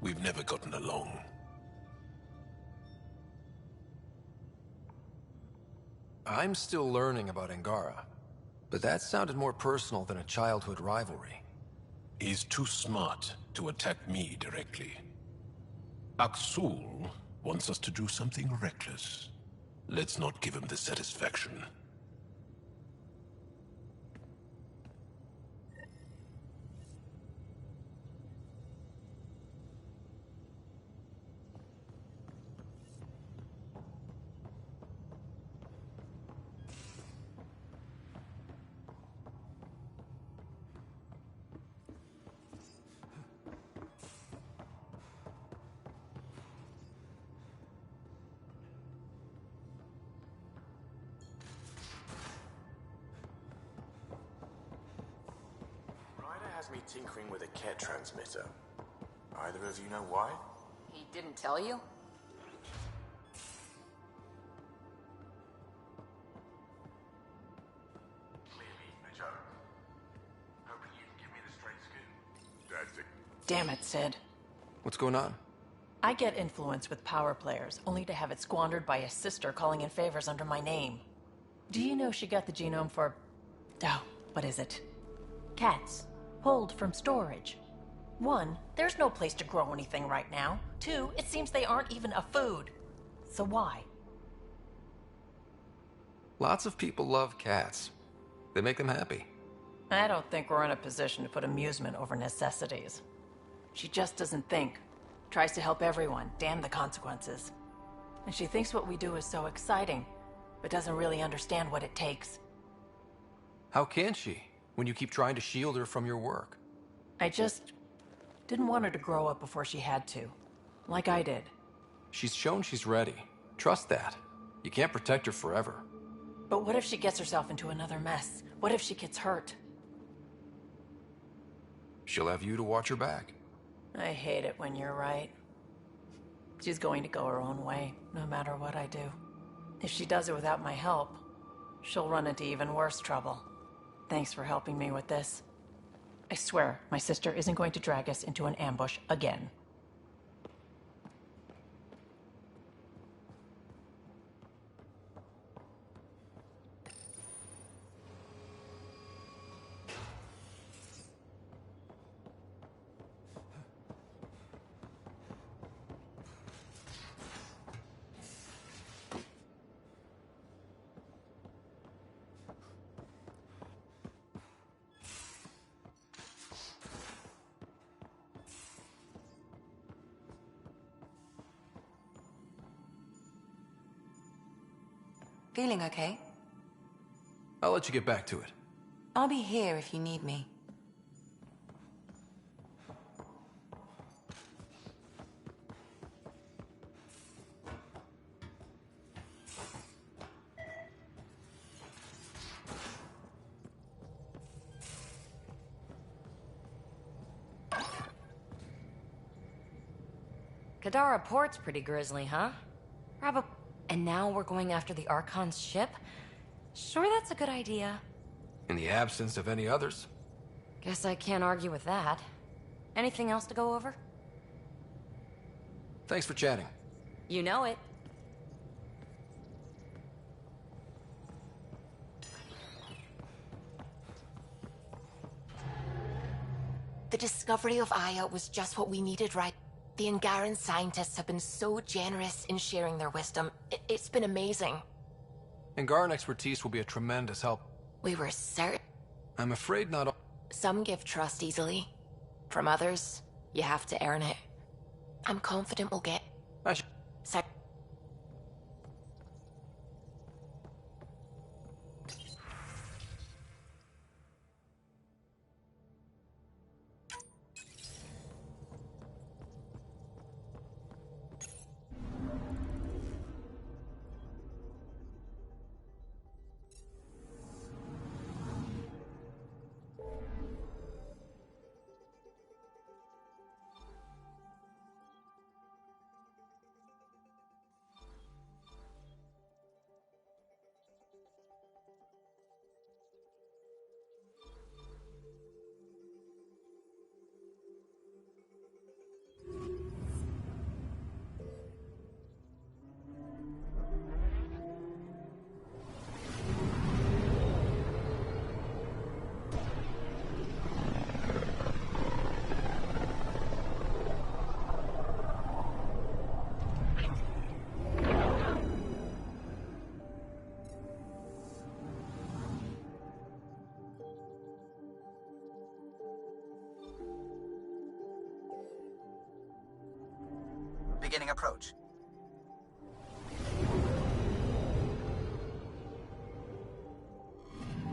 We've never gotten along. I'm still learning about Angara, but that sounded more personal than a childhood rivalry. He's too smart to attack me directly. Aksul wants us to do something reckless. Let's not give him the satisfaction. me tinkering with a Ket transmitter. Either of you know why? He didn't tell you? Clearly a joke. Hoping you can give me the straight scoop. That's it. Damn it, Sid. What's going on? I get influence with power players, only to have it squandered by a sister calling in favors under my name. Do you know she got the genome for... oh, what is it? Cats. Pulled from storage. 1, there's no place to grow anything right now. 2, it seems they aren't even a food. So why? Lots of people love cats. They make them happy. I don't think we're in a position to put amusement over necessities. She just doesn't think. Tries to help everyone, damn the consequences. And she thinks what we do is so exciting, but doesn't really understand what it takes. How can she, when you keep trying to shield her from your work? I just didn't want her to grow up before she had to, like I did. She's shown she's ready. Trust that. You can't protect her forever. But what if she gets herself into another mess? What if she gets hurt? She'll have you to watch her back. I hate it when you're right. She's going to go her own way, no matter what I do. If she does it without my help, she'll run into even worse trouble. Thanks for helping me with this. I swear, my sister isn't going to drag us into an ambush again. Feeling okay? I'll let you get back to it. I'll be here if you need me. Kadara Port's pretty grisly, huh? And now we're going after the Archon's ship? Sure, that's a good idea. In the absence of any others. Guess I can't argue with that. Anything else to go over? Thanks for chatting. You know it. The discovery of Aya was just what we needed, right? The Angaran scientists have been so generous in sharing their wisdom. It's been amazing. Angaran expertise will be a tremendous help. We were certain. I'm afraid not all... Some give trust easily. From others, you have to earn it. I'm confident we'll get... Beginning approach.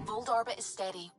Volt orbit is steady.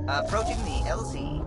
Approaching the LZ.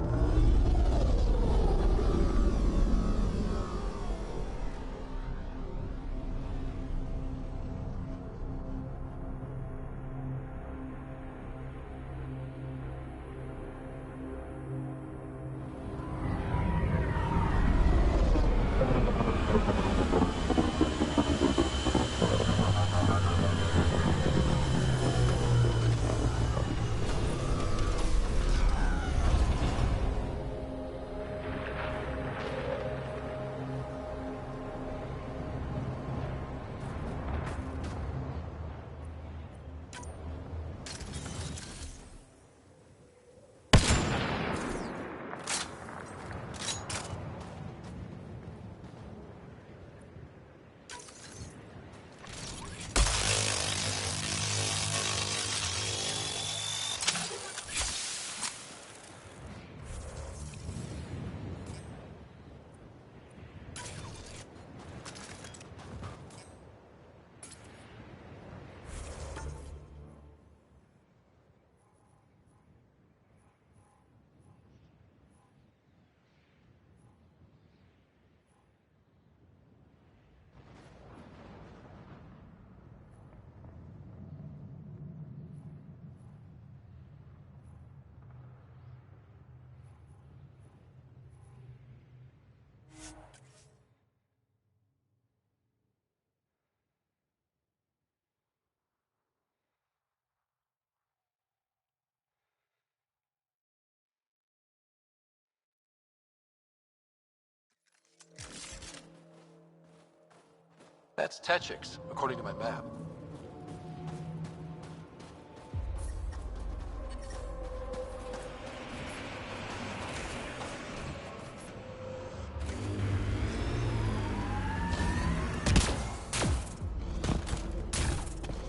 That's Techix, according to my map.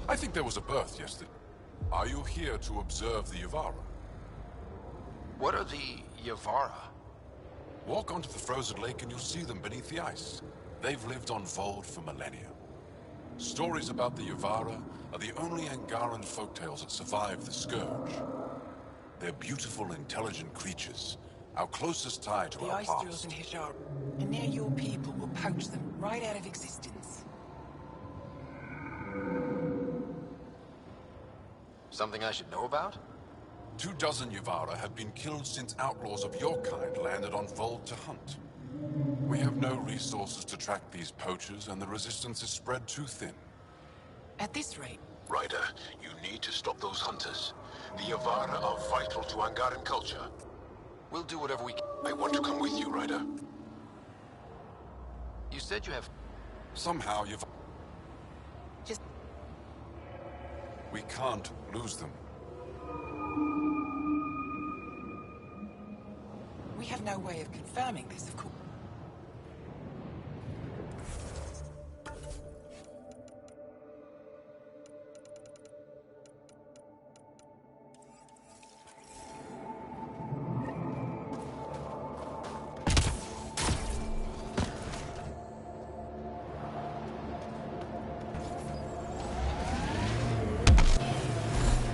I think there was a birth yesterday. Are you here to observe the Yavara? What are the Yavara? Walk onto the frozen lake and you'll see them beneath the ice. They've lived on Vold for millennia. Stories about the Yavara are the only Angaran folktales that survive the Scourge. They're beautiful, intelligent creatures, our closest tie to The our ice past. drills in Hishar, and now your people will poach them right out of existence. Something I should know about? 24 Yavara have been killed since outlaws of your kind landed on Vold to hunt. We have no resources to track these poachers, and the resistance is spread too thin. At this rate... Ryder, you need to stop those hunters. The Yavara are vital to Angaran culture. We'll do whatever we can. I want to come with you, Ryder. You said you have... Somehow you've... Just... We can't lose them. We have no way of confirming this, of course.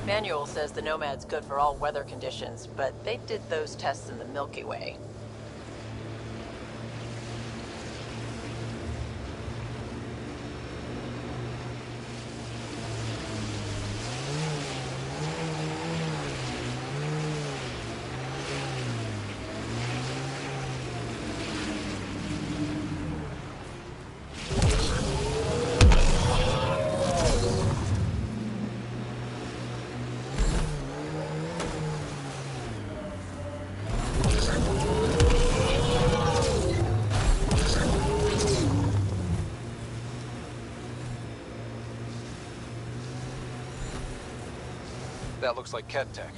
Manual says the Nomad's good for all weather conditions, but they did those tests in the Milky Way. That looks like Ket Tech.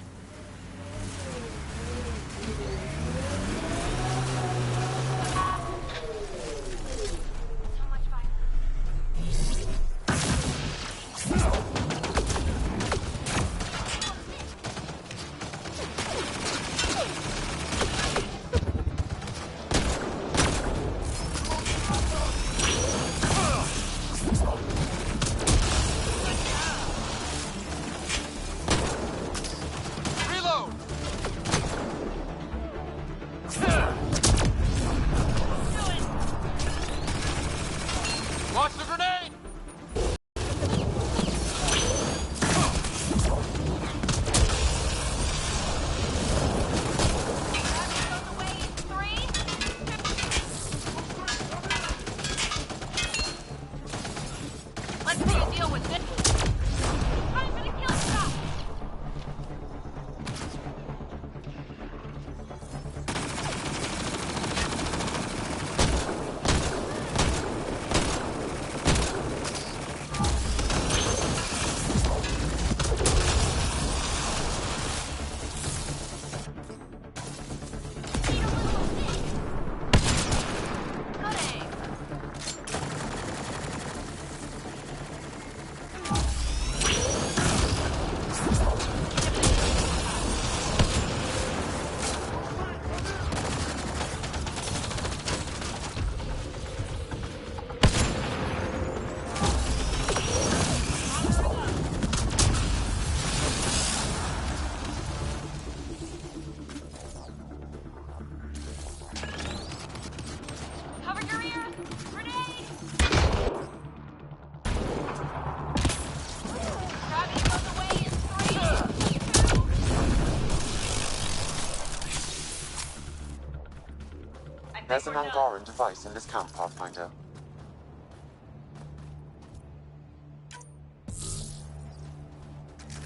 There's an Angaran device in this camp, Pathfinder.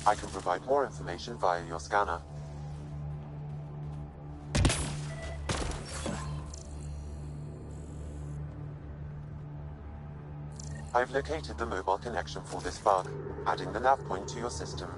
I can provide more information via your scanner. I've located the mobile connection for this bug, adding the nav point to your system.